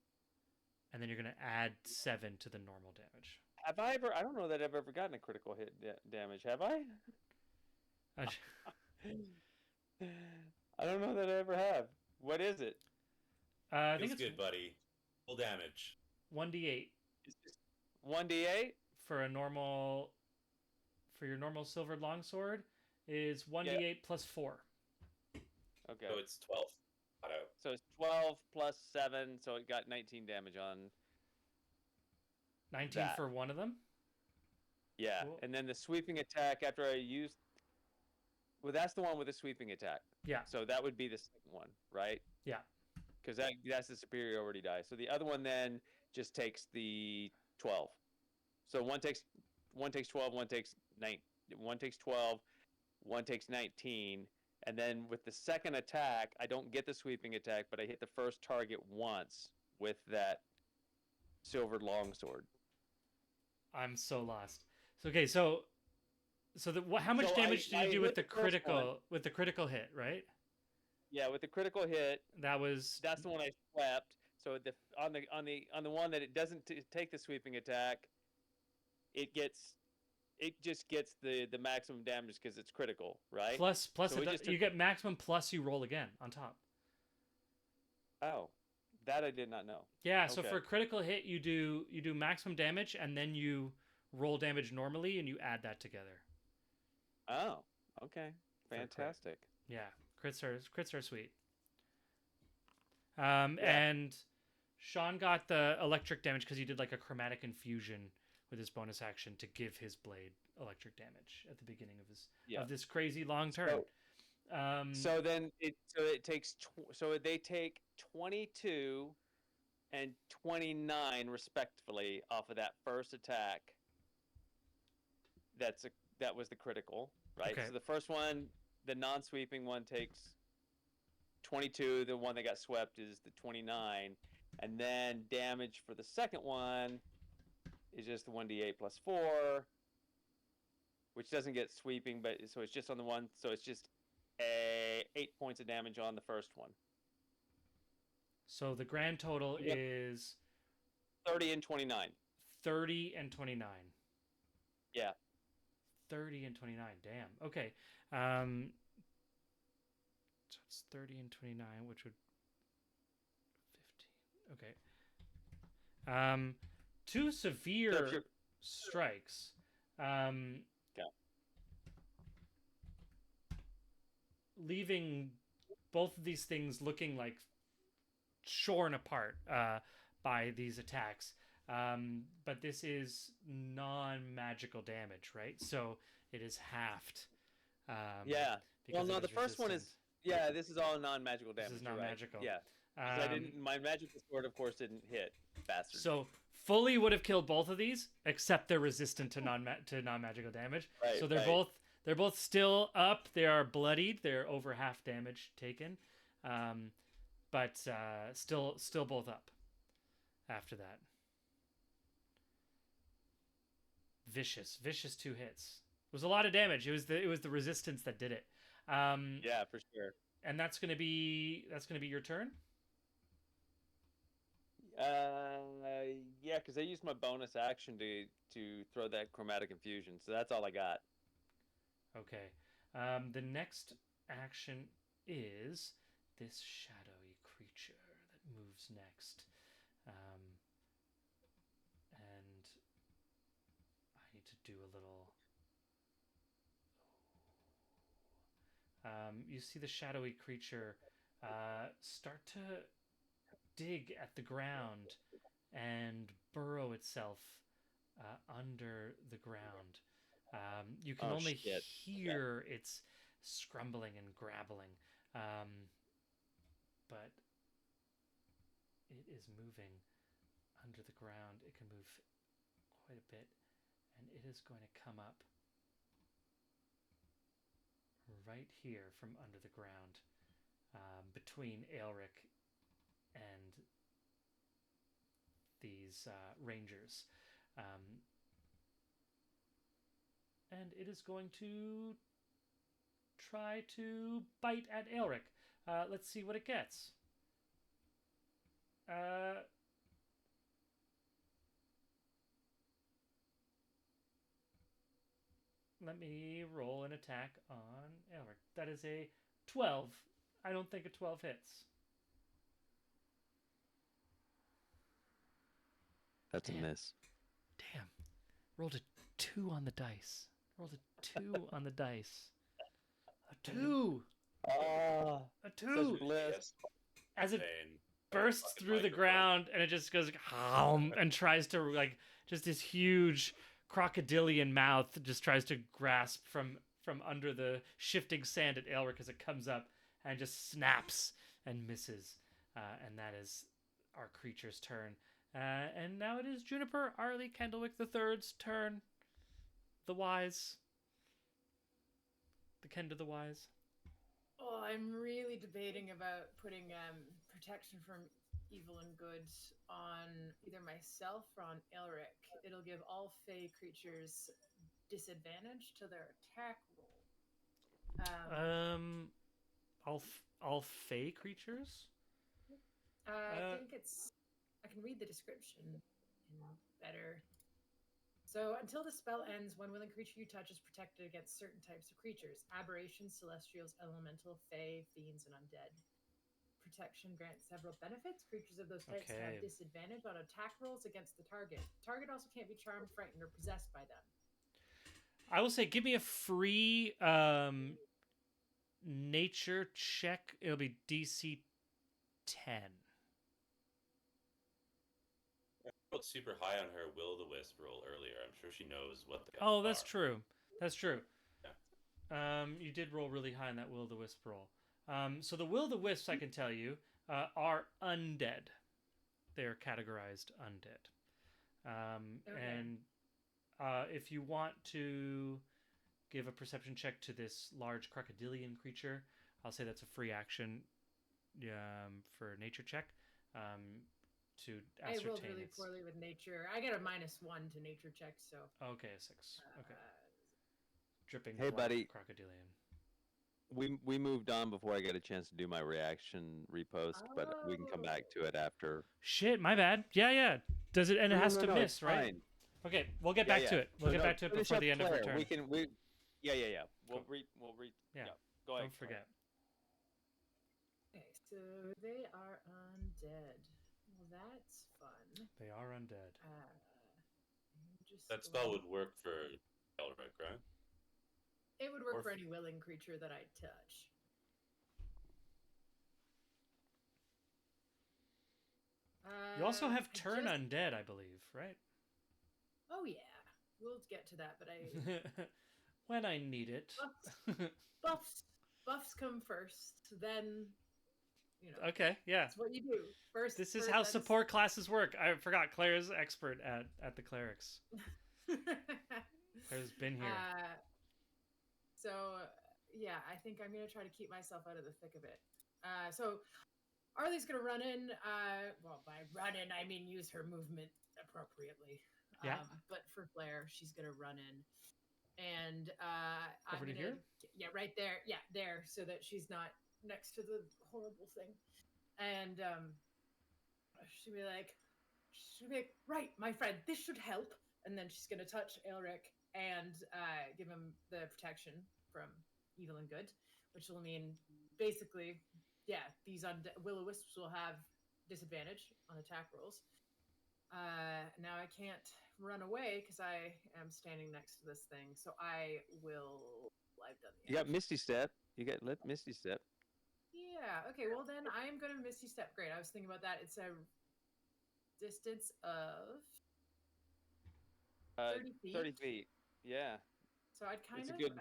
and then you're gonna add 7 to the normal damage. Have I ever? I don't know that I've ever gotten a critical hit damage. Have I? I don't know that I ever have. What is it? I think Feels it's good, buddy. Full damage. 1d8 It's just 1d8. for a normal. For your normal silvered longsword is 1d8 plus 4. Okay. So it's 12. Flat out. So it's 12 plus 7, so it got 19 damage on. 19 That. for one of them. Yeah, Cool. and then the sweeping attack after I used. Well, that's the one with the sweeping attack. Yeah. So that would be the second one, right? Yeah. Because that's the superiority die. So the other one then just takes the 12. So one takes 12, one takes 12, one takes 19, and then with the second attack, I don't get the sweeping attack, but I hit the first target once with that silvered longsword. I'm so lost. So okay, so how much So damage did I you do hit with the the first one. critical hit, right? Yeah, with the critical hit, That was that's the one I swept. So on the one that it doesn't take the sweeping attack, it just gets the maximum damage because it's critical, right? plus So we just took- you get maximum plus you roll again on top. Oh, that I did not know. Yeah, so Okay. for a critical hit you do maximum damage and then you roll damage normally and you add that together. Oh, okay, For a crit. fantastic. Yeah, crits are sweet. Yeah. And Sean got the electric damage because he did like a chromatic infusion with his bonus action to give his blade electric damage at the beginning of his Yeah. of this crazy long turn. So then it takes so they take 22 and 29 respectively off of that first attack. That was the critical, right? Okay. So the first one, the non-sweeping one, takes 22. The one that got swept is the 29, and then damage for the second one is just the 1d8 plus 4, which doesn't get sweeping, but so it's just on the one. So it's just 8 points of damage on the first one. So the grand total Yep. is 30 and 29. 30 and 29. Yeah. 30 and 29. Damn. Okay. So it's 30 and 29, which would 15. Okay. Two So severe if you're- strikes. Leaving both of these things looking like shorn apart by these attacks. But this is non-magical damage, right? So it is halved. Yeah. Well, because no, it the first one is resistant. yeah. This is all non-magical This damage. is you're right. non-magical. Yeah. 'Cause I Um, didn't. My magical sword, of course, didn't hit. Bastard. So fully would have killed both of these, except they're resistant to non-magical damage. Right, So they're right. both still up. They are bloodied. They're over half damage taken, but still both up. After that, vicious 2 hits. It was a lot of damage. It was the resistance that did it. Yeah, for sure. And that's gonna be your turn. Yeah, because I used my bonus action to throw that chromatic infusion, so that's all I got. Okay. The next action is this shadowy creature that moves next. And I need to do a little. You see the shadowy creature start to dig at the ground and burrow itself under the ground. You can Oh, only shit. hear its scrumbling and grabbling, but it is moving under the ground. It can move quite a bit, and it is going to come up right here from under the ground, between Aelric and these rangers. And it is going to try to bite at Aelric. Let's see what it gets. Let me roll an attack on Aelric. That is a 12. I don't think a 12 hits. That's Damn. a miss. Damn. Rolled a 2 on the dice. Rolled a 2 on the dice. A 2! Oh, A such 2! bliss. As it Pain. bursts Fucking through the microphone. ground and it just goes and tries to, like, just this huge crocodilian mouth just tries to grasp from under the shifting sand at Aelric as it comes up and just snaps and misses. And that is our creature's turn. And now it is Juniper Arley Candlewick III's turn. The Wise. The Kenda the Wise. Oh, I'm really debating about putting protection from evil and good on either myself or on Elric. It'll give all Fey creatures disadvantage to their attack roll. All Fey creatures? I think it's. I can read the description better. So, until the spell ends, one willing creature you touch is protected against certain types of creatures: aberrations, celestials, elemental, fey, fiends, and undead. Protection grants several benefits. Creatures of those types Okay. have disadvantage on attack rolls against the target. Target also can't be charmed, frightened, or possessed by them. I will say, give me a free nature check. It'll be DC 10. I rolled super high on her will-o'-the-wisp roll earlier. I'm sure she knows what the. Oh, that's are. true. That's true. Yeah. You did roll really high on that will-o'-the-wisp roll. So the will-o'-the-wisps, I can tell you, are undead. They are categorized undead. Okay. And if you want to give a perception check to this large crocodilian creature, I'll say that's a free action for a nature check to I ascertain rolled really its... poorly with nature. I got a -1 to nature checks, so. Okay, a 6. Okay. Dripping Hey, black buddy. crocodilian. We moved on before I get a chance to do my reaction repost, but we can come back to it after. Shit, my bad. Yeah. Does it? And it No, has no, to no, miss, it's right? fine. Okay, we'll get Yeah, back yeah. to it. We'll So get no, back to it finish before up the end of Claire. her turn. Yeah. We'll Cool. yeah. Yeah. Go ahead. Don't forget. Okay, so they are undead. Well, that's fun. They are undead. Just That spell would work for Elric, right? It would work or for f- any willing creature that I touch. You also have I turn just- undead, I believe, right? Oh yeah, we'll get to that, but I When I need it. buffs come first, then Okay, yeah. that's what you do first. This is first, how then support classes work. I forgot Claire's expert at the clerics. Claire's been here. So yeah, I think I'm gonna try to keep myself out of the thick of it. So Arlie's gonna run in. Well, by run in I mean use her movement appropriately. Yeah. But for Claire, she's gonna run in, and Over I'm to gonna, here? yeah, right there, yeah, there, so that she's not next to the horrible thing, and she'll be like, she'll be like, right, my friend, this should help. And then she's gonna touch Elric and give him the protection from evil and good, which will mean basically, yeah, these will-o-wisps will have disadvantage on attack rolls. Now I can't run away because I am standing next to this thing, so I will. I've done the You got action. Misty Step. You got Misty Step. Yeah. Okay. Well, then I am gonna Misty Step. Great. I was thinking about that. It's a distance of 30 feet. 30 feet. Yeah. So I'd kind It's a of. good-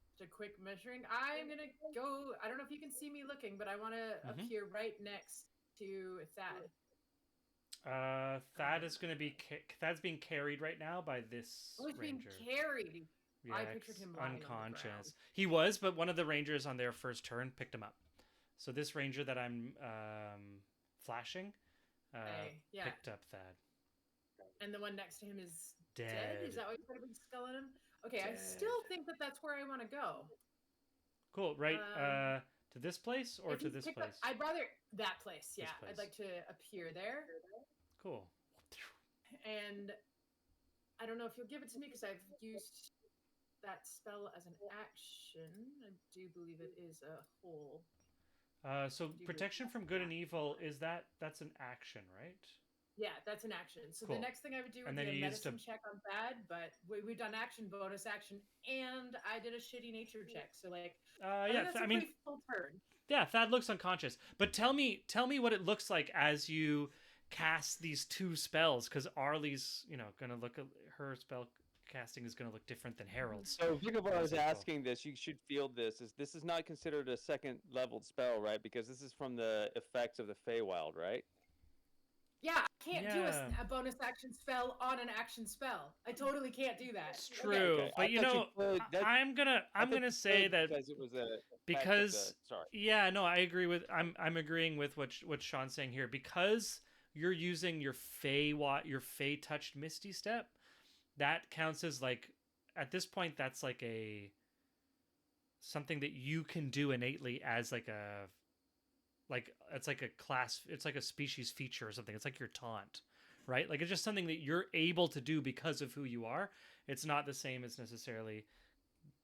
Just a quick measuring. I'm gonna go. I don't know if you can see me looking, but I want to appear right next to Thad. Thad is going to be Thad's being carried right now by this Oh, he's being ranger. carried. Yeah, I pictured him lying on the unconscious. ground. He was, but one of the rangers on their first turn picked him up. So this ranger that I'm flashing Yeah. picked up Thad. And the one next to him is Dead. dead. Is that why you put a big skull in him? Okay, I still think that that's where I want to go. Cool. Right. Um, To this place or If to he's this picked up- place? I'd rather that place. Yeah, place. I'd like to appear there. Cool. And I don't know if you'll give it to me because I've used that spell as an action. I do believe it is a whole. So Do protection from good and evil that's an action, right? Yeah, that's an action. So Cool. the next thing I would do would And be then a you used medicine to- check on bad, but we've done action, bonus action, and I did a shitty nature check. So like, Yeah. that's I a mean, pretty full turn. yeah. Thad looks unconscious, but tell me what it looks like as you cast these two spells, because Arlie's gonna look at her spell casting is gonna look different than Harold's. So Vigavor is Cool. asking this. You should field this. This is not considered a second leveled spell, right? Because this is from the effects of the Feywild, right? Yeah, I can't do Yeah. a bonus action spell on an action spell. I totally can't do that. It's Okay. true, Okay, but I thought you could. I'm gonna I thought you say could that because it was a effect of because sorry. yeah, no, I agree with I'm agreeing with what Sean's saying here, because you're using your Fey touched Misty Step. That counts as like, at this point, that's like something that you can do innately as it's like a class, it's like a species feature or something. It's like your taunt, right? Like it's just something that you're able to do because of who you are. It's not the same as necessarily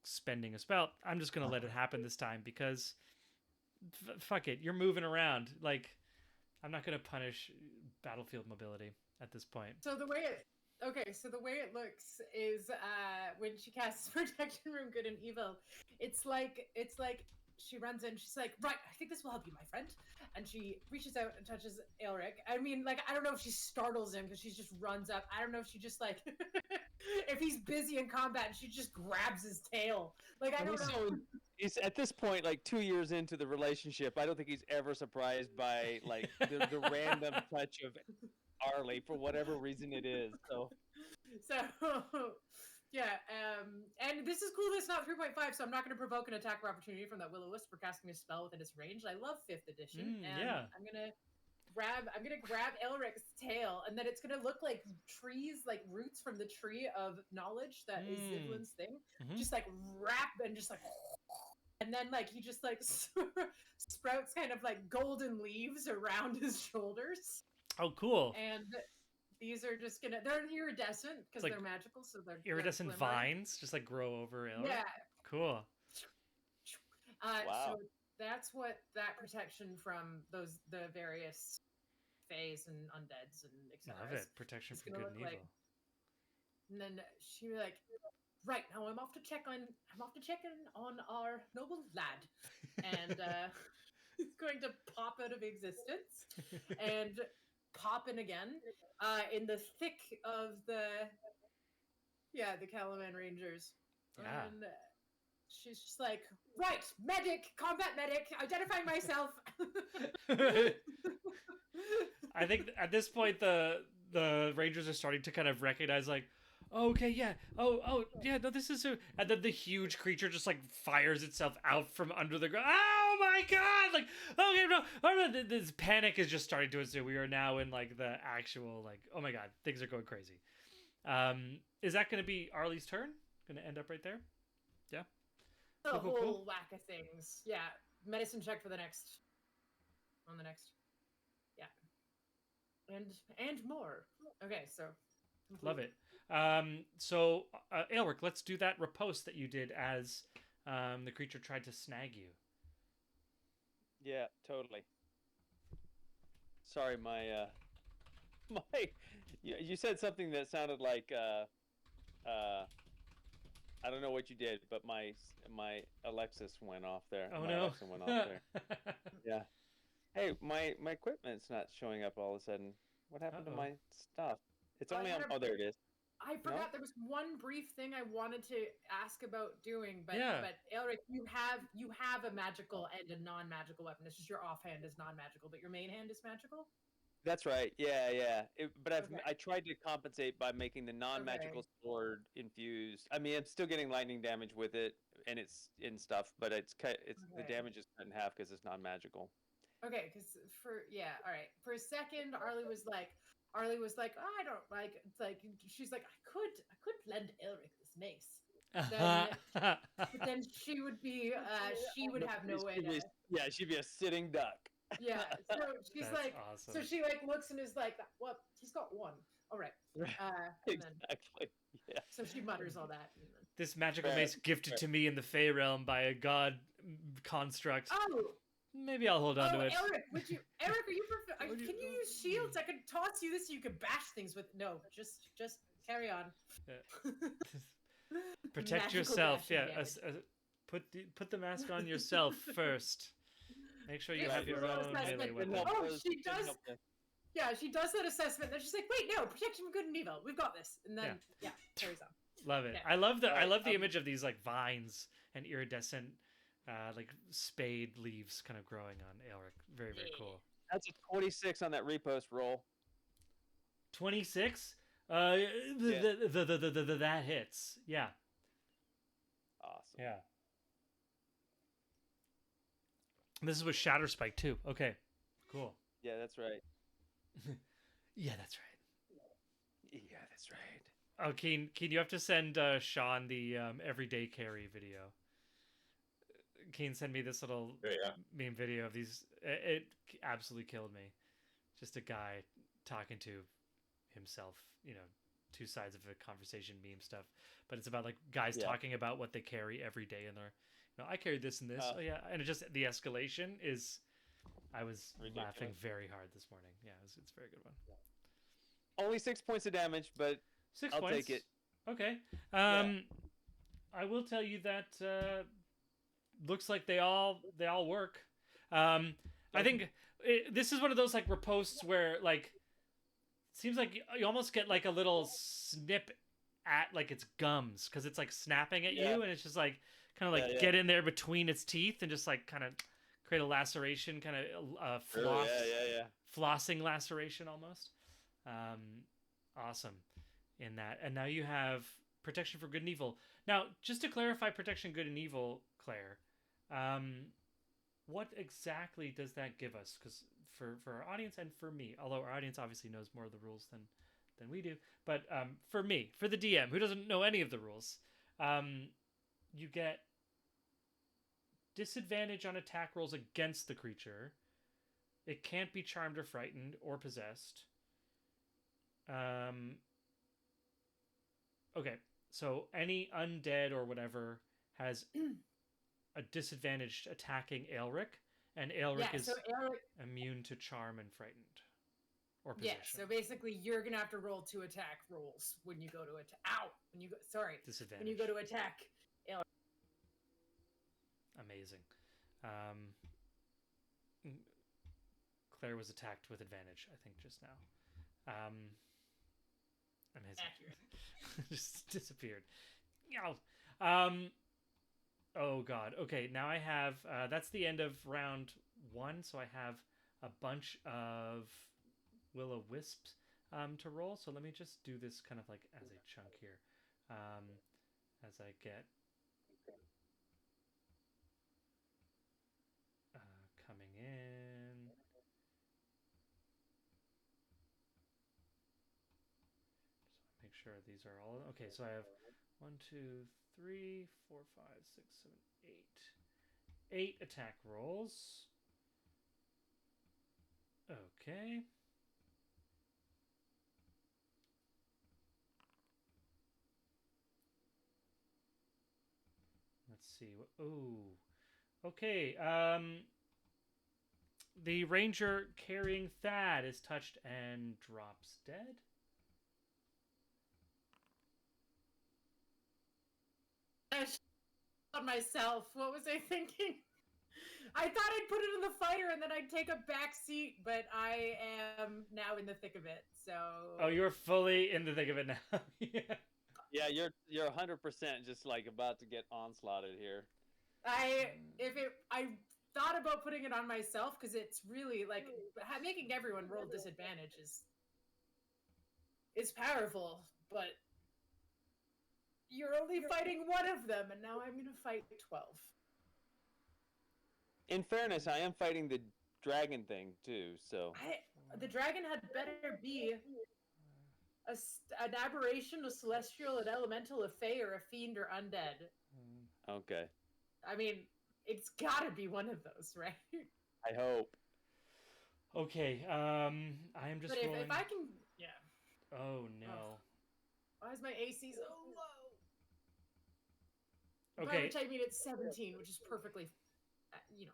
spending a spell. I'm just gonna let it happen this time because fuck it, you're moving around. Like, I'm not gonna punish battlefield mobility at this point. So the way it looks is when she casts protection from good and evil, it's like she runs in, she's like, right, I think this will help you, my friend. And she reaches out and touches Elric. I mean, like, I don't know if she startles him because she just runs up. I don't know if she just like if he's busy in combat and she just grabs his tail. Like, I don't know. He's at this point like 2 years into the relationship. I don't think he's ever surprised by like the random touch of Arlie for whatever reason it is. So yeah, and this is cool that it's not 3.5, so I'm not going to provoke an attack of opportunity from that Will-O-Wisp for casting a spell within its range. I love 5th edition, and yeah. I'm gonna grab Elric's tail, and then it's gonna look like trees, like roots from the tree of knowledge that is Zivlin's thing, just like wrap and just like, and then like he just like sprouts kind of like golden leaves around his shoulders. Oh, cool. And these are just they're iridescent because like they're magical, so they're Iridescent glimmering. vines just like grow over Elric. Yeah. Cool. Wow. So that's what that protection from the various fays and undeads and etc. Love it. Protection from good and evil. And then she be like, right, now I'm off to check in on our noble lad. And he's going to pop out of existence and pop in again in the thick of the Calaman Rangers. Yeah. And she's just like, right, medic, combat medic, identifying myself. I think at this point the Rangers are starting to kind of recognize like, oh, okay, yeah, oh yeah, no, this is and then the huge creature just like fires itself out from under the ground. Oh my god! Like, okay, no, this panic is just starting to ensue. We are now in like the actual like, oh my god, things are going crazy. Is that going to be Arlie's turn? Going to end up right there? Yeah. A Cool. whole whack of things. Yeah, medicine check for the next. On the next. Yeah. and more. Okay, so Love completely. it. So Aelric, let's do that riposte that you did as the creature tried to snag you. Yeah, totally. Sorry, my my you said something that sounded like I don't know what you did, but my Alexis went off there. Oh My no. Alexa went off there. Yeah. Hey, my equipment's not showing up all of a sudden. What happened to Uh-oh. my stuff? It's I only on. had a- Oh, there it is. I forgot there was one brief thing I wanted to ask about doing, but Yeah. Elric, you have a magical and a non-magical weapon. It's just your offhand is non-magical, but your main hand is magical. That's right. Yeah, yeah. But Okay. I tried to compensate by making the non-magical Okay. sword infused. I mean, I'm still getting lightning damage with it, and it's in stuff, but it's the Okay. damage is cut in half because it's non-magical. Okay, because all right. For a second, Arlie was like, oh, I don't like. It's like she's like, I could lend Elric this mace, but then she would have no way to. Yeah, she'd be a sitting duck. Yeah, so she's That's like, awesome. so she like looks and is like, well, he's got one. All right. And then, Exactly. Yeah. so she mutters all that. And then, This magical Fair, mace gifted to me in the Fey realm by a god construct. oh, Maybe I'll hold on to it. Eric, are you can you use shields? I could toss you this so you could bash things with. No, just carry on. Protect Magical yourself. dashing Yeah. damage. Put the mask on yourself first. Make sure you Yeah, have your roll own assessment. melee weapon. Oh, she does. Yeah, she does that assessment. Then she's like, "Wait, no, protection from good and evil. We've got this." And then, yeah, carries on. Love it. Yeah. I love the I Alright, love the image of these like vines and iridescent like spade leaves kind of growing on Aelric. Very, very Yeah. cool. That's a 26 on that repost roll. 26? Yeah. That hits. Yeah. Awesome. Yeah. This is with Shatter Spike too. Okay. Cool. Yeah, that's right. Yeah, that's right. Yeah, that's right. Oh, Keen, you have to send Sean the everyday carry video. Keen sent me this little Yeah. meme video of these. It absolutely killed me. Just a guy talking to himself, you know, two sides of a conversation meme stuff. But it's about like guys Yeah. talking about what they carry every day in their, you know, I carried this and this. Oh yeah, and it just the escalation is. I was laughing Ridiculous. very hard this morning. Yeah, it's a very good one. Only 6 points of damage, but 6 I'll points. take it. Okay. Yeah. I will tell you that looks like they all work. I think this is one of those like riposts where like it seems like you almost get like a little snip at like its gums because it's like snapping at Yeah. you and it's just like kind of like Yeah. get in there between its teeth and just like kind of create a laceration, kind of floss, Yeah. flossing laceration almost. Awesome in that. And now you have protection for good and evil. Now, just to clarify protection good and evil, Claire, what exactly does that give us? Because for our audience and for me, although our audience obviously knows more of the rules than we do, but for me, for the DM who doesn't know any of the rules, you get disadvantage on attack rolls against the creature. It can't be charmed or frightened or possessed. Okay, so any undead or whatever has a disadvantaged attacking Aelric, and Aelric is so Elric, immune to charm and frightened or yeah. possession. So basically, you're gonna have to roll 2 attack rolls when you go to attack. Ow! When you go, sorry, Disadvantage. when you go to attack. Amazing. Claire was attacked with advantage, I think, just now. Amazing. Accurate. Just disappeared. Yow. Oh god. Okay, now I have that's the end of round 1, so I have a bunch of will-o-wisps to roll. So let me just do this kind of like as a chunk here. As I get coming in. Just make sure these are all okay. So I have 1, 2, 3, 4, 5, 6, 7, 8 attack rolls. Okay. let's see. Oh, okay. The ranger carrying Thad is touched and drops dead. I shot on myself. What was I thinking? I thought I'd put it in the fighter and then I'd take a back seat, but I am now in the thick of it. So. Oh, you're fully in the thick of it now. Yeah. Yeah, you're 100% just like about to get onslaughted here. I thought about putting it on myself because it's really like making everyone roll disadvantage is powerful, but you're only fighting one of them, and now I'm gonna fight 12. In fairness, I am fighting the dragon thing too, so. The dragon had better be an aberration, a celestial, an elemental, a fae, or a fiend, or undead. Okay. I mean, it's gotta be one of those, right? I hope. Okay. I am just. But if rolling... I can, yeah. Oh no. Why is my AC so low? Okay. By which I mean it's 17, which is perfectly, you know.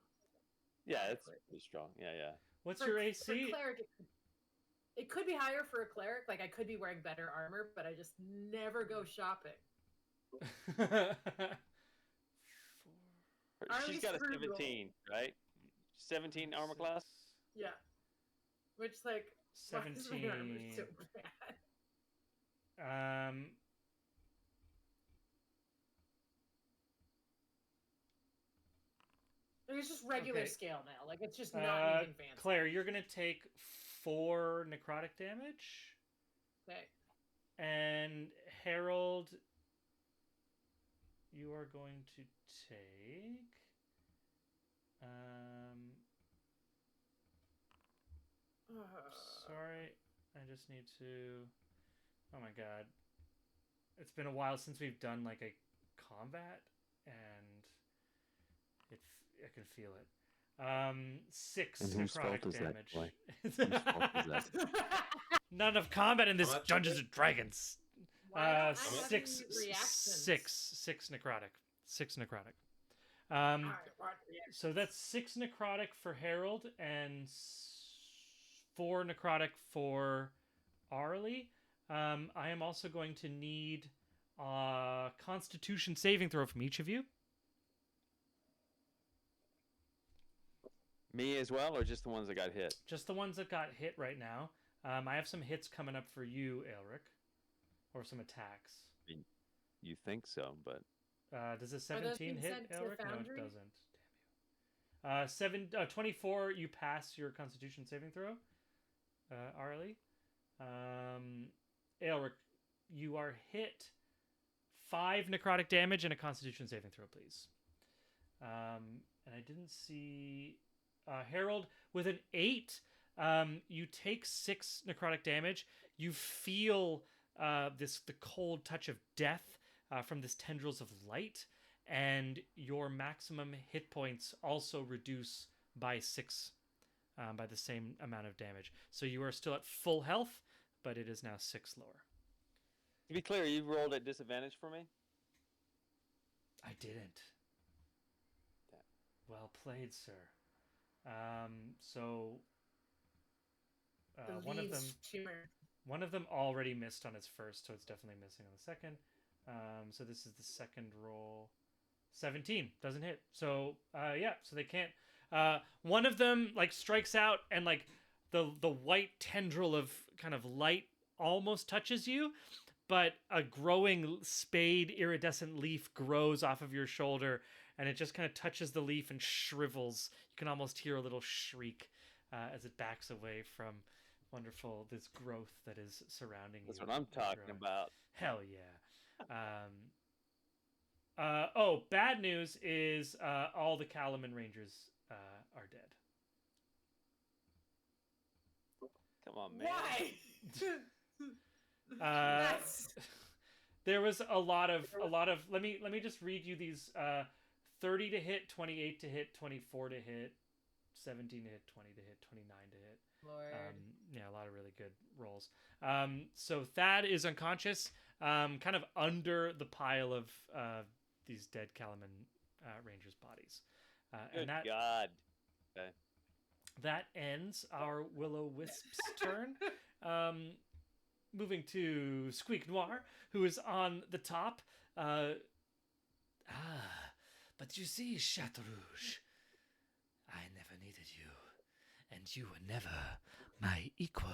Yeah, it's pretty strong. Yeah, yeah. What's For- your For AC? cleric, it could be higher for a cleric. Like I could be wearing better armor, but I just never go shopping. She's got a Arley's 17, right? 17 armor class? Yeah. Which like why is my armor 17. so bad? Like, it's just regular Okay. scale now. Like it's just not anything fancy. Claire, you're gonna take 4 necrotic damage, Okay. and Harold, you are going to take. Sorry, I just need to. Oh my god, it's been a while since we've done like a combat, and I can feel it. 6 And whose fault necrotic is that, damage. boy? Whose fault is that? None of combat in this How much? Dungeons and Dragons. Why don't I have Six any reactions? necrotic. 6 necrotic. Alright, what reaction? So that's 6 necrotic for Harold and 4 necrotic for Arlie. I am also going to need a Constitution saving throw from each of you. Me as well, or just the ones that got hit? Just the ones that got hit right now. I have some hits coming up for you, Aelric, or some attacks. You think so, but Does a Are those 17 being hit, sent to Aelric? No, it Foundry? doesn't. Damn you. 24, you pass your Constitution saving throw, Arlie. Aelric, you are hit 5 necrotic damage and a Constitution saving throw, please. And I didn't see Harold with an 8. You take 6 necrotic damage. You feel the cold touch of death from this tendrils of light, and your maximum hit points also reduce by 6 by the same amount of damage. So you are still at full health, but it is now 6 lower. to be clear, you rolled at disadvantage for me? I didn't. Well played, sir. So The one of them. leaves shimmer. One of them already missed on its first, so it's definitely missing on the second. So this is the second roll. 17 doesn't hit. So yeah, so they can't. One of them like strikes out, and like the white tendril of kind of light almost touches you, but a growing spade iridescent leaf grows off of your shoulder, and it just kind of touches the leaf and shrivels. You can almost hear a little shriek as it backs away from this growth that is surrounding That's you. what I'm talking growing. about. Hell yeah. Oh, bad news is all the Calaman Rangers are dead. Come on, man. Why? That's- There was a lot of. Let me just read you these. 30 to hit, 28 to hit, 24 to hit, 17 to hit, 20 to hit, 29 to hit. Lord. Yeah, a lot of really good rolls. So Thad is unconscious, kind of under the pile of these dead Kalaman Rangers' bodies. Good And God. Okay. that ends our Will-O-Wisp's turn. Moving to Squeak Noir, who is on the top. But you see, Chateaurouge, I never needed you, and you were never my equal.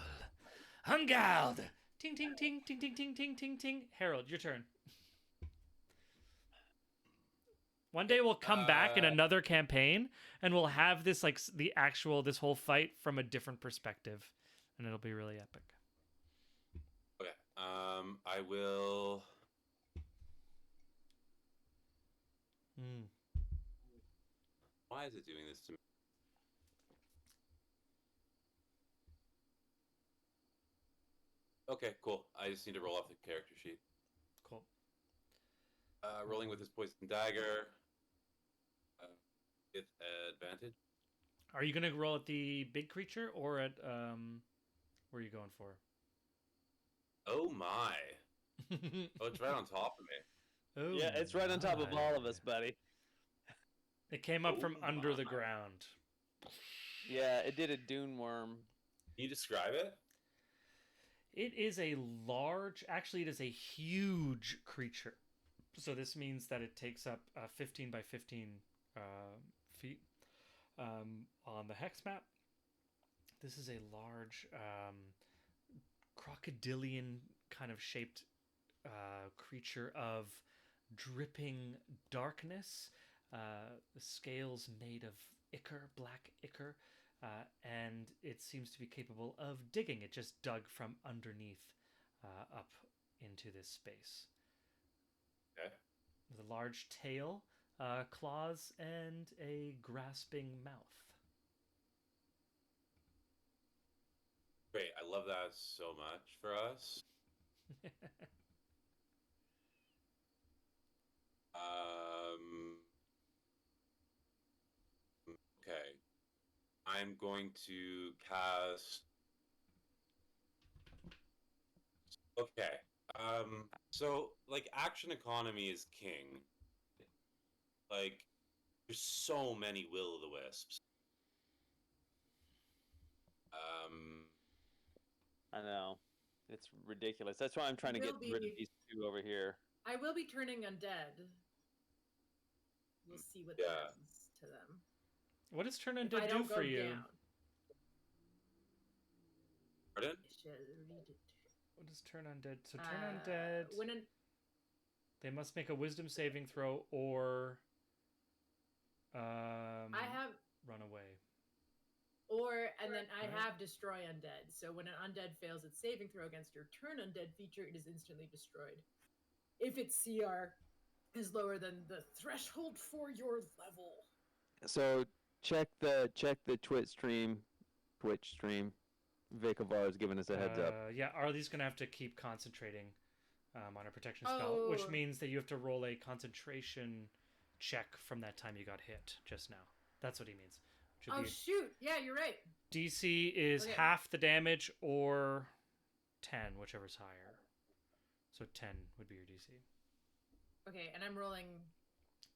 En garde! Ting, ting, ting, ting, ting, ting, ting, ting, ting. Harold, your turn. One day we'll come back in another campaign, and we'll have this, like, this whole fight from a different perspective, and it'll be really epic. Okay. I will. Why is it doing this to me? Okay, cool. I just need to roll off the character sheet. Cool. Rolling with his poison dagger. With advantage. Are you gonna roll at the big creature or at where are you going for? Oh my! Oh, it's right on top of me. Oh, Yeah, it's right on top of my. all of us, buddy. It came up from Oh under the my. ground. Yeah, it did a dune worm. Can you describe it? It is a large, actually, it is a huge creature. So this means that it takes up 15 by 15 feet on the hex map. This is a large crocodilian kind of shaped creature of dripping darkness. The scales made of ichor, black ichor. And it seems to be capable of digging. It just dug from underneath up into this space. Okay. With a large tail, claws, and a grasping mouth. Great. I love that so much for us. Okay. I'm going to cast. Okay. So like action economy is king. Like there's so many Will-O-the-Wisps. I know. It's ridiculous. That's why I'm trying to get rid of these two over here. I will be turning undead. We'll see what Yeah. happens to them. What does Turn If I Undead do don't for go you? down. Pardon? I shall read it. What does Turn Undead? So Turn Undead, When an they must make a Wisdom saving throw or I have run away. and then I have destroy undead. So when an undead fails its saving throw against your turn undead feature, it is instantly destroyed. If its CR is lower than the threshold for your level. So check the Twitch stream. Vic of ours giving us a heads up. Yeah, Arlie's gonna have to keep concentrating on a protection spell, which Oh. means that you have to roll a concentration check from that time you got hit just now. That's what he means. Which would Oh be shoot! Yeah, you're right. DC is Okay. half the damage or 10, whichever's higher. So 10 would be your DC. Okay, and I'm rolling.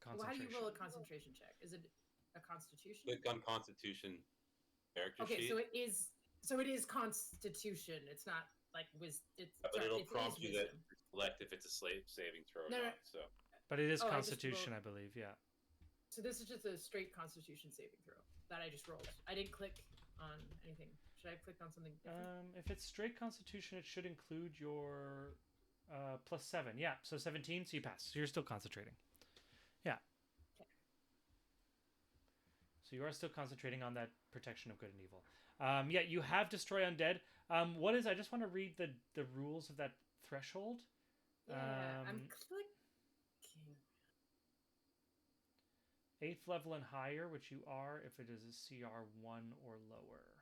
Well, how do you roll a concentration check? Is it a Constitution? Click on Constitution character Okay, sheet. so it is. So it is Constitution. It's not like It's. But sorry, it'll it is prompt you that wisdom. select if it's a saving throw or No, no. not. So But it is Oh, I just Constitution, rolled- I believe, yeah. So this is just a straight Constitution saving throw that I just rolled. I didn't click on anything. Should I click on something different? If it's straight Constitution, it should include your +7. Yeah, so 17, so you pass. So you're still concentrating. Yeah. Okay. So you are still concentrating on that protection of good and evil. Yeah, you have Destroy Undead. What is... I just want to read the rules of that threshold. Yeah, I'm Um, clicking. 8th level and higher, which you are if it is a CR 1 or lower.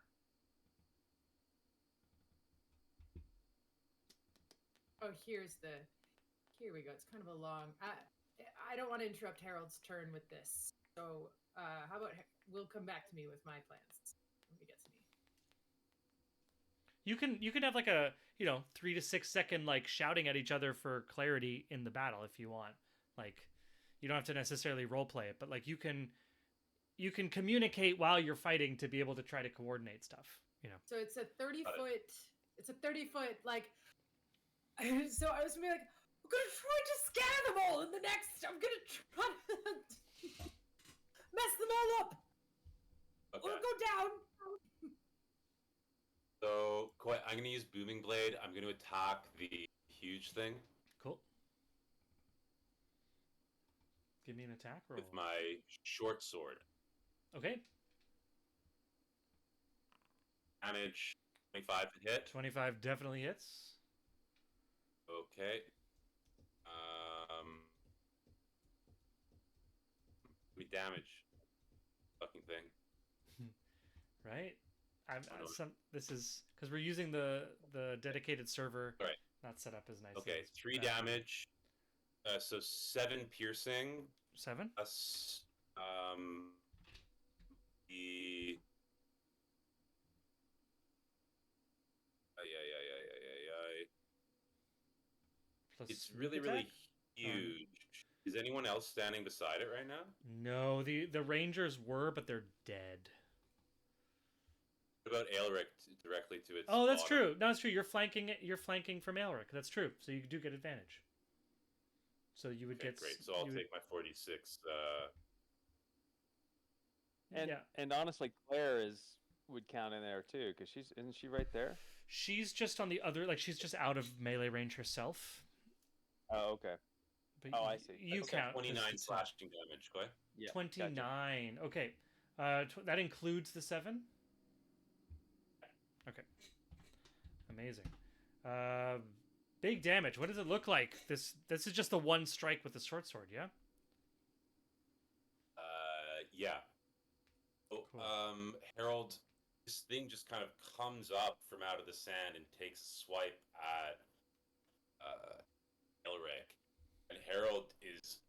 Oh, here we go. It's kind of a long. I don't want to interrupt Harold's turn with this. So how about we'll come back to me with my plans when we get to me. You can have like a 3 to 6 second like shouting at each other for clarity in the battle if you want. Like You don't have to necessarily role play it, but like you can communicate while you're fighting to be able to try to coordinate stuff. You know. So it's a 30 Got it. foot. It's a 30-foot like. So I was gonna be like, I'm gonna try to scare them all in the next. I'm gonna try to mess them all up. Okay. Or go down. So I'm going to use Booming Blade. I'm going to attack the huge thing Cool. Give me an attack roll. with my short sword. Okay. Damage 25 to hit. 25 definitely hits. Okay. We damage. Fucking thing. Right. Oh, no. This is because we're using the dedicated server. Right. Not set up as nicely. Okay, as 3 that. damage. So 7 piercing. 7. Plus the Plus it's sneak really attack? huge. Is anyone else standing beside it right now? No, the rangers were, but they're dead. What about Aelric directly to its Oh, that's bottom? true. No, that's true. You're flanking it. You're flanking from Aelric. That's true. So you do get advantage. So you would Okay, get. great. So I'll take my 46. And Yeah. and honestly, Claire would count in there too, because isn't she right there? She's just on the other. Like she's just out of melee range herself. Oh, okay. But Oh, I see. You That's like count 29 'cause- slashing damage, Clay. Yeah. 29. Okay. That includes the 7? Okay. Amazing. Big damage. What does it look like? This is just the one strike with the short sword, yeah? Yeah. Oh, Cool. Harold, this thing just kind of comes up from out of the sand and takes a swipe at Elric. And Harold is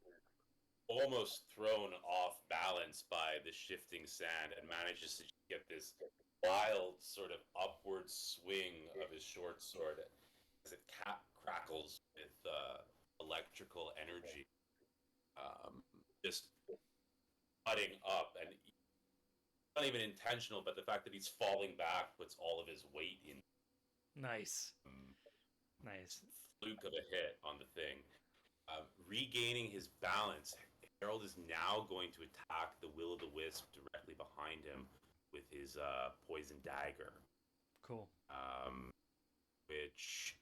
almost thrown off balance by the shifting sand and manages to get this wild sort of upward swing of his short sword as it crackles with electrical energy. Just cutting up, and not even intentional, but the fact that he's falling back puts all of his weight in. Nice. Nice. Fluke of a hit on the thing. Regaining his balance, Harold is now going to attack the Will-o'-the-Wisp directly behind him with his poison dagger, Cool. which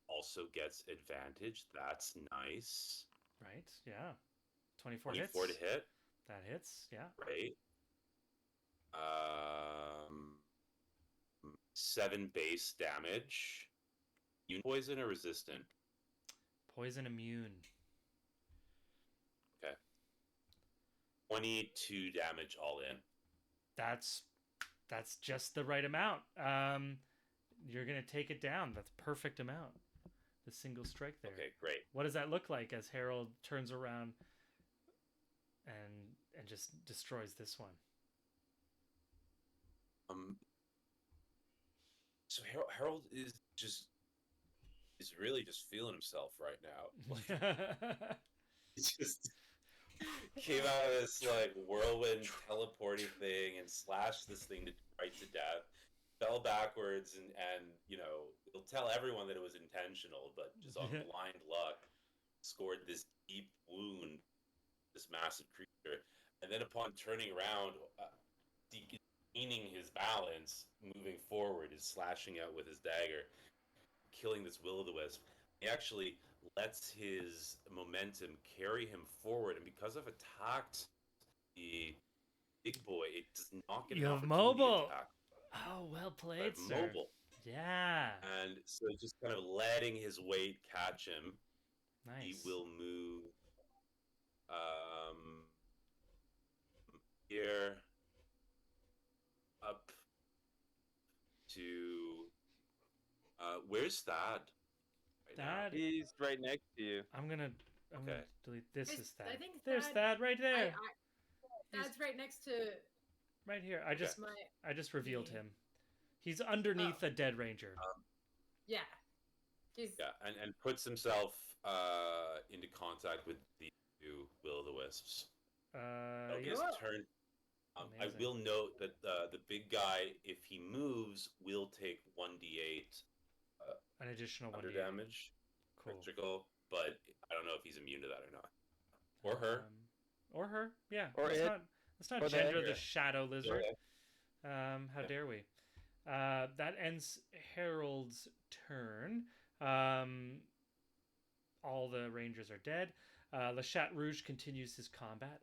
also gets advantage. That's nice. Right. Yeah. 24 24 hits. to hit, That hits. Yeah. right? 7 base damage. Immune poison or resistant? Poison immune. 22 damage all in. That's just the right amount. You're gonna take it down. That's perfect amount. The single strike there. Okay, great. What does that look like as Harold turns around and just destroys this one? So Harold is really just feeling himself right now. He just came out of this like whirlwind teleporting thing and slashed this thing right to death. Fell backwards and it'll tell everyone that it was intentional, but just on blind luck, scored this deep wound, this massive creature, and then upon turning around, gaining his balance, moving forward, is slashing out with his dagger, killing this Will-o'-the-Wisp. He actually lets his momentum carry him forward, and because I've attacked the big boy, it does not get You an have opportunity mobile. attack. Oh, well I played, have sir. mobile. Yeah. And so just kind of letting his weight catch him, Nice. he will move here up to where's Thad? Right now? Thad. He's right next to you. I'm gonna Okay. delete this. Is- Is Thad? I think There's Thad- Thad right there. That's right next to Right here. I just revealed me. him. He's underneath Oh. a dead ranger. yeah. He's Yeah, and puts himself into contact with the to Will-o'-the-Wisps. Uh, It'll yeah. get his turn. I Amazing. will note that the big guy, if he moves, will take 1d8 An additional under 1d8. damage, Cool. electrical, but I don't know if he's immune to that or not. Or her. Or her. Yeah. Or let's it. not let's not Or they. gender the Yeah. shadow lizard. How Yeah. dare we? That ends Harold's turn. All the rangers are dead. Le Chat Rouge continues his combat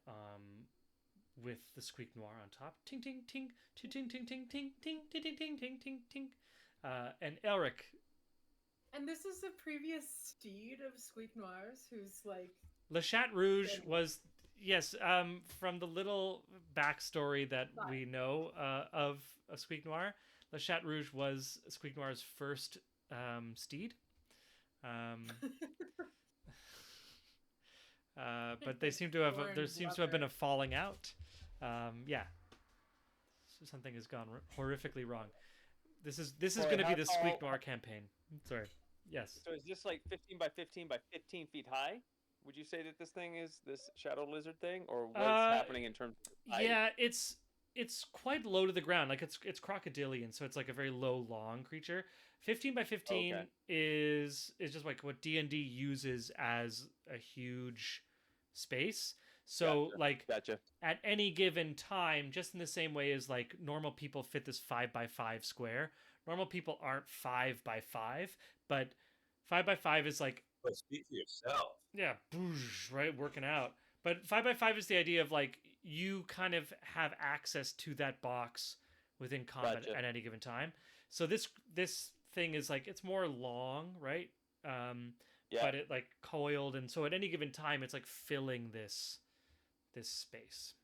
with the Squeak Noir on top. Ting ting ting ting ting ting ting ting ting ting ting ting ting ting ting. And Elric. And this is the previous steed of Squeak Noirs, who's like, Le Chat Rouge Good. was yes, from the little backstory that we know of Squeak Noir, Le Chat Rouge was Squeak Noir's first steed. But they seem to have Born there seems to have been lover. a falling out. Yeah, so something has gone horrifically wrong. This is Boy, going to be how the Squeak tall- Noir campaign. Sorry. Yes. So is this like 15 by 15 by 15 feet high? Would you say that this thing is this shadow lizard thing, or what's happening in terms of height? Yeah, it's quite low to the ground. Like it's crocodilian, so it's like a very low, long creature. 15 by 15 Okay. is just like what D&D uses as a huge space. So Gotcha. like Gotcha. at any given time, just in the same way as like normal people fit this 5 by 5 square. Normal people aren't 5 by 5, but 5 by 5 is like But speak for yourself. yeah, boosh, right, working out. But 5 by 5 is the idea of like you kind of have access to that box within combat Gotcha. at any given time. So this thing is like it's more long, right? Yeah. But it like coiled, and so at any given time it's like filling this space.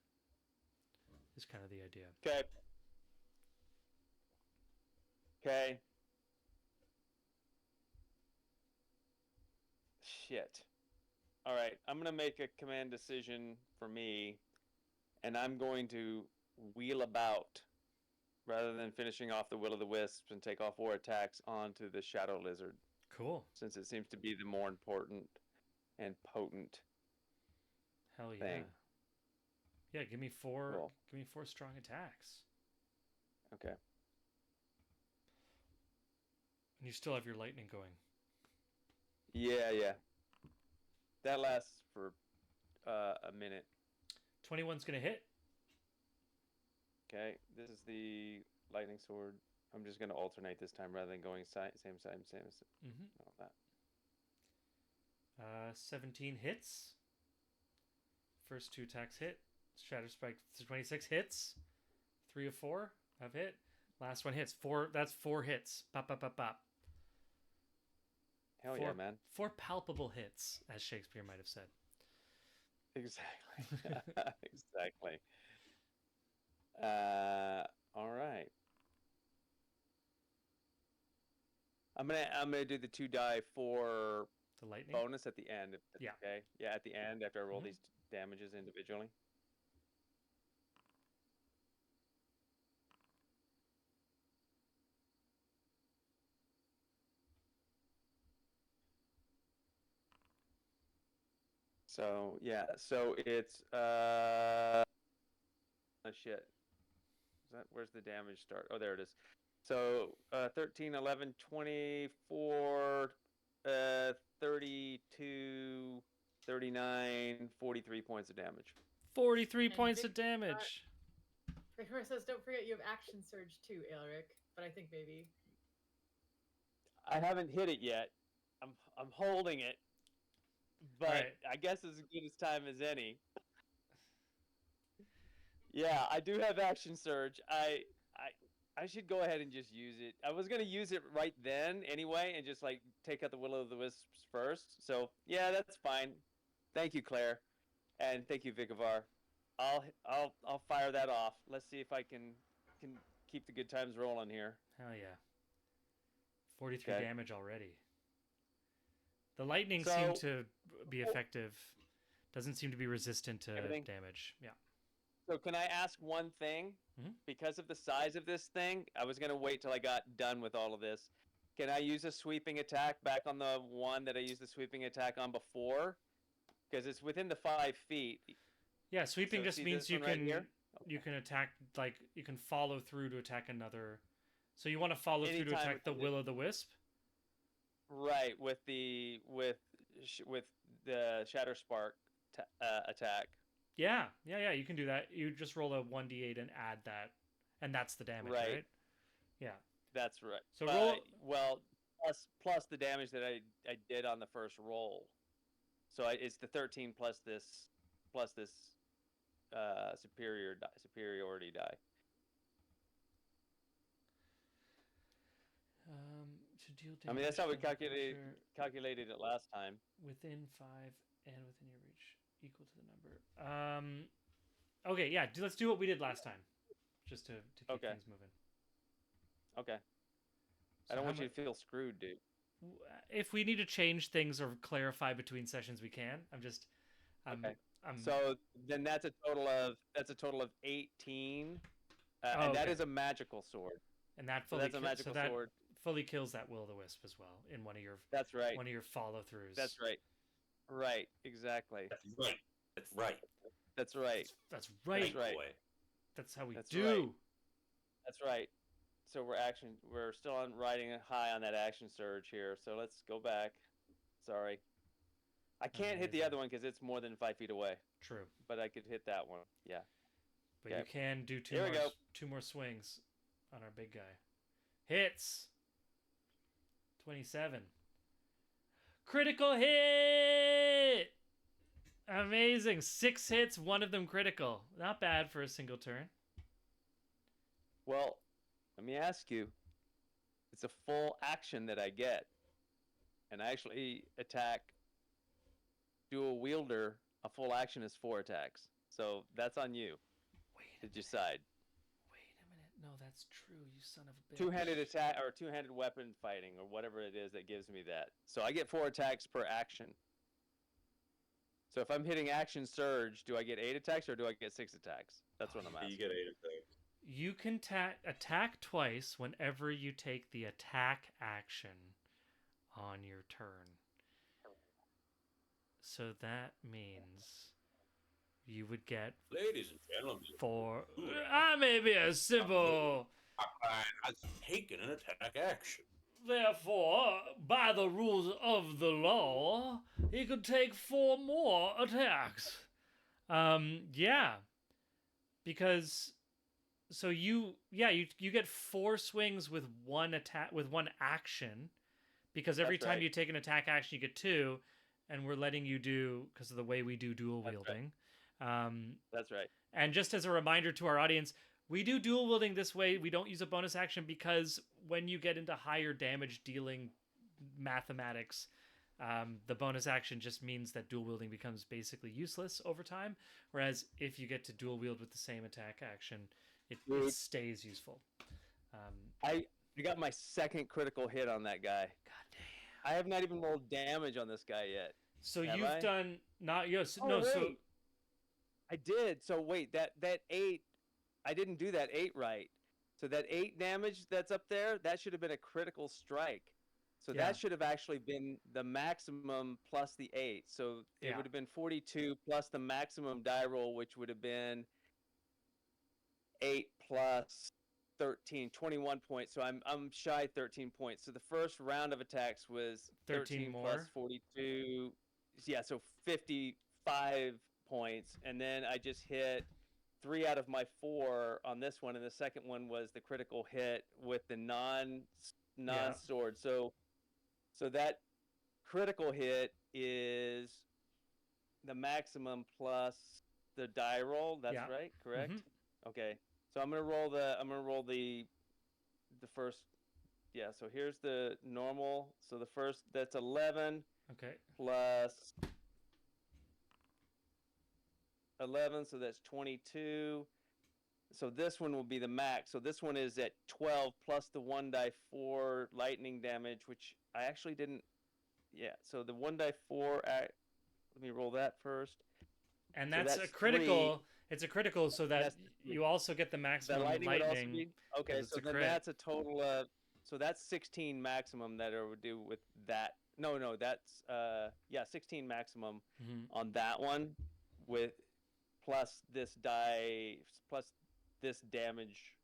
Is kind of the idea. Okay. Okay. Shit. All right. I'm going to make a command decision for me, and I'm going to wheel about rather than finishing off the Will-o'-the-Wisps and take off war attacks onto the Shadow Lizard, Cool. since it seems to be the more important and potent. Hell yeah. Thing. Yeah, give me four. Cool. Give me 4 strong attacks, Okay. and you still have your lightning going. Yeah, yeah. That lasts for a minute. 21's gonna hit. Okay, this is the lightning sword. I'm just going to alternate this time rather than going same side, same. Mm-hmm. All that. 17 hits. First 2 attacks hit. Shatter Strike 26 hits. 3 of 4 have hit. Last one hits. 4. That's 4 hits. Pop, pop, pop, pop. Hell yeah, man. 4 palpable hits, as Shakespeare might have said. Exactly. Exactly. All right. I'm gonna do the 2 die for The lightning. bonus at the end. If that's Yeah. Okay. Yeah, at the end after I roll Mhm. these damages individually. So yeah, so it's oh shit. Is that where's the damage start? Oh, there it is. So 13, 11, 24, 32, 39, 43 points of damage. 43 And points of Vic- damage. Victor says, don't forget you have action surge too, Elric. But I think maybe. I haven't hit it yet. I'm holding it, but Right. I guess as good as time as any. Yeah, I do have action surge. I should go ahead and just use it. I was gonna use it right then anyway, and just like take out the Will-o'-the-Wisps first. So yeah, that's fine. Thank you, Claire, and thank you, Vicavar. I'll fire that off. Let's see if I can keep the good times rolling here. Hell yeah. 43 Okay. damage already. The lightning So- seemed to be effective. Doesn't seem to be resistant to Everything? damage. Yeah. So can I ask one thing? Mhm. Because of the size of this thing, I was gonna wait till I got done with all of this. Can I use a sweeping attack back on the one that I used the sweeping attack on before? because it's within the 5 feet. Yeah, sweeping So just see means this you one right can here? you can attack, like, you can follow through to attack another. So you want to follow through to Anytime attack the within Will o' the Wisp? Right, with the Shatter Spark attack. Yeah, you can do that. You just roll a 1d8 and add that, and that's the damage, Right. right? Yeah. That's right. So roll- well, plus the damage that I did on the first roll. So it's the 13 plus this superiority die. To deal damage. I mean, that's how we from a calculated creature calculated it last time. within 5 and within your reach, equal to the number. Okay, yeah. Let's do what we did last time, just to keep Okay. things moving. Okay. So I don't how want you mu- to feel screwed, dude. If we need to change things or clarify between sessions, we can. Okay. I'm So then that's a total of 18, and that okay. is a magical sword. and that So fully that's a magical that sword. fully kills that Will o' the Wisp as well in one of your That's right. follow throughs. That's right. Right. Exactly. That's right. That's right. That's right. That's right. That's right. Boy. That's how we That's do. right. That's right. So we're still on riding high on that action surge here. So let's go back. Sorry. I can't hit the Amazing. other one because it's more than 5 feet away, True, but I could hit that one. Yeah. but you Okay. can do Here we go. two more swings on our big guy. Hits. 27. Critical hit. Amazing. 6 hits, one of them critical. Not bad for a single turn. Well, let me ask you. It's a full action that I get, and I actually attack dual wielder. A full action is 4 attacks. So that's on you to decide. Wait a minute. No, that's true, you son of a bitch. Two-handed attack or two-handed weapon fighting or whatever it is that gives me that. So I get 4 attacks per action. So if I'm hitting action surge, do I get 8 attacks or do I get 6 attacks? That's what I'm asking. You get 8 attacks. You can attack twice whenever you take the attack action on your turn. So that means you would get Ladies and gentlemen, 4. I may be a simple. has taken an attack action. Therefore, by the rules of the law, he could take 4 more attacks. Yeah. Because so you get 4 swings with one attack with one action, because every That's time right. you take an attack action you get 2, and we're letting you do, because of the way we do dual That's wielding. That's right. And just as a reminder to our audience, we do dual wielding this way. We don't use a bonus action because when you get into higher damage dealing mathematics, the bonus action just means that dual wielding becomes basically useless over time. Whereas if you get to dual wield with the same attack action, it stays useful. I got my second critical hit on that guy. God damn. I have not even rolled damage on this guy yet. So Have you've I? done not yes Oh, no so wait. I did. So wait, that 8, I didn't do that 8 right. So that 8 damage that's up there, that should have been a critical strike. So Yeah. that should have actually been the maximum plus the 8. So it Yeah. would have been 42 plus the maximum die roll, which would have been 8 plus 13, 21 points. So I'm shy 13 points. So the first round of attacks was 13 plus more? 42. Yeah, so 55 points. And then I just hit 3 out of my 4 on this one, and the second one was the critical hit with the non-sword. So that critical hit is the maximum plus the die roll. That's Yeah. right, correct? Mhm. Okay. So I'm gonna roll the first. Yeah. So here's the normal. So the first, that's 11 okay. plus 11, so that's 22. So this one will be the max. So this one is at 12 plus the 1d4 lightning damage, which I actually didn't. Yeah. So the 1d4. Let me roll that first. And So that's a that's critical. It's a critical, so that That's you also get the The maximum lightning would also lightning. be okay. because it's So a then crit. that's a total of. So that's 16 maximum that I would do with that No, that's 16 maximum Mhm. on that one, with plus this die plus this damage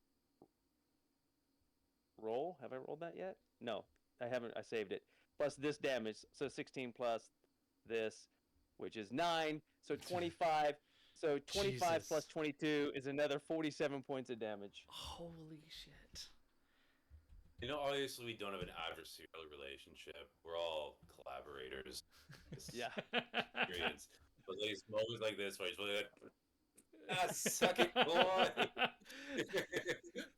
roll. Have I rolled that yet? No, I haven't. I saved it. Plus this damage, so 16 plus this, which is 9, so 25. So 25 plus Jesus. 22 is another 47 points of damage. Holy shit. You know, obviously we don't have an adversarial relationship. We're all collaborators. This Yeah. experience. But there's moments like this where he's really like, suck it, boy.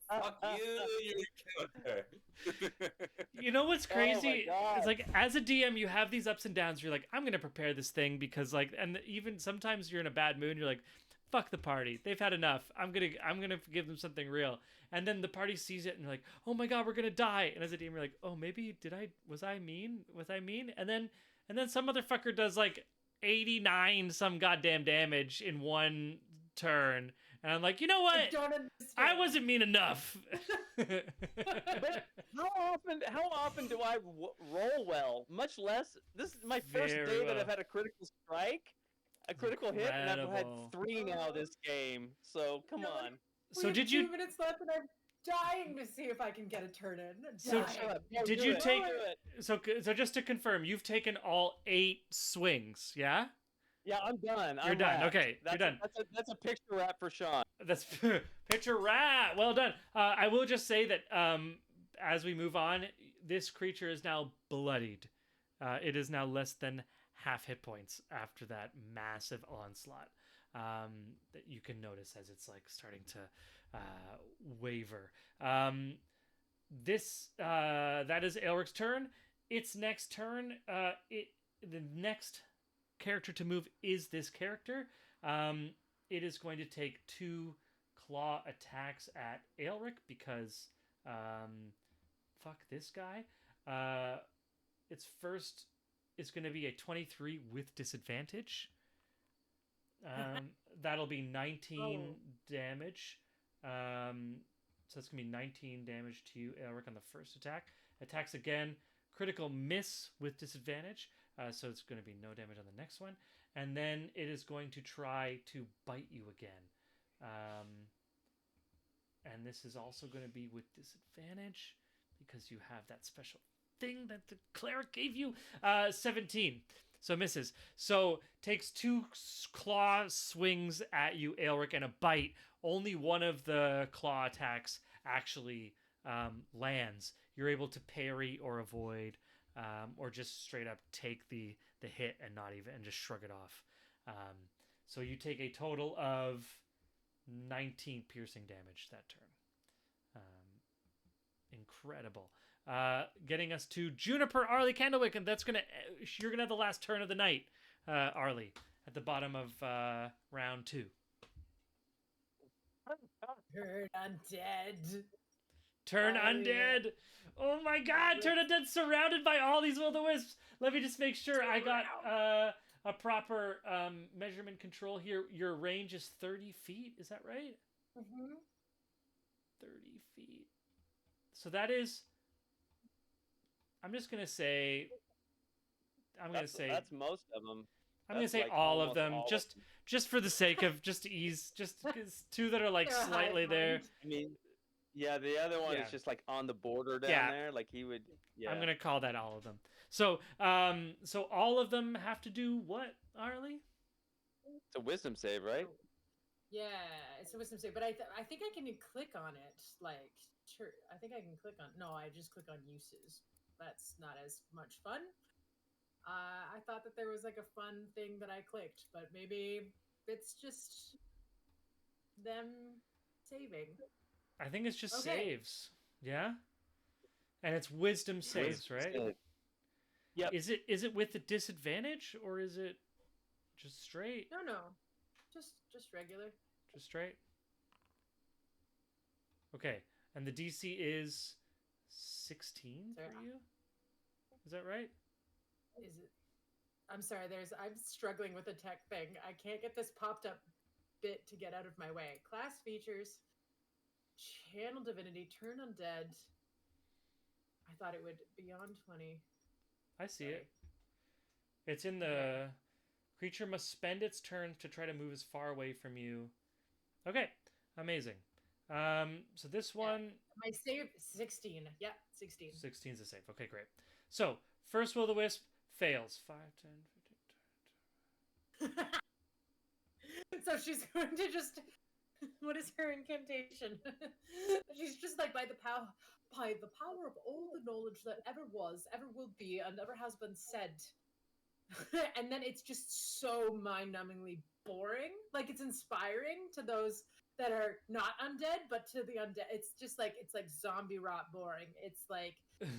Fuck you, your counter. You know what's Oh my crazy? God. It's like as a DM, you have these ups and downs. You're like, I'm gonna prepare this thing because like, and even sometimes you're in a bad mood. And you're like, fuck the party. They've had enough. I'm gonna give them something real. And then the party sees it and you're like, oh my god, we're gonna die. And as a DM, you're like, oh maybe was I mean? And then some motherfucker does like 89 some goddamn damage in one turn. And I'm like, you know I what? don't I understand. wasn't mean enough. But how often do I roll well? Much less. This is my first Very day that well. I've had a critical strike, a critical hit, and I've had Incredible. 3 now this game. So come You know what? on. So We have did you 2 minutes left, and I'm dying to see if I can get a turn in. So Dying. Shut up. No, did do you it. take- Do it. so just to confirm, you've taken all 8 swings, yeah? Yeah, I'm done. You're I'm done. wrapped. Okay, you're done. That's a picture wrap for Sean. That's picture rat. Well done. I will just say that as we move on, this creature is now bloodied. It is now less than half hit points after that massive onslaught that you can notice as it's like starting to waver. That is Elric's turn. Its next turn, the next character to move is this character. It is going to take 2 claw attacks at Aelric because fuck this guy. Its first is going to be a 23 with disadvantage. That'll be 19 damage. So it's going to be 19 damage to you, Aelric, on the first attack. Attacks again. Critical miss with disadvantage. So it's going to be no damage on the next one. And then it is going to try to bite you again. And this is also going to be with disadvantage because you have that special thing that the cleric gave you. 17. So misses. So takes 2 claw swings at you, Aelric, and a bite. Only one of the claw attacks actually lands. You're able to parry or avoid, or just straight up take the hit and not even and just shrug it off. So you take a total of 19 piercing damage that turn. Incredible. Getting us to Juniper Arlie Candlewick, and you're gonna have the last turn of the night, Arlie, at the bottom of round 2. Turn undead. Turn Oh, yeah. undead. Oh my god, turn undead surrounded by all these will-o-wisps. Let me just make sure I got a proper measurement control here. Your range is 30 feet, is that right? Mm-hmm. 30 feet. So that is, I'm just going to say, That's most of them. I'm going to That's say like all of almost them, all of just for the sake of, just to ease, just 'cause 2 that are like They're a slightly hive there. mind. I mean, yeah, the other one Yeah. is just like on the border down Yeah. there. Like he would. Yeah. I'm going to call that all of them. So, so all of them have to do what, Arlie? It's a wisdom save, right? Yeah, it's a wisdom save, but I think I can click on it. Like, I think I can click on. No, I just click on uses. That's not as much fun. I thought that there was like a fun thing that I clicked, but maybe it's just them saving. I think it's just Okay. saves. Yeah? And it's wisdom saves, Wisdom right? save. Yep. Is it with the disadvantage or is it just straight? No, just regular. Just straight? Okay. And the DC is 16 Sorry. for you? Is that right? Is it? I'm sorry. I'm struggling with a tech thing. I can't get this popped up bit to get out of my way. Class features, channel divinity, turn undead. I thought it would beyond 20. I see it. It's in the creature must spend its turn to try to move as far away from you. Okay, amazing. So this one, My save 16. Yep, 16. 16 is a save. Okay, great. So first will-o'-the-wisp fails. 5, 10, 15. So she's going to just. What is her incantation? She's just like by the power of all the knowledge that ever was, ever will be, and ever has been said. And then it's just so mind-numbingly boring. Like it's inspiring to those that are not undead, but to the undead, it's just like zombie rot boring. It's like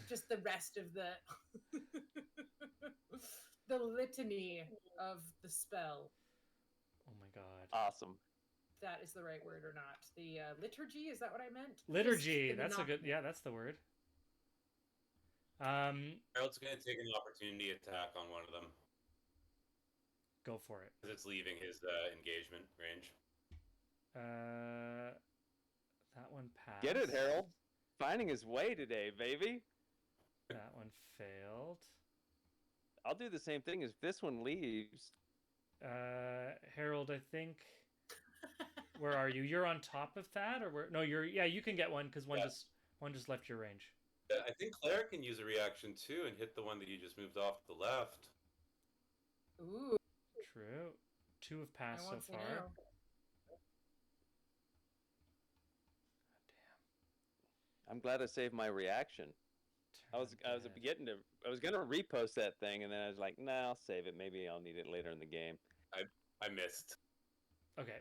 just the rest of the the litany of the spell. Oh my god. Awesome. If that is the right word or not. The liturgy, is that what I meant? Liturgy. Just That's a not- good. Yeah, that's the word. Harold's going to take an opportunity attack on one of them Go for it. because it's leaving his engagement range. That one passed. Get it, Harold. Finding his way today, baby. That one failed. I'll do the same thing if this one leaves. Harold, I think. Where are you? You're on top of that, or where? No, you're. Yeah, you can get one because one just left your range. I think Claire can use a reaction too and hit the one that you just moved off to the left. Ooh, True. 2 have I passed so want to far. know. I'm glad I saved my reaction. I was gonna repost that thing, and then I was like, nah, I'll save it. Maybe I'll need it later in the game. I missed. Okay.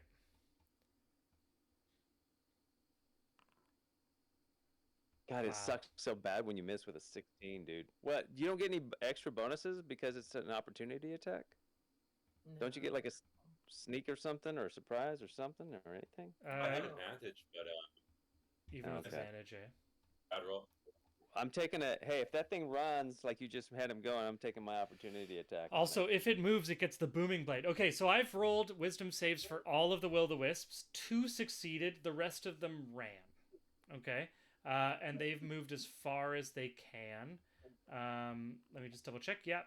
God, it Wow. sucks so bad when you miss with a 16, dude. What? You don't get any extra bonuses because it's an opportunity attack? Don't you get like a sneak or something, or a surprise or something, or anything? I had Uh, advantage, but even with Okay. advantage, eh? bad roll. I'm taking a. Hey, if that thing runs like you just had him going, I'm taking my opportunity attack. on Also, it. if it moves, it gets the booming blade. Okay, so I've rolled wisdom saves for all of the will-o'-the-wisps. 2 succeeded. The rest of them ran. Okay, and they've moved as far as they can. Let me just double check. Yeah.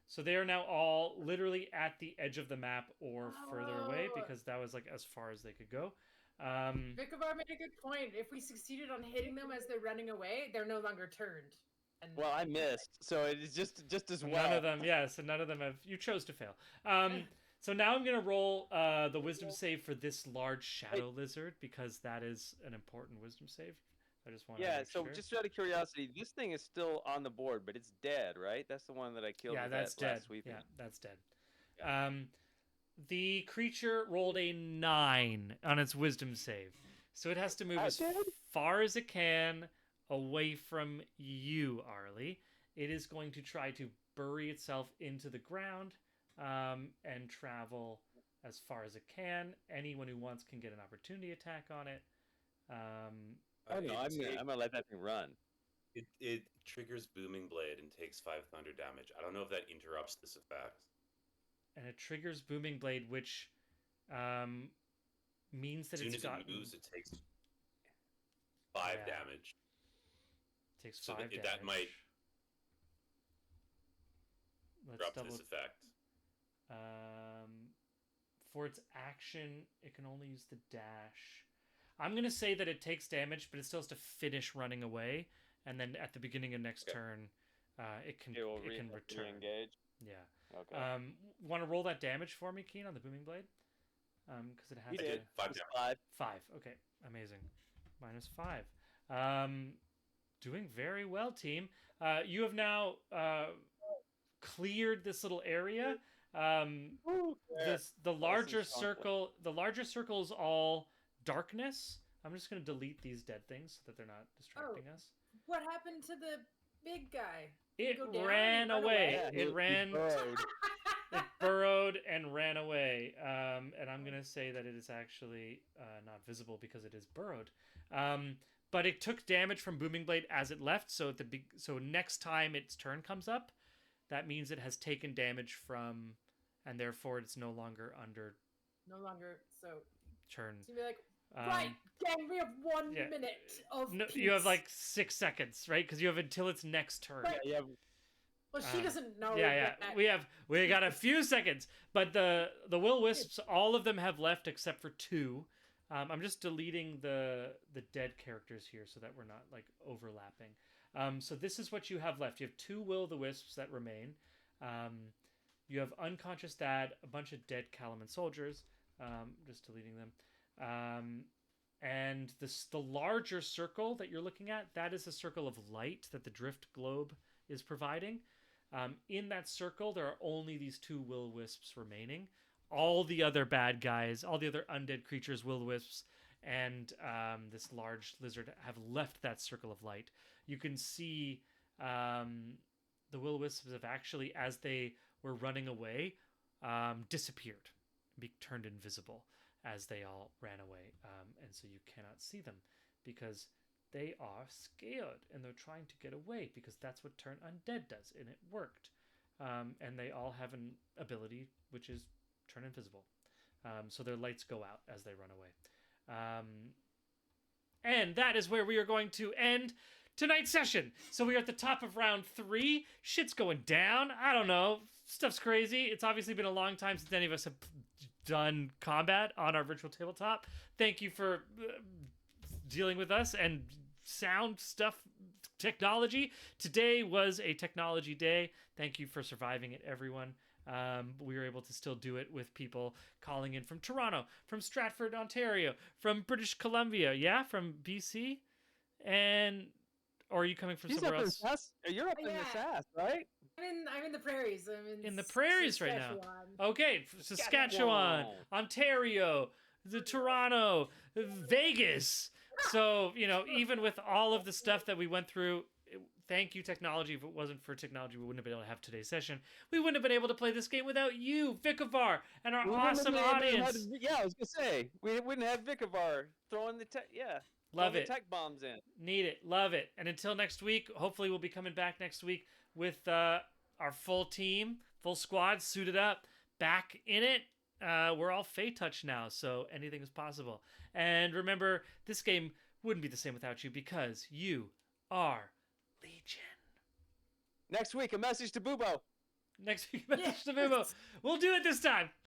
So they are now all literally at the edge of the map or further away Oh. because that was like as far as they could go. Vikavar made a good point. If we succeeded on hitting them as they're running away, they're no longer turned. And Well, I missed, so it's just as well. None of them, yeah. So none of them have. You chose to fail. So now I'm gonna roll the wisdom save for this large shadow lizard because that is an important wisdom save. I just want to Yeah. make So sure. just out of curiosity, this thing is still on the board, but it's dead, right? That's the one that I killed. Yeah, with that's that dead. last sweeping. Yeah, that's dead. The creature rolled a 9 on its wisdom save, so it has to move How as dead? far as it can away from you, Arlie. It is going to try to bury itself into the ground and travel as far as it can. Anyone who wants can get an opportunity attack on it. Oh no, I'm gonna let that thing run. It triggers Booming Blade and takes 5 thunder damage. I don't know if that interrupts this effect. And it triggers Booming Blade, which means that As soon it's as got it moves, it takes 5 Yeah. damage. takes so 5 that damage. might Let's Drop double. this effect. For its action, it can only use the dash. I'm gonna say that it takes damage, but it still has to finish running away, and then at the beginning of next Okay. turn, it can It will return. re-engage. Yeah. Okay. Want to roll that damage for me, Keen, on the booming blade? Because it has You to. did. 5 It's damage. 5. 5. Okay, amazing. -5. Doing very well, team. You have now cleared this little area. The larger Awesome. circle. The larger circle is all darkness. I'm just gonna delete these dead things so that they're not distracting us. what happened to the big guy? It go down ran and run away. away? It ran. burrowed. It burrowed and ran away. And I'm gonna say that it is actually not visible because it is burrowed. But it took damage from Booming Blade as it left. So so next time its turn comes up, that means it has taken damage from, and therefore it's no longer under No longer. So turn. to be like, right, gang, we have 1 yeah. minute of No, peace. you have like 6 seconds, right? Because you have until its next turn. Right. Yeah, Well, she doesn't know. Yeah. We got a few seconds, but the will wisps, all of them have left except for 2. I'm just deleting the dead characters here so that we're not like overlapping. So this is what you have left. You have 2 will-o'-the-wisps that remain. You have unconscious dad, a bunch of dead Kalaman soldiers. Just deleting them. And the larger circle that you're looking at, that is a circle of light that the drift globe is providing. In that circle, there are only these 2 will-wisps remaining. All the other bad guys, all the other undead creatures, will-wisps, and this large lizard have left that circle of light. You can see the will-wisps have actually, as they were running away, disappeared, turned invisible as they all ran away. And so you cannot see them because they are scared and they're trying to get away because that's what Turn Undead does, and it worked. And they all have an ability, which is turn invisible. So their lights go out as they run away. And that is where we are going to end tonight's session. So we are at the top of round 3. Shit's going down. I don't know. Stuff's crazy. It's obviously been a long time since any of us have done combat on our virtual tabletop. Thank you for dealing with us and sound stuff, technology. Today was a technology day. Thank you for surviving it, everyone. We were able to still do it with people calling in from Toronto, from Stratford, Ontario, from British Columbia, from BC, or are you coming from somewhere else? You're up in the Sass, right? I'm in the prairies. I'm in the prairies right now. Okay, Saskatchewan, Ontario, Toronto, Vegas. So, even with all of the stuff that we went through, thank you, technology. If it wasn't for technology, we wouldn't have been able to have today's session. We wouldn't have been able to play this game without you, Vikavar, and our awesome audience. I was going to say, we wouldn't have Vikavar throwing the tech, Love it. Tech bombs in. Need it. Love it. And until next week, hopefully we'll be coming back next week with our full team, full squad, suited up, back in it. We're all Fey Touch now, so anything is possible. And remember, this game wouldn't be the same without you because you are Legion. Next week, a message to Bubo. Next week, a message to Bubo. We'll do it this time.